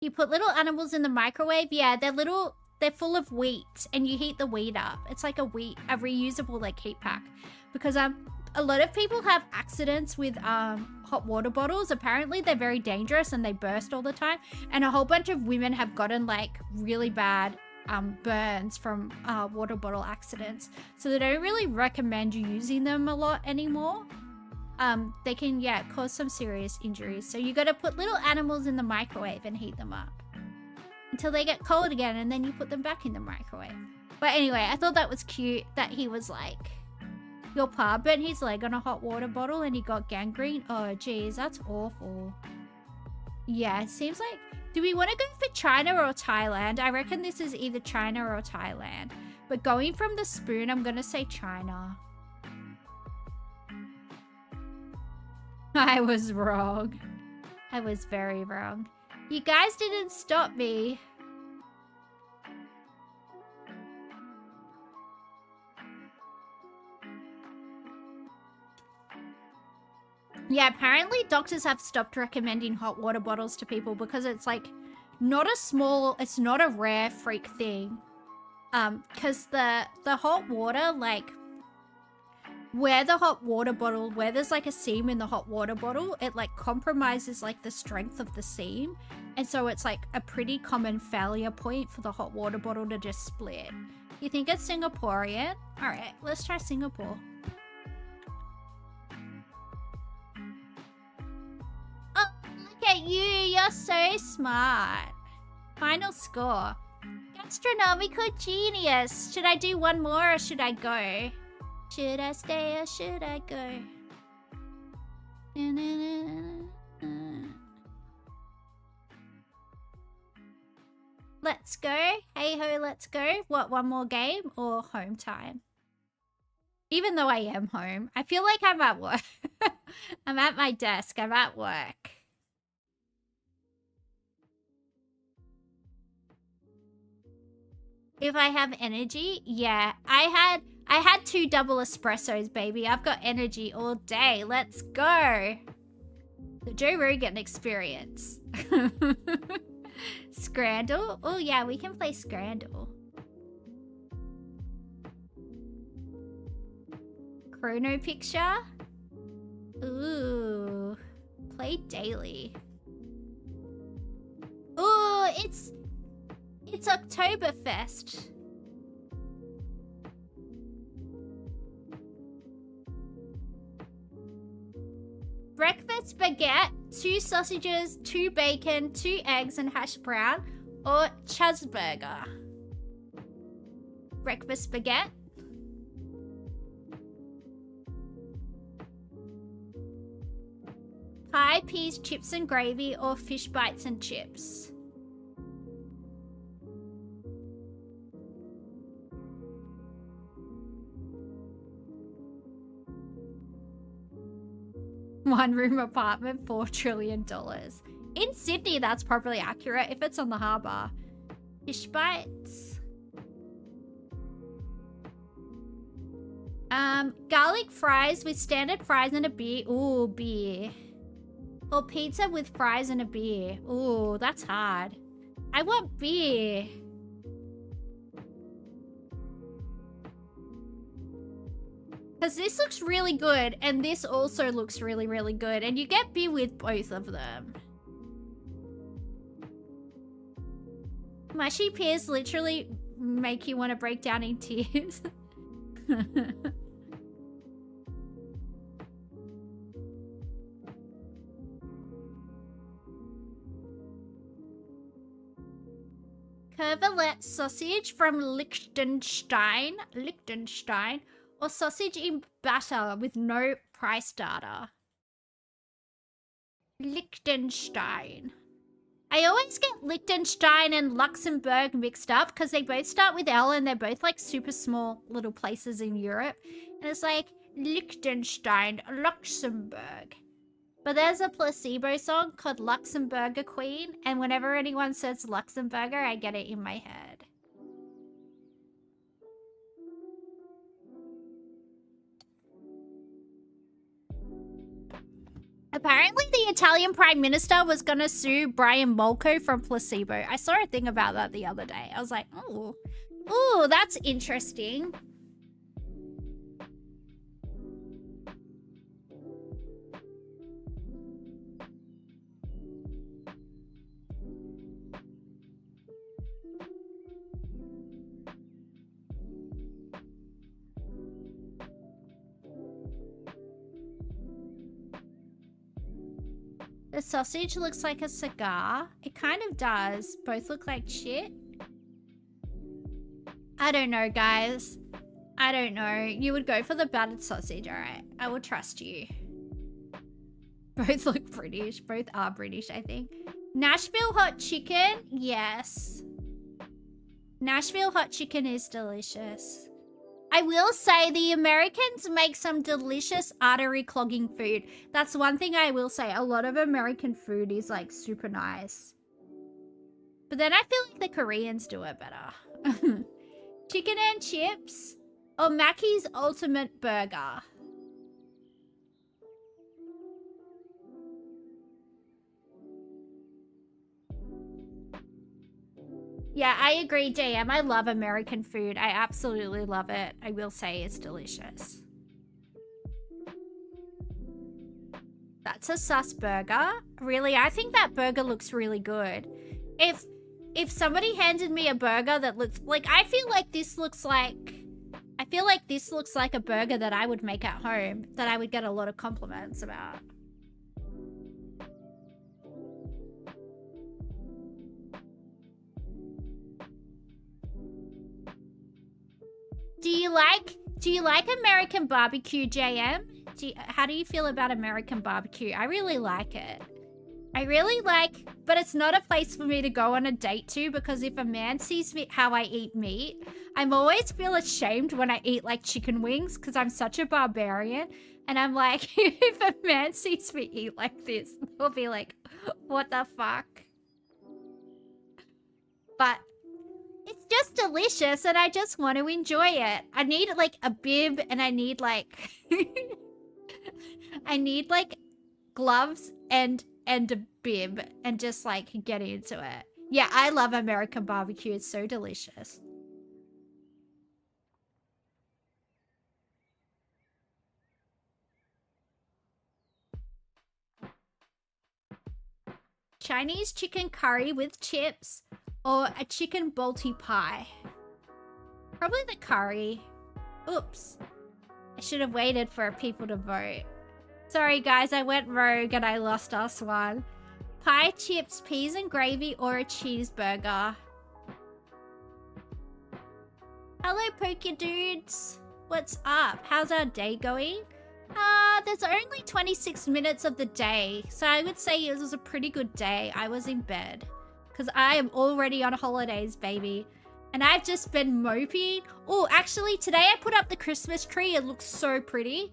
You put little animals in the microwave? Yeah, they're full of wheat and you heat the wheat up. It's like a reusable like heat pack. Because a lot of people have accidents with hot water bottles. Apparently they're very dangerous and they burst all the time. And a whole bunch of women have gotten like really bad burns from water bottle accidents. So they don't really recommend you using them a lot anymore. They can, yeah, cause some serious injuries. So you got to put little animals in the microwave and heat them up until they get cold again, and then you put them back in the microwave. But anyway, I thought that was cute that he was like, your pa burnt his leg on a hot water bottle and he got gangrene. Oh, geez, that's awful. Yeah, it seems like, do we want to go for China or Thailand? I reckon this is either China or Thailand. But going from the spoon, I'm going to say China. I was wrong. I was very wrong. You guys didn't stop me. Yeah, apparently doctors have stopped recommending hot water bottles to people because it's like it's not a rare freak thing. Because the hot water, like, where there's like a seam in the hot water bottle, it like compromises like the strength of the seam. And so it's like a pretty common failure point for the hot water bottle to just split. You think it's Singaporean? All right, let's try Singapore. at you. You're so smart. Final score. Gastronomical genius. Should I do one more or should I go? Should I stay or should I go? Let's go. Hey ho, let's go. What, one more game or home time? Even though I am home, I feel like I'm at work. I'm at my desk. I'm at work. If I have energy, yeah. I had 2 double espressos, baby. I've got energy all day. Let's go. The Joe Rogan experience. Scrandle? Oh yeah, we can play Scrandle. Chrono picture? Ooh. Play daily. Ooh, it's Oktoberfest. Breakfast baguette, 2 sausages, 2 bacon, 2 eggs and hash brown, or cheeseburger. Breakfast baguette. Pie, peas, chips and gravy, or fish bites and chips. One-room apartment, $4 trillion. In Sydney, that's probably accurate if it's on the harbour. Fish bites. Garlic fries with standard fries and a beer. Ooh, beer. Or pizza with fries and a beer. Ooh, that's hard. I want beer. Because this looks really good, and this also looks really, really good. And you get beer with both of them. Mushy pears literally make you want to break down in tears. Curvlet sausage from Liechtenstein, or sausage in batter with no price data. Liechtenstein. I always get Liechtenstein and Luxembourg mixed up because they both start with L and they're both like super small little places in Europe. And it's like Liechtenstein, Luxembourg. But there's a Placebo song called Luxembourger Queen, and whenever anyone says Luxembourger, I get it in my head. Apparently the Italian Prime Minister was gonna sue Brian Molko from Placebo. I saw a thing about that the other day. I was like, oh, ooh, that's interesting. The sausage looks like a cigar. It kind of does. Both look like shit. I don't know, guys. I don't know. You would go for the battered sausage, alright. I will trust you. Both look British. Both are British, I think. Nashville hot chicken? Yes. Nashville hot chicken is delicious. I will say the Americans make some delicious artery clogging food. That's one thing I will say. A lot of American food is like super nice. But then I feel like the Koreans do it better. Chicken and chips or Mackey's Ultimate Burger. Yeah, I agree, JM. I love American food. I absolutely love it. I will say it's delicious. That's a sus burger. Really? I think that burger looks really good. If somebody handed me a burger that looks like, I feel like this looks like a burger that I would make at home, that I would get a lot of compliments about. Do you like American barbecue, JM? How do you feel about American barbecue? I really like it. But it's not a place for me to go on a date to, because if a man sees me how I eat meat, I'm always feel ashamed when I eat like chicken wings because I'm such a barbarian. And I'm like, if a man sees me eat like this, they'll be like, what the fuck? But it's just delicious and I just want to enjoy it. I need like a bib and I need like I need like gloves and a bib and just like get into it. Yeah, I love American barbecue. It's so delicious. Chinese chicken curry with chips or a chicken balti pie? Probably the curry. Oops. I should have waited for people to vote. Sorry guys, I went rogue and I lost us one. Pie, chips, peas and gravy, or a cheeseburger? Hello Poké Dudes. What's up? How's our day going? There's only 26 minutes of the day, so I would say it was a pretty good day. I was in bed because I am already on holidays, baby. And I've just been moping. Oh, actually, today I put up the Christmas tree. It looks so pretty.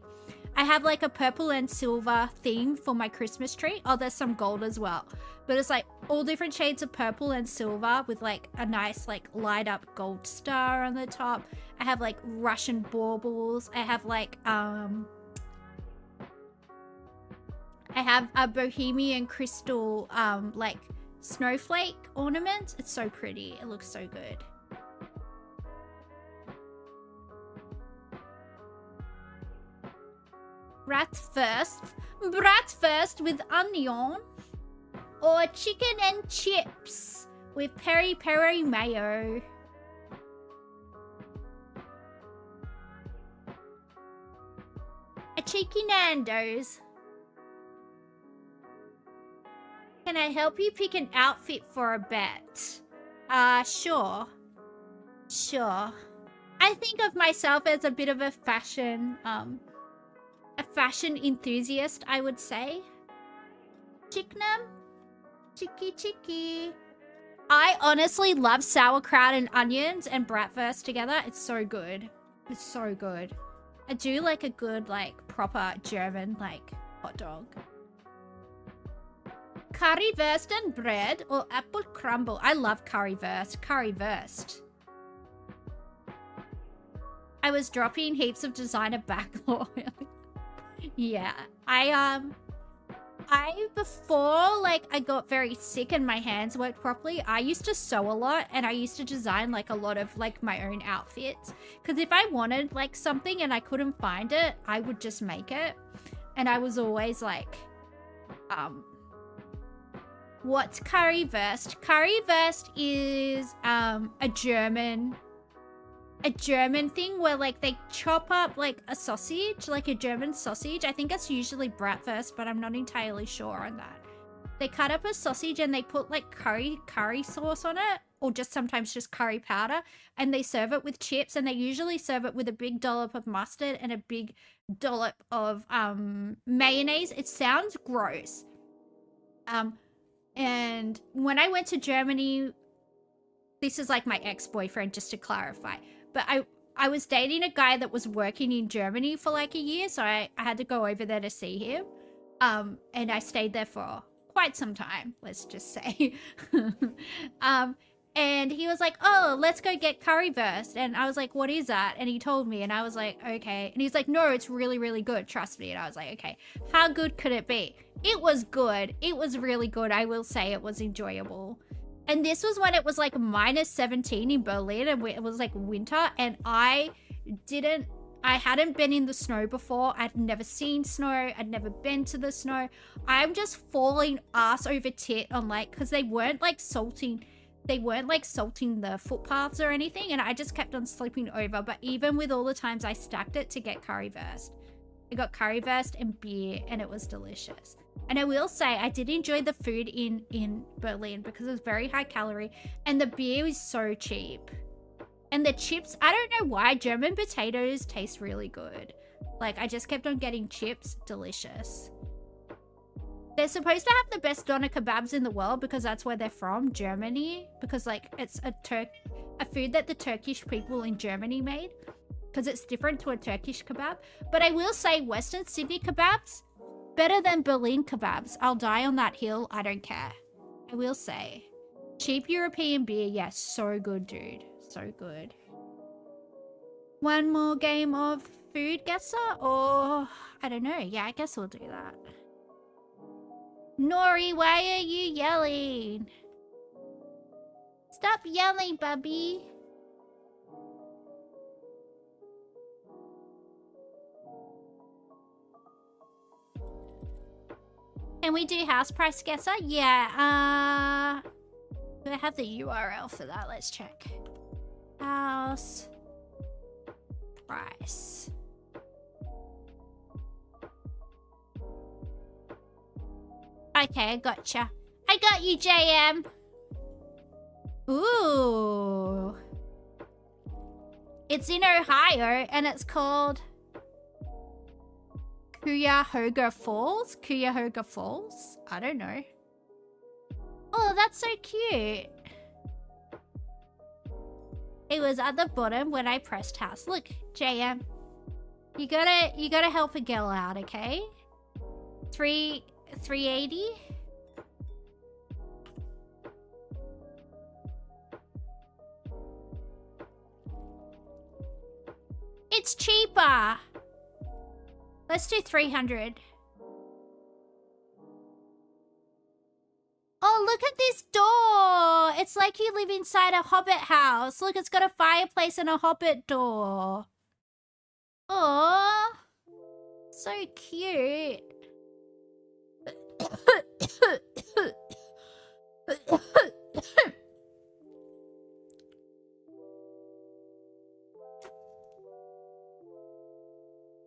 I have like a purple and silver theme for my Christmas tree. Oh, there's some gold as well. But it's like all different shades of purple and silver with like a nice like light up gold star on the top. I have like Russian baubles. I have like, I have a bohemian crystal, like snowflake ornament. It's so pretty. It looks so good. Bratwurst with onion, or chicken and chips with peri peri mayo. A cheeky Nando's. Can I help you pick an outfit for a bet? Sure. Sure. I think of myself as a bit of a fashion enthusiast, I would say. Chicknam? Chicky. I honestly love sauerkraut and onions and bratwurst together. It's so good. It's so good. I do like a good, like, proper German, like, hot dog. Currywurst and bread or apple crumble? I love currywurst. Currywurst. I was dropping heaps of designer backlog. Yeah, I before like I got very sick and my hands worked properly, I used to sew a lot and I used to design like a lot of like my own outfits, because if I wanted like something and I couldn't find it, I would just make it. And I was always like, what's currywurst? Currywurst is a German thing where like they chop up like a sausage, like a German sausage. I think it's usually bratwurst, but I'm not entirely sure on that. They cut up a sausage and they put like curry sauce on it, or just sometimes just curry powder, and they serve it with chips, and they usually serve it with a big dollop of mustard and a big dollop of mayonnaise. It sounds gross. And when I went to Germany, this is like my ex-boyfriend, just to clarify. But I was dating a guy that was working in Germany for like a year, so I had to go over there to see him. And I stayed there for quite some time, let's just say. And he was like, oh, let's go get currywurst. And I was like, what is that? And he told me, and I was like, okay. And he's like, no, it's really, really good. Trust me. And I was like, okay, how good could it be? It was good. It was really good. I will say it was enjoyable. And this was when it was like -17 in Berlin, and it was like winter, and I hadn't been in the snow before. I'd never seen snow. I'd never been to the snow. I'm just falling ass over tit on like, because they weren't like salting the footpaths or anything, and I just kept on slipping over. But even with all the times I stacked it to get currywurst, I got currywurst and beer, and it was delicious. And I will say, I did enjoy the food in Berlin because it was very high calorie, and the beer is so cheap. And the chips, I don't know why German potatoes taste really good. Like, I just kept on getting chips. Delicious. They're supposed to have the best doner kebabs in the world because that's where they're from, Germany. Because, like, it's a food that the Turkish people in Germany made. Because it's different to a Turkish kebab. But I will say Western Sydney kebabs, better than Berlin kebabs. I'll die on that hill. I don't care. I will say. Cheap European beer. Yes, so good, dude. So good. One more game of food guesser? Or, I don't know. Yeah, I guess we'll do that. Nori, why are you yelling? Stop yelling, Bubby. Can we do house price guesser? Yeah, do I have the URL for that? Let's check. House price. Okay, I gotcha. I got you, JM. Ooh. It's in Ohio, and it's called Cuyahoga Falls? Cuyahoga Falls? I don't know. Oh, that's so cute. It was at the bottom when I pressed house. Look, JM. You gotta help a girl out, okay? 380? It's cheaper. Let's do 300. Oh, look at this door. It's like you live inside a hobbit house. Look, it's got a fireplace and a hobbit door. Oh, so cute.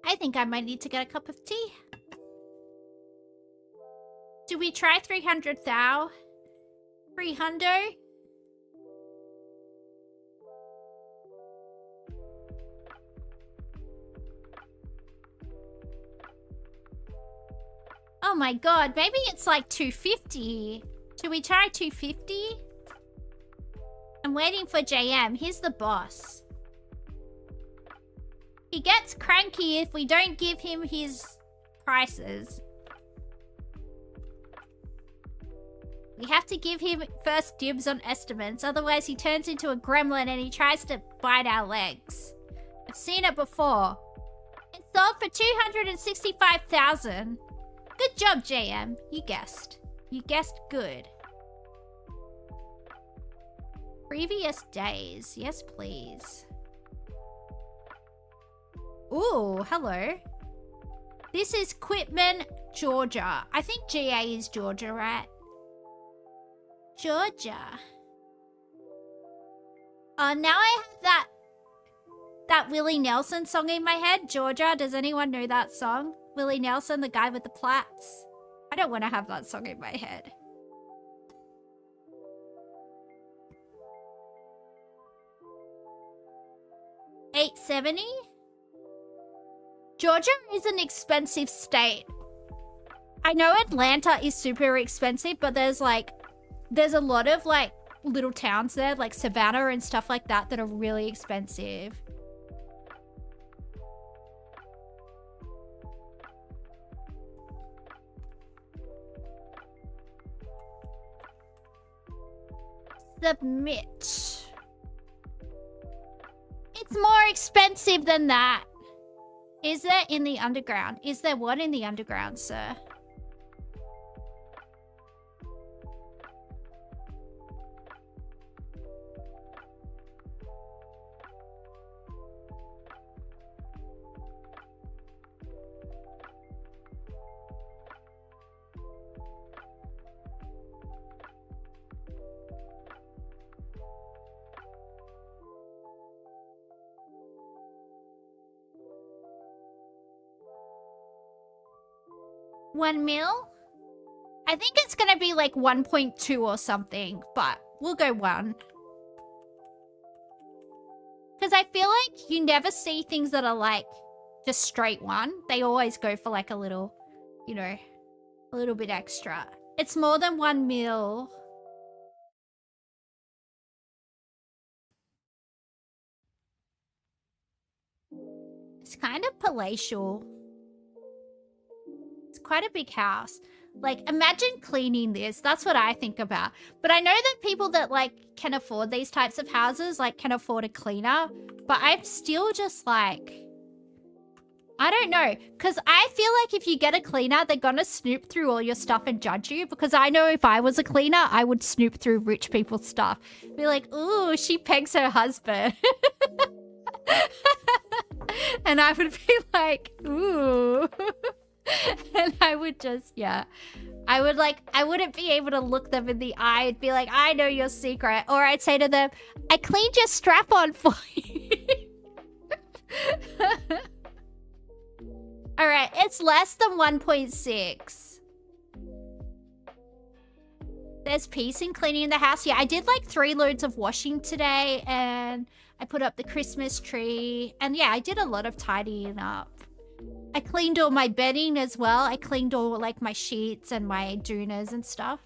I think I might need to get a cup of tea. Do we try 300 thou? 300? Oh my god, maybe it's like 250. Should we try 250? I'm waiting for JM. He's the boss. He gets cranky if we don't give him his prices. We have to give him first dibs on estimates, otherwise he turns into a gremlin and he tries to bite our legs. I've seen it before. It sold for 265,000. Good job, JM. You guessed. You guessed good. Previous days. Yes, please. Ooh, hello. This is Quitman, Georgia. I think GA is Georgia, right? Georgia. Oh, now I have that Willie Nelson song in my head. Georgia, does anyone know that song? Willie Nelson, the guy with the plaits. I don't want to have that song in my head. $870? Georgia is an expensive state. I know Atlanta is super expensive, but there's a lot of like little towns there, like Savannah and stuff like that, that are really expensive. Submit. It's more expensive than that. Is there in the underground? Is there what in the underground, sir? $1 mil? I think it's gonna be like 1.2 or something, but we'll go 1. Because I feel like you never see things that are like just straight one. They always go for like a little, you know, a little bit extra. It's more than 1 mil. It's kind of palatial. It's quite a big house. Like, imagine cleaning this. That's what I think about. But I know that people that, like, can afford these types of houses, like, can afford a cleaner. But I'm still just, like... I don't know. Because I feel like if you get a cleaner, they're gonna snoop through all your stuff and judge you. Because I know if I was a cleaner, I would snoop through rich people's stuff. Be like, ooh, she pegs her husband. And I would be like, ooh. And I would just, yeah. I wouldn't be able to look them in the eye and be like, I know your secret. Or I'd say to them, I cleaned your strap on for you. Alright, it's less than 1.6. There's peace in cleaning the house. Yeah, I did like 3 loads of washing today, and I put up the Christmas tree. And yeah, I did a lot of tidying up. I cleaned all my bedding as well. I cleaned all like my sheets and my doonas and stuff.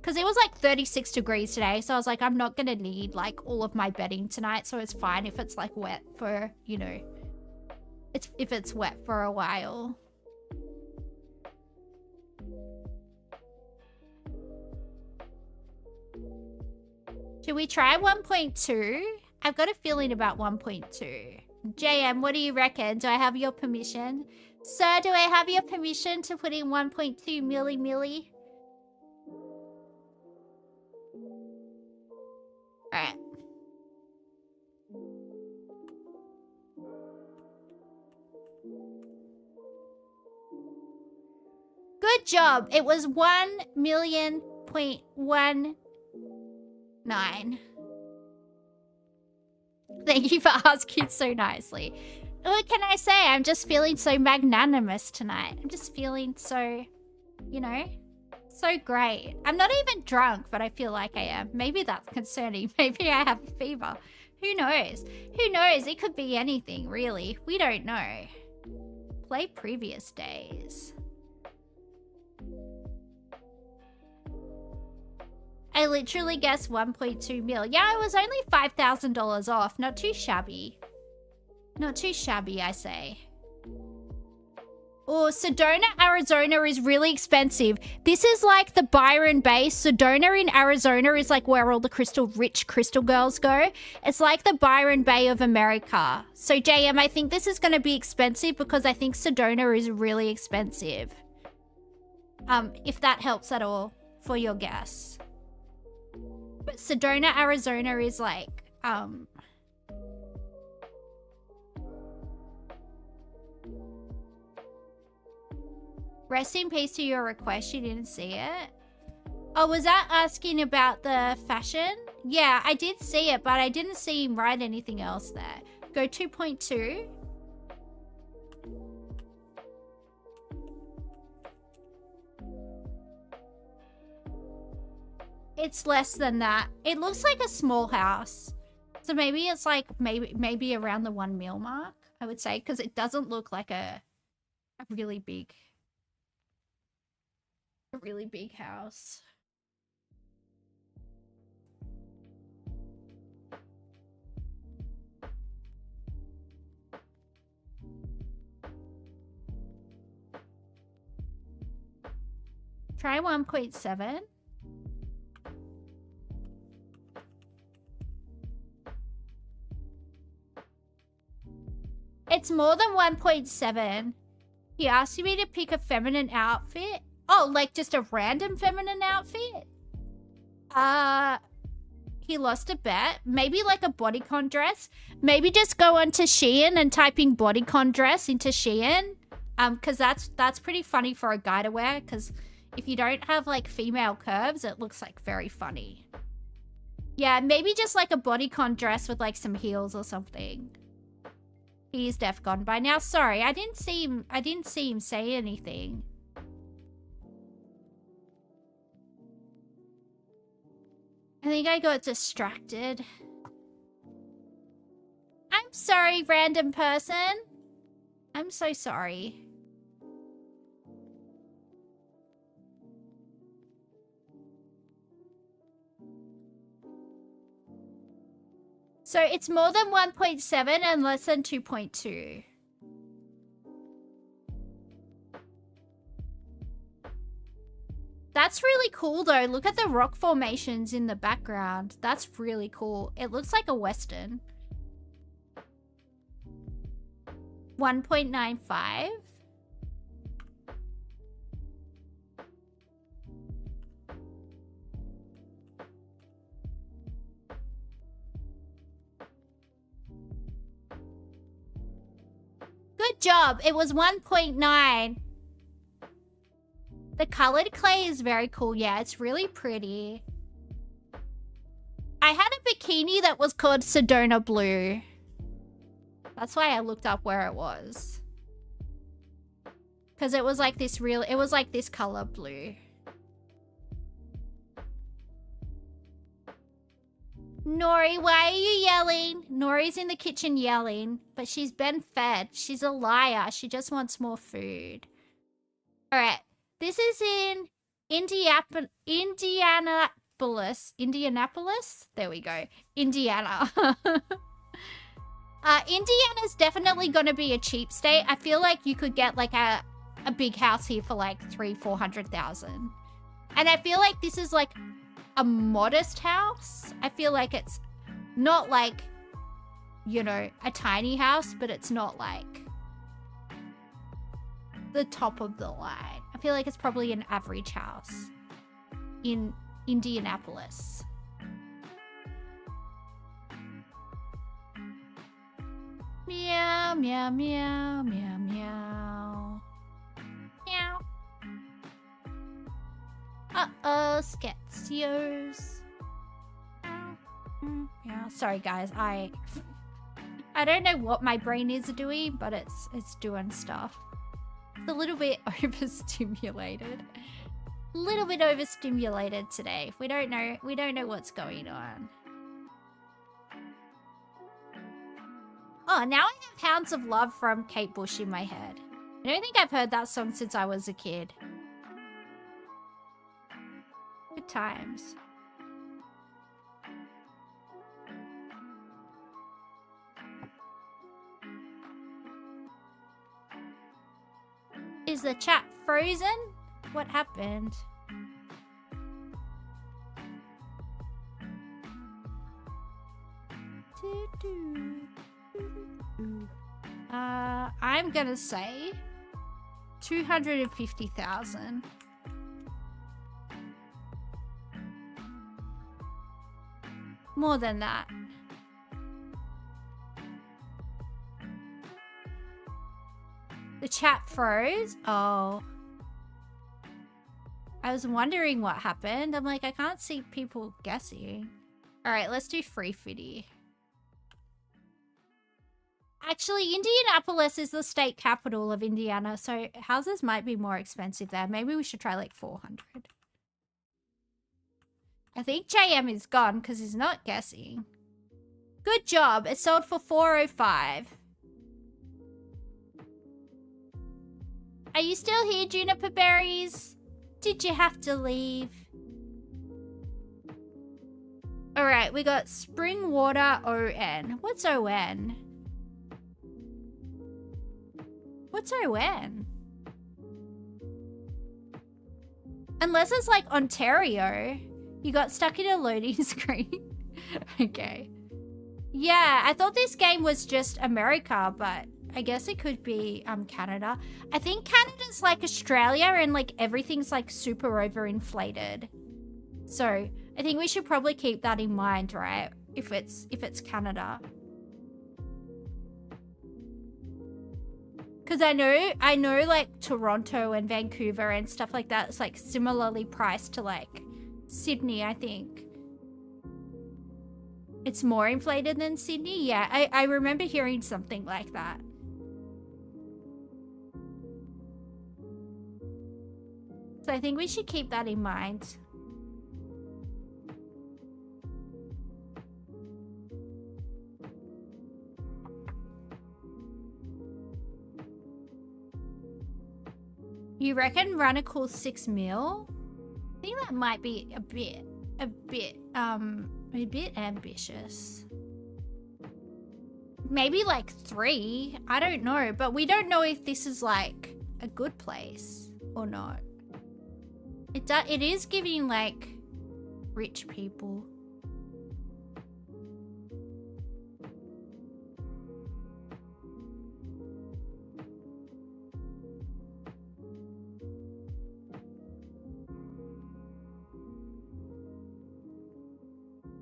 Because it was like 36 degrees today. So I was like, I'm not going to need like all of my bedding tonight. So it's fine if it's like wet for, you know, if it's wet for a while. Should we try 1.2? I've got a feeling about 1.2. JM, what do you reckon? Do I have your permission? Sir, do I have your permission to put in 1.2 milli? Alright. Good job. It was 1,000,000.19. Thank you for asking so nicely. What can I say? I'm just feeling so magnanimous tonight. I'm just feeling so, you know, so great. I'm not even drunk, but I feel like I am. Maybe that's concerning. Maybe I have a fever. Who knows? Who knows? It could be anything, really. We don't know. Play previous days. I literally guessed 1.2 mil. Yeah, it was only $5,000 off. Not too shabby. Not too shabby, I say. Oh, Sedona, Arizona is really expensive. This is like the Byron Bay. Sedona in Arizona is like where all the rich crystal girls go. It's like the Byron Bay of America. So JM, I think this is going to be expensive because I think Sedona is really expensive. If that helps at all for your guess. But Sedona, Arizona is like, Rest in peace to your request. You didn't see it. Oh, was that asking about the fashion? Yeah, I did see it, but I didn't see him write anything else there. Go 2.2. It's less than that. It looks like a small house. So maybe it's like, maybe around the 1 mil mark, I would say. Because it doesn't look like a really big house. Try 1.7. It's more than 1.7. He asked me to pick a feminine outfit. Oh, like just a random feminine outfit? He lost a bet. Maybe like a bodycon dress. Maybe just go onto Shein and type in bodycon dress into Shein. Because that's pretty funny for a guy to wear. Because if you don't have like female curves, it looks like very funny. Yeah, maybe just like a bodycon dress with like some heels or something. He's deaf gone by now. Sorry, I didn't see him say anything. I think I got distracted. sorry, random person. I'm so sorry. So it's more than 1.7 and less than 2.2. That's really cool though. Look at the rock formations in the background. That's really cool. It looks like a western. 1.95. Good job. It was 1.9. The colored clay is very cool. Yeah, it's really pretty. I had a bikini that was called Sedona Blue. That's why I looked up where it was. Because it was like this it was like this color blue. Nori, why are you yelling? Nori's in the kitchen yelling, but she's been fed. She's a liar. She just wants more food. All right. This is in Indianapolis. There we go. Indiana. Indiana's definitely going to be a cheap state. I feel like you could get like a big house here for like 300,000-400,000. And I feel like this is like a modest house. I feel like it's not like, you know, a tiny house, but it's not like the top of the line. I feel like it's probably an average house in Indianapolis. Meow, meow, meow, meow, meow. Meow. Uh-oh, Sketzios. Meow. Sorry, guys. I don't know what my brain is doing, but it's doing stuff. It's a little bit overstimulated. A little bit overstimulated today. We don't know what's going on. Oh, now I have Hounds of Love from Kate Bush in my head. I don't think I've heard that song since I was a kid. Good times. Is the chat frozen? What happened? I'm gonna say 250,000. More than that. The chat froze. Oh. I was wondering what happened. I'm like, I can't see people guessing. Alright, let's do 350. Actually, Indianapolis is the state capital of Indiana, so houses might be more expensive there. Maybe we should try like 400. I think JM is gone because he's not guessing. Good job. It sold for 405. Are you still here, Juniper Berries? Did you have to leave? Alright, we got Spring Water ON. What's ON? What's ON? Unless it's like Ontario. You got stuck in a loading screen. Okay. Yeah, I thought this game was just America, but I guess it could be Canada. I think Canada's like Australia and like everything's like super overinflated. So I think we should probably keep that in mind, right? If it's Canada. Because I know like Toronto and Vancouver and stuff like that, it's like similarly priced to like Sydney, I think. It's more inflated than Sydney? Yeah, I remember hearing something like that. So I think we should keep that in mind. You reckon run a cool 6 mil? I think that might be a bit ambitious. Maybe like 3. I don't know, but we don't know if this is like a good place or not. It is giving like rich people.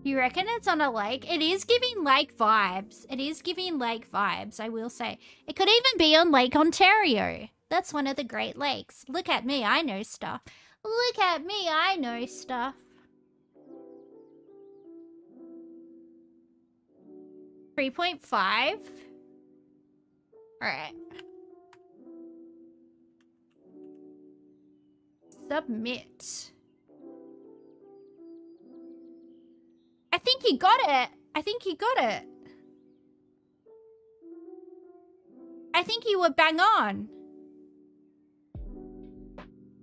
You reckon it's on a lake? It is giving lake vibes. It is giving lake vibes, I will say. It could even be on Lake Ontario. That's one of the Great Lakes. Look at me, I know stuff. Look at me, I know stuff. 3.5? Alright. Submit. I think he got it. I think he got it. I think you were bang on.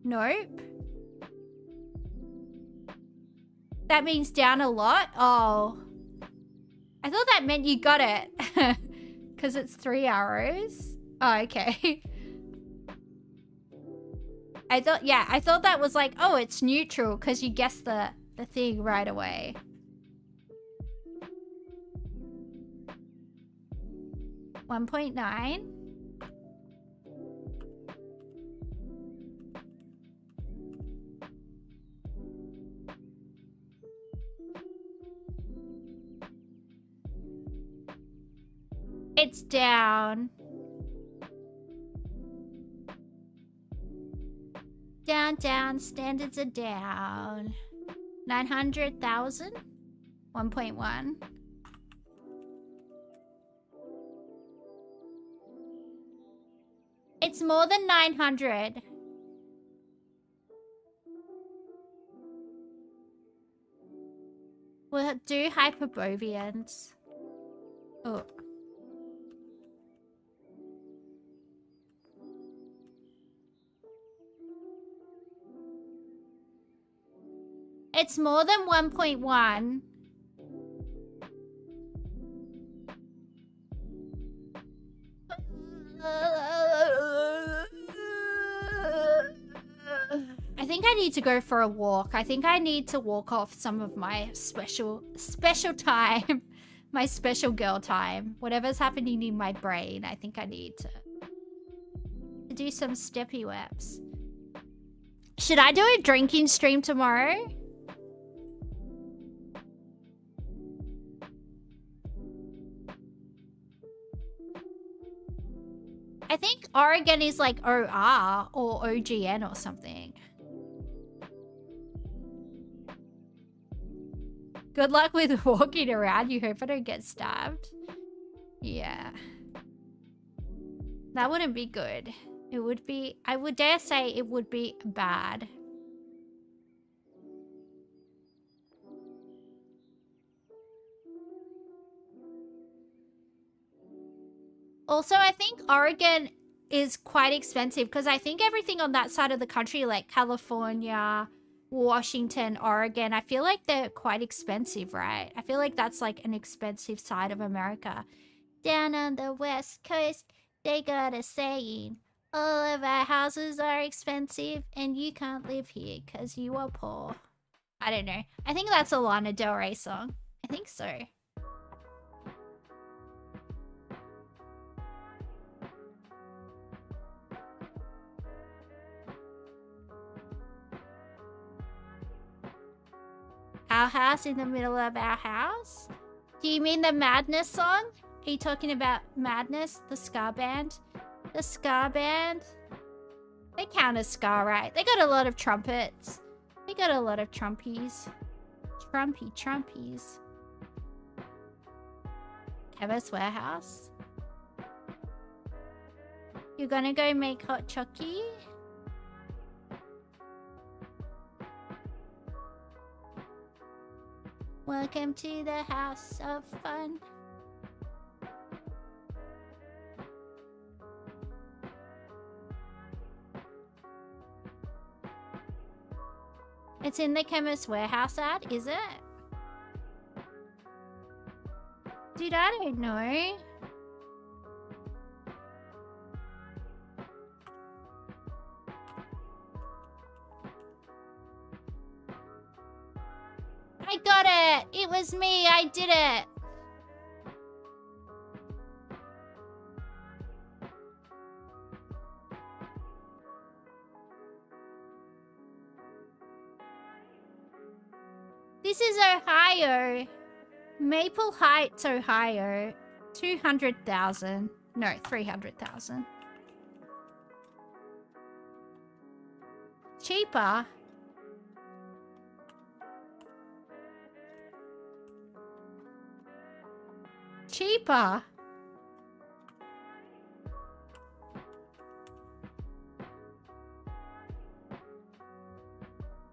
Nope. That means down a lot? Oh. I thought that meant you got it. Because it's 3 arrows. Oh, okay. I thought that was like, oh, it's neutral because you guessed the thing right away. $1.9. It's down. Down, standards are down. 900,000? 1.1. It's more than 900. We'll do Hyperboreans. Oh. It's more than 1.1. I think I need to go for a walk. I think I need to walk off some of my special time. My special girl time. Whatever's happening in my brain, I think I need to do some steppy waps. Should I do a drinking stream tomorrow? I think Oregon is like OR or OGN or something. Good luck with walking around. You hope I don't get stabbed. Yeah. That wouldn't be good. It would be... I would dare say it would be bad. Also, I think Oregon is quite expensive because I think everything on that side of the country, like California, Washington, Oregon, I feel like they're quite expensive, right? I feel like that's like an expensive side of America. Down on the West Coast, they got a saying, all of our houses are expensive and you can't live here because you are poor. I don't know. I think that's a Lana Del Rey song. I think so. Our house in the middle of our house? Do you mean the Madness song? Are you talking about Madness, the ska band? The ska band? They count as ska, right? They got a lot of trumpets. They got a lot of trumpies. Trumpies. Chemist Warehouse? You're gonna go make hot chocky? Welcome to the house of fun. It's in the Chemist Warehouse ad, is it? Dude, I don't know. I got it! It was me, I did it! This is Ohio. Maple Heights, Ohio. 200,000. No, 300,000. Cheaper. Cheaper.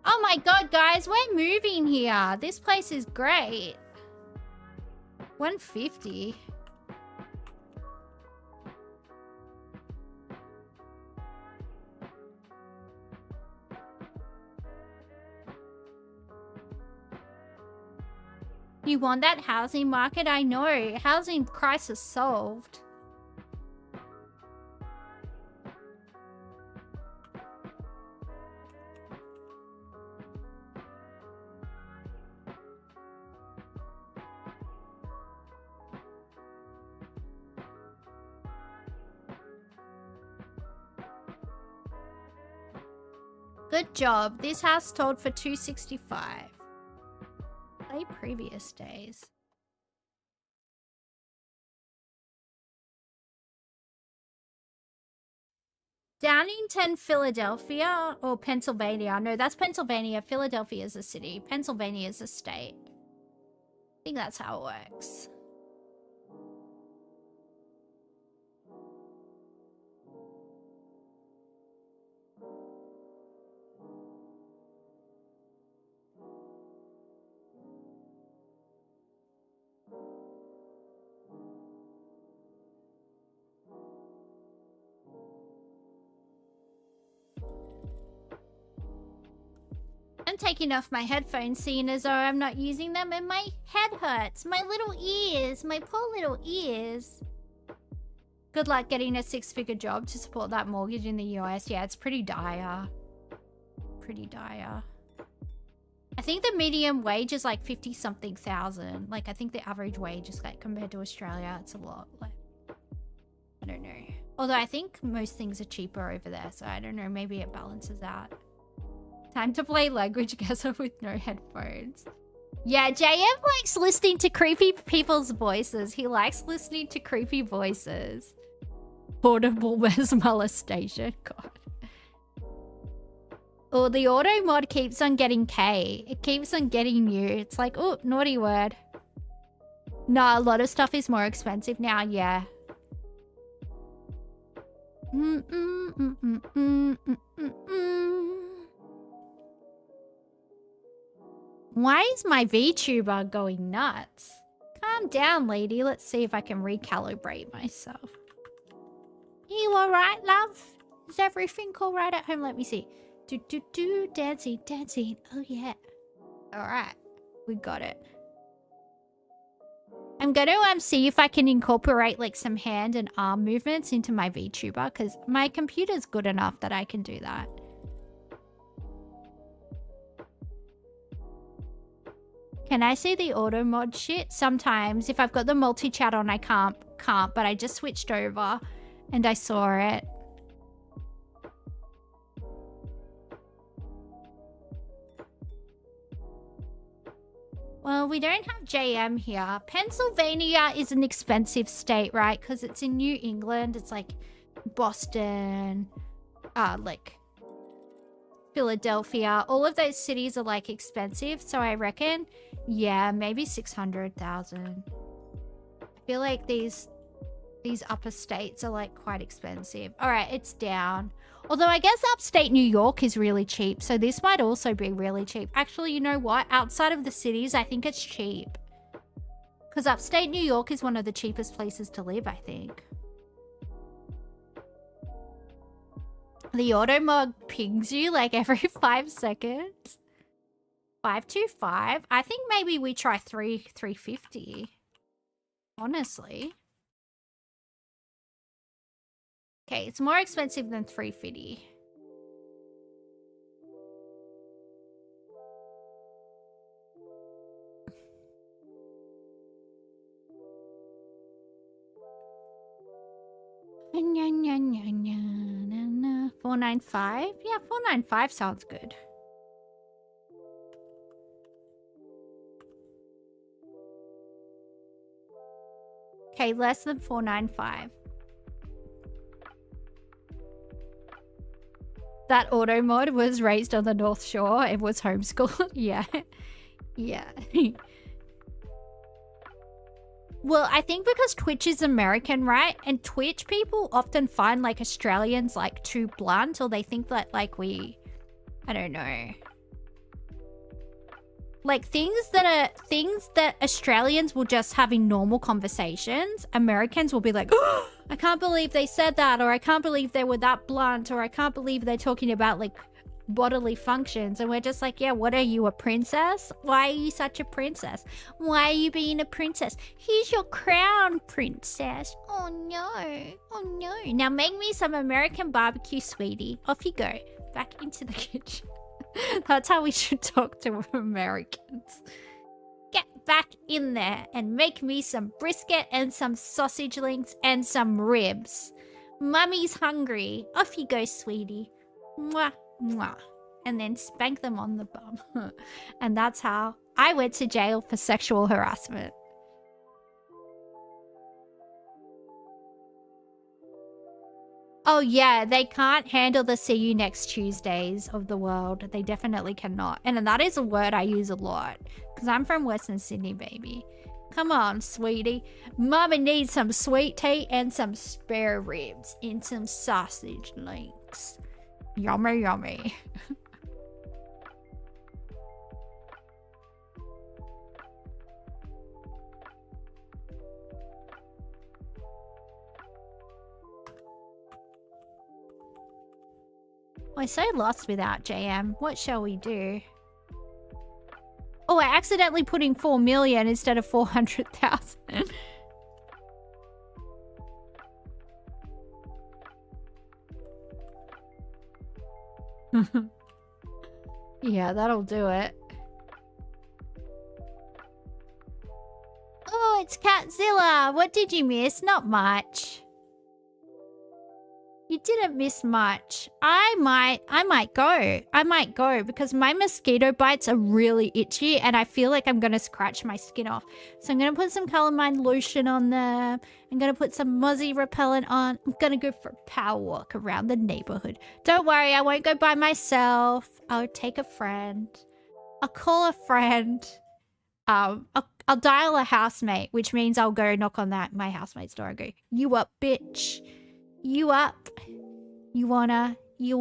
Oh my god, guys, we're moving here. This place is great. 150. You want that housing market? I know. Housing crisis solved. Good job. This house sold for 265. Play previous days. Downingtown, Philadelphia, or Pennsylvania? No, that's Pennsylvania. Philadelphia is a city. Pennsylvania is a state. I think that's how it works. I'm taking off my headphones, seeing as though I'm not using them, and my head hurts. My little ears. My poor little ears. Good luck getting a 6-figure job to support that mortgage in the US. Yeah, it's pretty dire. Pretty dire. I think the median wage is like 50-something thousand. Like, I think the average wage is like, compared to Australia, it's a lot. Like, I don't know. Although I think most things are cheaper over there, so I don't know. Maybe it balances out. Time to play language Guessr with no headphones. Yeah, JM likes listening to creepy people's voices. He likes listening to creepy voices. Portable molestation. God. Oh, the auto mod keeps on getting K. It keeps on getting you. It's like, oh, naughty word. Nah, a lot of stuff is more expensive now, yeah. Why is my VTuber going nuts? Calm down, lady. Let's see if I can recalibrate myself. You alright, love? Is everything alright at home? Let me see. Dancing, dancing. Oh, yeah. Alright. We got it. I'm going to see if I can incorporate like some hand and arm movements into my VTuber, because my computer's good enough that I can do that. Can I see the auto mod shit? Sometimes. If I've got the multi-chat on, I can't, but I just switched over and I saw it. Well, we don't have JM here. Pennsylvania is an expensive state, right? Because it's in New England. It's like Boston, like Philadelphia. All of those cities are like expensive. So I reckon, yeah, maybe 600,000. I feel like these upper states are like quite expensive. All right, it's down. Although I guess upstate New York is really cheap. So this might also be really cheap. Actually, you know what? Outside of the cities, I think it's cheap. Because upstate New York is one of the cheapest places to live, I think. The auto mod pings you like every 5 seconds. 525. I think maybe we try 350. Honestly. Okay, it's more expensive than 350. Nya, nya, nya, nya, na, na. 495? Yeah, 495 sounds good. Okay, less than 495. That auto mod was raised on the North Shore. It was homeschooled. Yeah. Yeah. Well, I think because Twitch is American, right? And Twitch people often find like Australians like too blunt, or they think that like I don't know. Like things that Australians will just have in normal conversations, Americans will be like, oh, I can't believe they said that, or I can't believe they were that blunt, or I can't believe they're talking about like bodily functions. And we're just like, yeah, what are you, a princess? Why are you such a princess? Why are you being a princess? Here's your crown, princess. Oh no, oh no. Now make me some American barbecue, sweetie. Off you go, back into the kitchen. That's how we should talk to Americans. Get back in there and make me some brisket and some sausage links and some ribs. Mummy's hungry. Off you go, sweetie. Mwah, mwah. And then spank them on the bum. And that's how I went to jail for sexual harassment. Oh yeah, they can't handle the see you next Tuesdays of the world. They definitely cannot. And that is a word I use a lot. Because I'm from Western Sydney, baby. Come on, sweetie. Mama needs some sweet tea and some spare ribs. And some sausage links. Yummy, yummy. We're so lost without JM. What shall we do? Oh, I accidentally put in 4 million instead of 400,000. Yeah, that'll do it. Oh, it's Catzilla. What did you miss? Not much. You didn't miss much. I might go because my mosquito bites are really itchy and I feel like I'm gonna scratch my skin off. So I'm gonna put some calamine lotion on there. I'm gonna put some mozzie repellent on. I'm gonna go for a power walk around the neighborhood. Don't worry, I won't go by myself. I'll take a friend. I'll call a friend. I'll dial a housemate, which means I'll go knock on my housemate's door and go, "You up, bitch? You up? You wanna go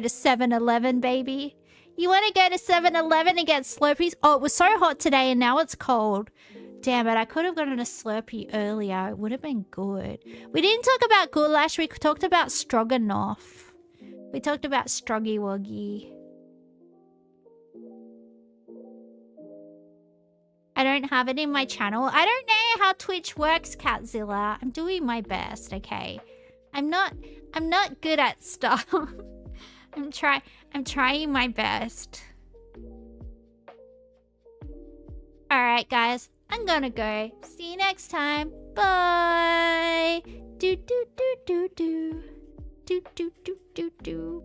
to 7-Eleven, baby? You wanna go to 7-Eleven and get Slurpees? Oh, it was so hot today and now it's cold. Damn it, I could have gotten a Slurpee earlier. It would have been good. We didn't talk about goulash, we talked about stroganoff. We talked about stroggy woggy. I don't have it in my channel. I don't know how Twitch works, Catzilla. I'm doing my best, okay? I'm not good at stuff. I'm trying my best. Alright, guys. I'm gonna go. See you next time. Bye. Do do do do do. Do do do do do.